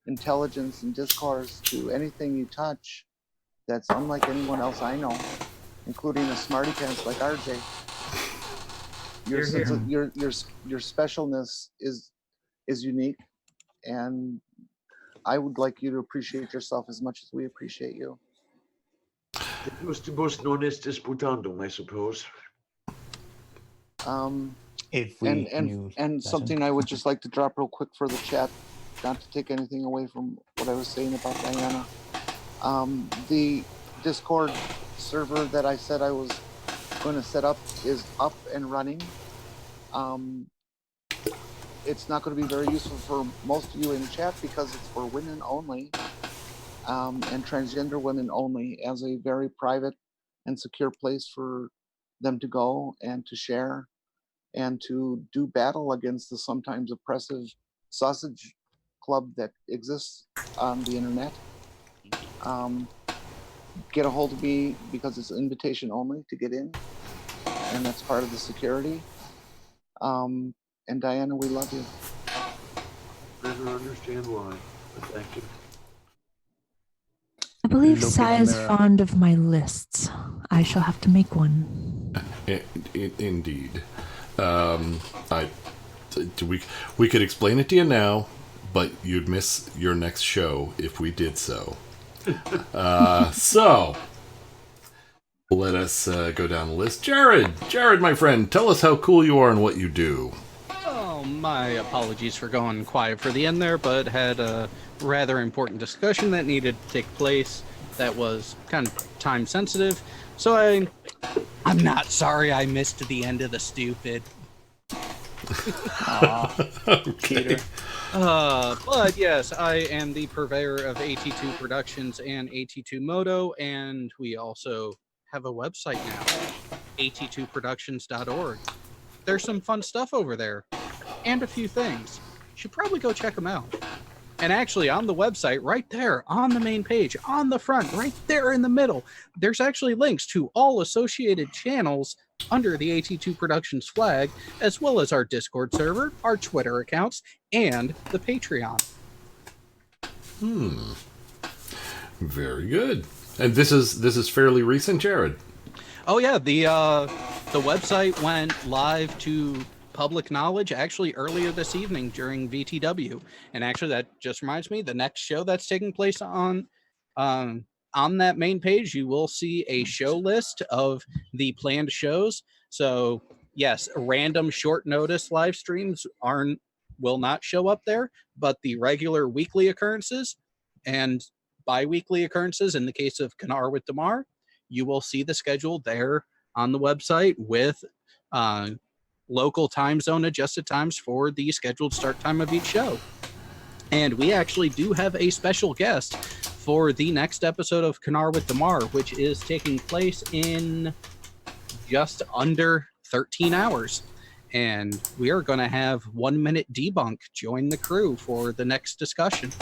H: intelligence and discourse to anything you touch that's unlike anyone else I know, including a smarty pants like RJ. Your specialness is unique, and I would like you to appreciate yourself as much as we appreciate you.
A: Most non es disputandum, I suppose.
C: If we
H: and something I would just like to drop real quick for the chat, not to take anything away from what I was saying about Diana. The Discord server that I said I was going to set up is up and running. It's not going to be very useful for most of you in chat because it's for women only, and transgender women only, as a very private and secure place for them to go and to share and to do battle against the sometimes oppressive sausage club that exists on the internet. Get a hold of me because it's invitation only to get in, and that's part of the security. And Diana, we love you.
A: Never understand why, but thank you.
J: I believe
C: Look
J: Sai
C: in
J: is
C: the-
J: fond of my lists. I shall have to make one.
B: Indeed. We could explain it to you now, but you'd miss your next show if we did so. So let us go down the list. Jared, my friend, tell us how cool you are and what you do.
G: Oh, my apologies for going quiet for the end there, but had a rather important discussion that needed to take place that was kind of time sensitive. So I'm not sorry I missed the end of the stupid.
B: Okay.
G: But yes, I am the purveyor of AT2 Productions and AT2 Moto, and we also have a website now, at2productions.org. There's some fun stuff over there, and a few things. Should probably go check them out. And actually, on the website, right there, on the main page, on the front, right there in the middle, there's actually links to all associated channels under the AT2 Productions flag, as well as our Discord server, our Twitter accounts, and the Patreon.
B: Very good. And this is fairly recent, Jared.
G: Oh yeah, the website went live to public knowledge actually earlier this evening during VTW, and actually that just reminds me, the next show that's taking place on that main page, you will see a show list of the planned shows. So yes, random short notice live streams will not show up there, but the regular weekly occurrences and bi-weekly occurrences, in the case of Kanar with Damar, you will see the schedule there on the website with local time zone adjusted times for the scheduled start time of each show. And we actually do have a special guest for the next episode of Kanar with Damar, which is taking place in just under 13 hours. And we are going to have 1 Minute Debunk join the crew for the next discussion.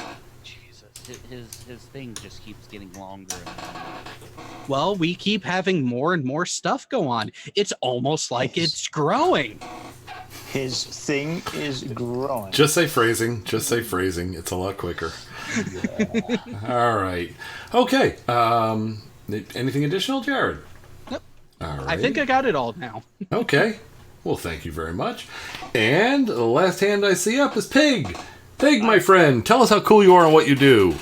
F: His thing just keeps getting longer and longer.
G: Well, we keep having more and more stuff go on. It's almost like it's growing.
C: His thing is growing.
B: Just say phrasing. Just say phrasing. It's a lot quicker. All right. Okay. Anything additional, Jared?
G: Nope.
B: All right.
G: I think I got it all now.
B: Okay. Well, thank you very much. And the last hand I see up is Pig. Pig, my friend, tell us how cool you are and what you do.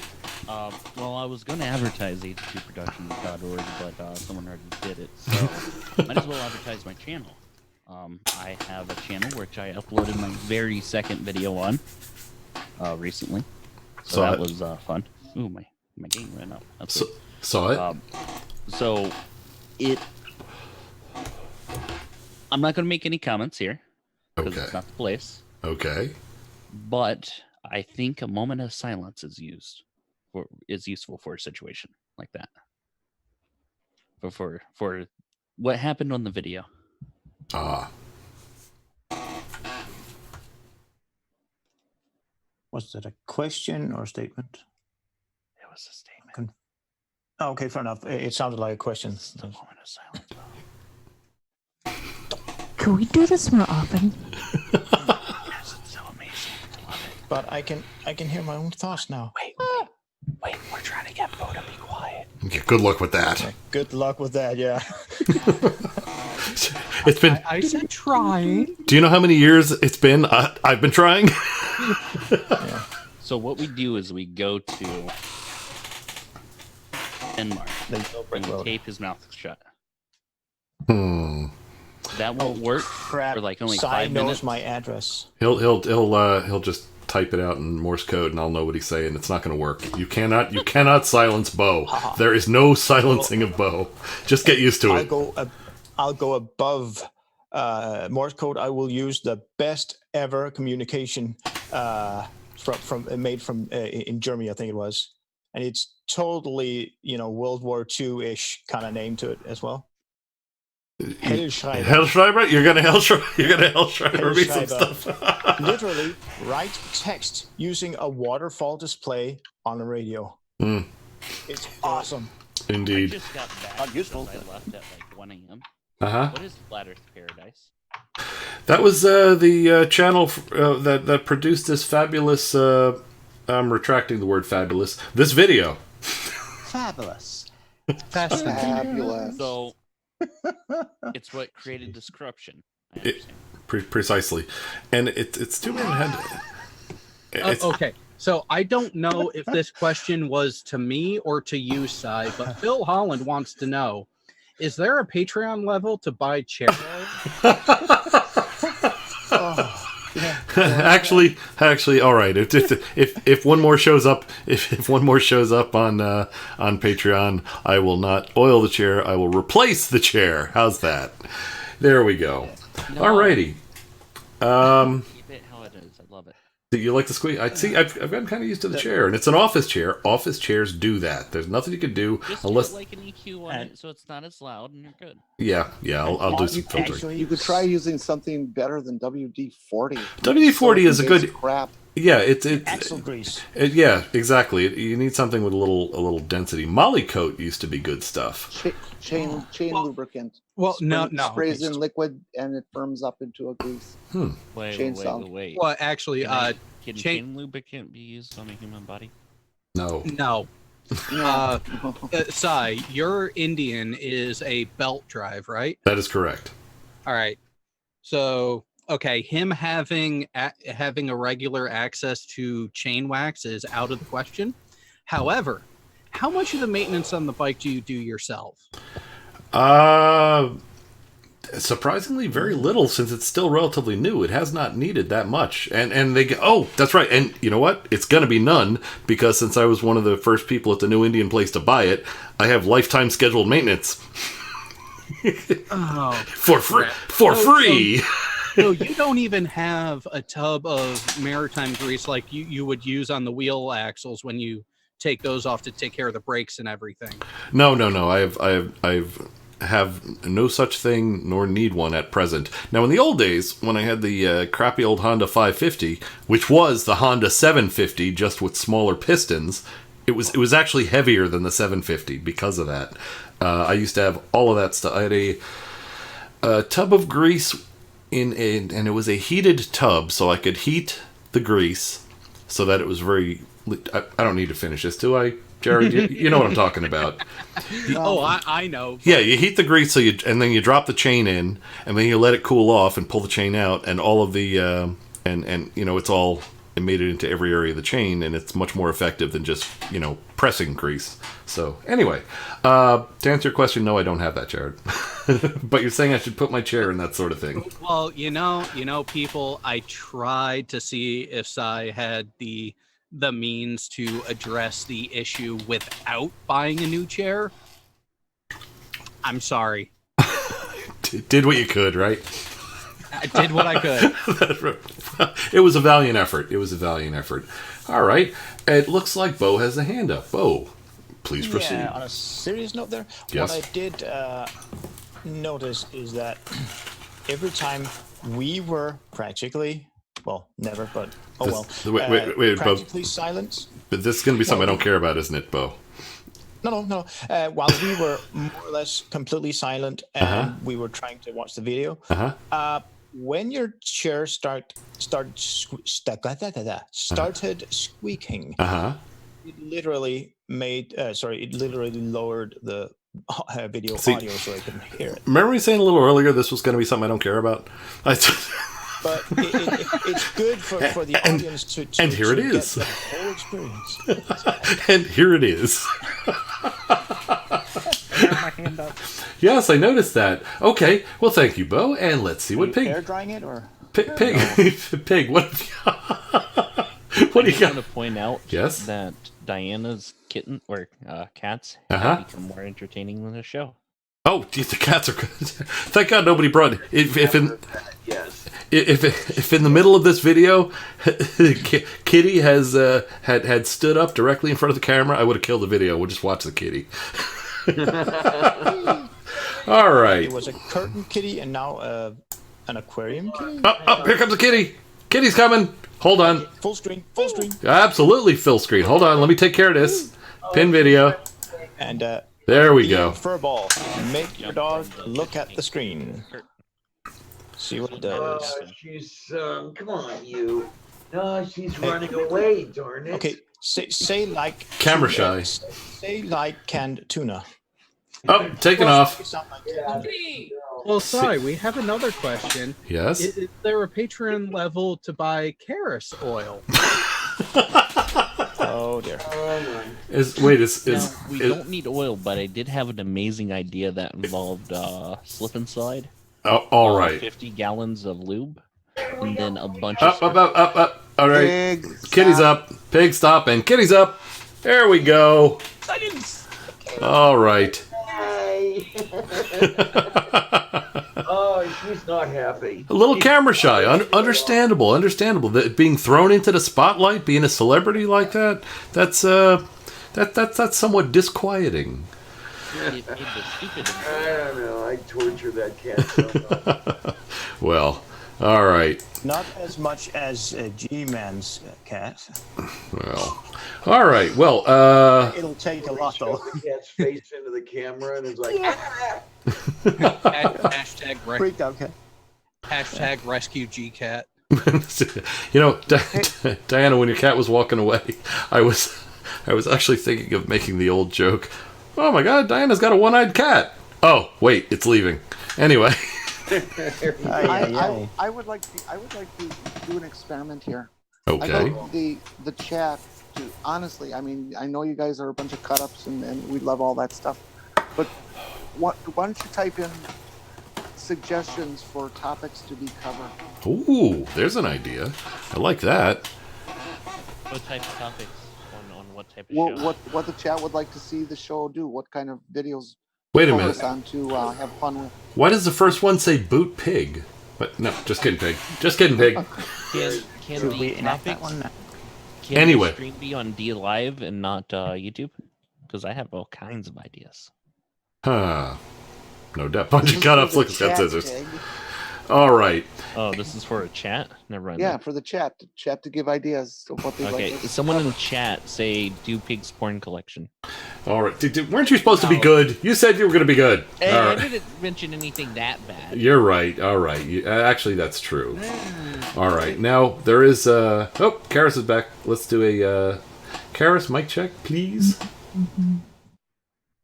F: Well, I was going to advertise h2productions.org, but someone already did it, so might as well advertise my channel. I have a channel which I uploaded my very second video on recently, so that was fun. Ooh, my game ran out.
B: Saw it.
F: So I'm not going to make any comments here because it's not the place.
B: Okay.
F: But I think a moment of silence is useful for a situation like that. For what happened on the video.
C: Was that a question or a statement?
F: It was a statement.
C: Oh, okay, fair enough. It sounded like a question.
F: The moment of silence.
J: Could we do this more often?
F: Yes, it's so amazing. I love it.
C: But I can hear my own thoughts now.
F: Wait, we're trying to get Bo to be quiet.
B: Okay, good luck with that.
C: Okay, good luck with that, yeah.
B: It's been.
G: I said trying.
B: Do you know how many years it's been? I've been trying.
C: Yeah.
F: So what we do is we go to Denmark and we tape his mouth shut. That won't work for like only 5 minutes.
C: knows my address.
B: He'll just type it out in Morse code, and I'll know what he's saying. It's not going to work. You cannot silence Bo. There is no silencing of Bo. Just get used to it.
C: I'll go above Morse code. I will use the best ever communication made in Germany, I think it was, and it's totally World War II-ish kind of name to it as well. Hellschreiber.
B: Hellschreiber? You're gonna Hellschreiber me some stuff.
C: Literally write text using a waterfall display on a radio. It's awesome.
B: Indeed.
F: I just got back because I left at like 1 a.m. What is Flat Earth Paradise?
B: That was the channel that produced this fabulous. I'm retracting the word fabulous. This video.
C: Fabulous.
H: Fabulous.
F: So it's what created this corruption. I understand.
B: Precisely, and it's too bad.
G: Okay, so I don't know if this question was to me or to you, Cy, but Phil Holland wants to know: is there a Patreon level to buy chair?
B: Actually, all right. If one more shows up, if one more shows up on Patreon, I will not oil the chair. I will replace the chair. How's that? There we go.
F: No.
B: Alrighty.
F: Keep it how it is. I love it.
B: Do you like the squeak? I've gotten kind of used to the chair, and it's an office chair. Office chairs do that. There's nothing you can do
F: Just
B: unless.
F: put like an EQ on it, so it's not as loud, and you're good.
B: Yeah. I'll do some filtering.
H: You could try using something better than WD-40.
B: WD-40 is a good
H: crap.
B: Yeah, it's
C: axle grease.
B: Yeah, exactly. You need something with a little density. Molly coat used to be good stuff.
H: Chain lubricant.
G: Well, no.
H: Sprays in liquid and it firms up into a grease.
F: Wait.
G: Well, actually,
F: can chain lubricant be used on a human body?
B: No.
G: Sai, your Indian is a belt drive, right?
B: That is correct.
G: All right. So, okay, him having a regular access to chain wax is out of the question. However, how much of the maintenance on the bike do you do yourself?
B: Surprisingly very little, since it's still relatively new. It has not needed that much. And they go, oh, that's right. And you know what? It's going to be none, because since I was one of the first people at the New Indian place to buy it, I have lifetime scheduled maintenance. For free.
G: So you don't even have a tub of maritime grease like you would use on the wheel axles when you take those off to take care of the brakes and everything.
B: No. I have no such thing, nor need one at present. Now, in the old days, when I had the crappy old Honda 550, which was the Honda 750, just with smaller pistons, it was actually heavier than the 750 because of that. I used to have all of that stuff. I had a tub of grease and it was a heated tub, so I could heat the grease so that it was very. I don't need to finish this, do I, Jared? You know what I'm talking about.
G: I know.
B: Yeah, you heat the grease, and then you drop the chain in, and then you let it cool off and pull the chain out, and all of the and it's all. It made it into every area of the chain, and it's much more effective than just pressing grease. So anyway, to answer your question, no, I don't have that, Jared. But you're saying I should put my chair in that sort of thing.
G: Well, people, I tried to see if Sai had the means to address the issue without buying a new chair. I'm sorry.
B: Did what you could, right?
G: I did what I could.
B: It was a valiant effort. All right. It looks like Bo has a hand up. Bo, please proceed.
C: Yeah, on a serious note there,
B: Yes.
C: what I did notice is that every time we were practically, well, never, but
B: Wait, Bo.
C: practically silent.
B: But this is going to be something I don't care about, isn't it, Bo?
C: No. While we were more or less completely silent and we were trying to watch the video, when your chair started squeaking, it literally lowered the video audio so I couldn't hear it.
B: Remember me saying a little earlier this was going to be something I don't care about?
C: But it's good for the audience to
B: and here it
C: get
B: is.
C: the whole experience.
B: And here it is. Yes, I noticed that. Okay, well, thank you, Bo, and let's see what Pig.
C: Air drying it or
B: Pig? Pig. What do you got?
F: I want to point out that Diana's kitten or cats have become more entertaining than the show.
B: Oh, the cats are good. Thank God nobody brought if in the middle of this video, Kitty has had stood up directly in front of the camera, I would have killed the video. We'll just watch the kitty. All right.
C: It was a curtain kitty and now an aquarium kitty.
B: Oh, here comes the kitty. Kitty's coming. Hold on.
C: Full screen.
B: Absolutely full screen. Hold on. Let me take care of this. Pin video.
C: And
B: there we go.
C: Furball. Make your dog look at the screen. See what it does.
A: She's come on, you. No, she's running away. Darn it.
C: Okay, say like
B: camera shy.
C: Say like canned tuna.
B: Oh, taking off.
G: Well, sorry, we have another question.
B: Yes.
G: Is there a Patreon level to buy Karis oil?
C: Oh dear.
F: We don't need oil, but I did have an amazing idea that involved slip and slide.
B: Oh, all right.
F: 50 gallons of lube, and then a bunch
B: up. All right.
H: Pig,
B: Kitty's up. Pig, stop, and Kitty's up. There we go.
E: Silence.
B: All right.
A: Oh, she's not happy.
B: A little camera shy. Understandable. That being thrown into the spotlight, being a celebrity like that, that's somewhat disquieting.
A: I don't know. I torture that cat so much.
B: Well, all right.
C: Not as much as G-Man's cat.
B: Well, all right. Well,
C: it'll take a lot though.
A: The cat's face into the camera and it's like.
G: Hashtag
C: freaked out cat.
G: Hashtag rescue G-Cat.
B: Diana, when your cat was walking away, I was actually thinking of making the old joke. Oh my God, Diana's got a one-eyed cat. Oh wait, it's leaving. Anyway.
H: I would like to do an experiment here.
B: Okay.
H: I'd like the chat to honestly. I mean, I know you guys are a bunch of cut-ups and we love all that stuff, but why don't you type in suggestions for topics to be covered?
B: Ooh, there's an idea. I like that.
F: What type of topics on what type of show?
H: What the chat would like to see the show do? What kind of videos?
B: Wait a minute.
H: On to have fun with.
B: Why does the first one say boot pig? But no, just kidding, pig. Just kidding, pig.
F: Can the topics
B: anyway
F: stream be on D Live and not YouTube? Because I have all kinds of ideas.
B: No doubt. Bunch of cut-ups. Look, it's got scissors. All right.
F: Oh, this is for a chat? Never mind.
H: Yeah, for the chat. Chat to give ideas of what they like.
F: Okay, someone in the chat say do Pig's porn collection.
B: All right. Weren't you supposed to be good? You said you were going to be good.
F: Hey,
B: All
F: I
B: right.
F: didn't mention anything that bad.
B: You're right. All right. Actually, that's true. All right. Now, there is... oh, Karis is back. Let's do a... Karis, mic check, please.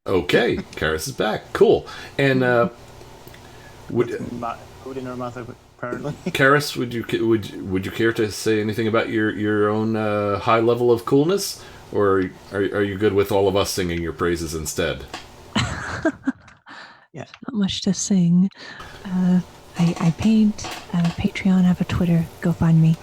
B: Okay. Karis is back. Cool. And... would
O: Food in her mouth, apparently.
B: Karis, would you care to say anything about your own high level of coolness? Or are you good with all of us singing your praises instead?
J: Yeah. Not much to sing. I paint. I have a Patreon. I have a Twitter. Go find me.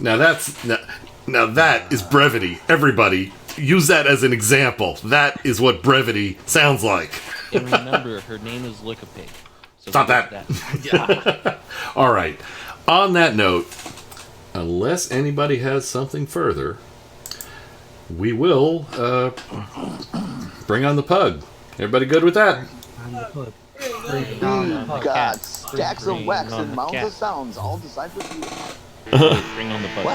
B: Now that is brevity. Everybody, use that as an example. That is what brevity sounds like.
F: And remember, her name is Lickapig. So
B: Stop that. All right. On that note, unless anybody has something further, we will bring on the pug. Everybody good with that?
H: God, stacks of wax and mounds of sounds, all designed for you.
F: Bring on the pug.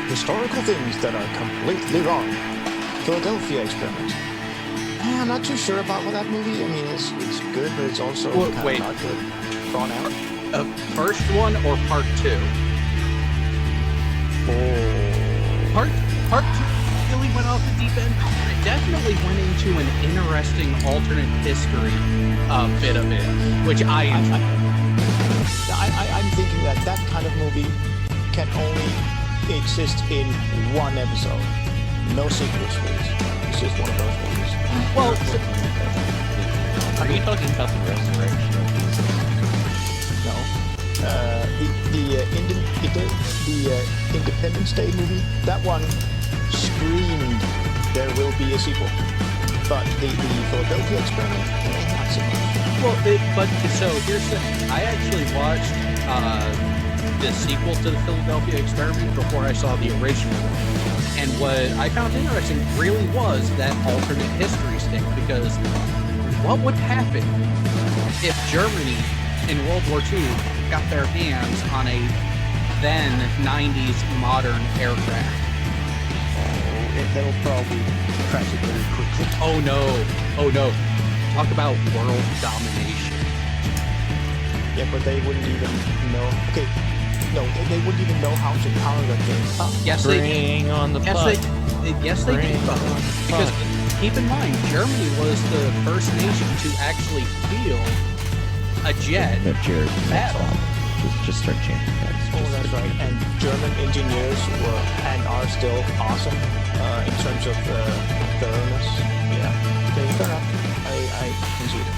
C: Historical things that are completely wrong. Philadelphia Experiment. I'm not too sure about that movie. I mean, it's good, but it's also kind of not good. Drawn out.
G: First one or part two? Part two really went off the deep end. It definitely went into an interesting alternate history bit of it, which I enjoyed.
C: I'm thinking that kind of movie can only exist in one episode. No sequels, please. It's just one of those movies.
G: Well,
F: are you talking about the resurrection of Jesus?
C: No. The Independence Day movie, that one screamed there will be a sequel. But the Philadelphia Experiment, not so much.
G: Well, so here's the thing. I actually watched the sequel to the Philadelphia Experiment before I saw the original one. And what I found interesting really was that alternate history stick, because what would happen if Germany in World War II got their hands on a then 90s modern aircraft?
O: They'll probably crash it very quickly.
G: Oh no. Talk about world domination.
C: Yeah, but they wouldn't even know. Okay. No, they wouldn't even know how to power that thing up.
G: Yes,
F: Bring on the
G: yes,
F: pug.
G: they did. Because keep in mind, Germany was the first nation to actually field a jet.
Q: No, Jared,
G: battle.
Q: just start chanting that.
C: Oh, that's right. And German engineers were and are still awesome in terms of thoroughness. Yeah, they fair enough. I concede.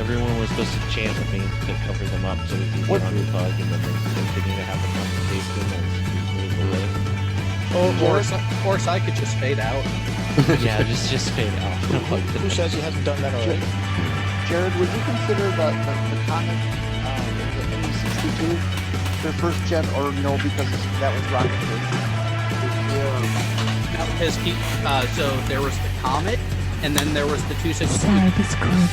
F: Everyone was supposed to chant with me to cover them up so we could get on the bug, and then they continue to have them on the station as we move away.
G: Or I could just fade out.
F: Yeah, just fade out.
C: Who says he hasn't done that already?
H: Jared, would you consider the Comet, the ME-62, their first jet, or no, because that was rocket fuel?
G: No, because so there was the Comet, and then there was the 262.
J: Sorry, that's good.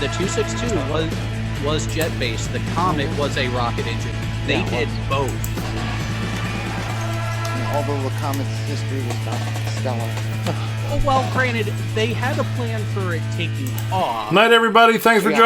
G: The 262 was jet-based. The Comet was a rocket engine. They did both.
H: Although the Comet's history was not stellar.
G: Well, granted, they had a plan for it taking off.
B: Night, everybody. Thanks for joining.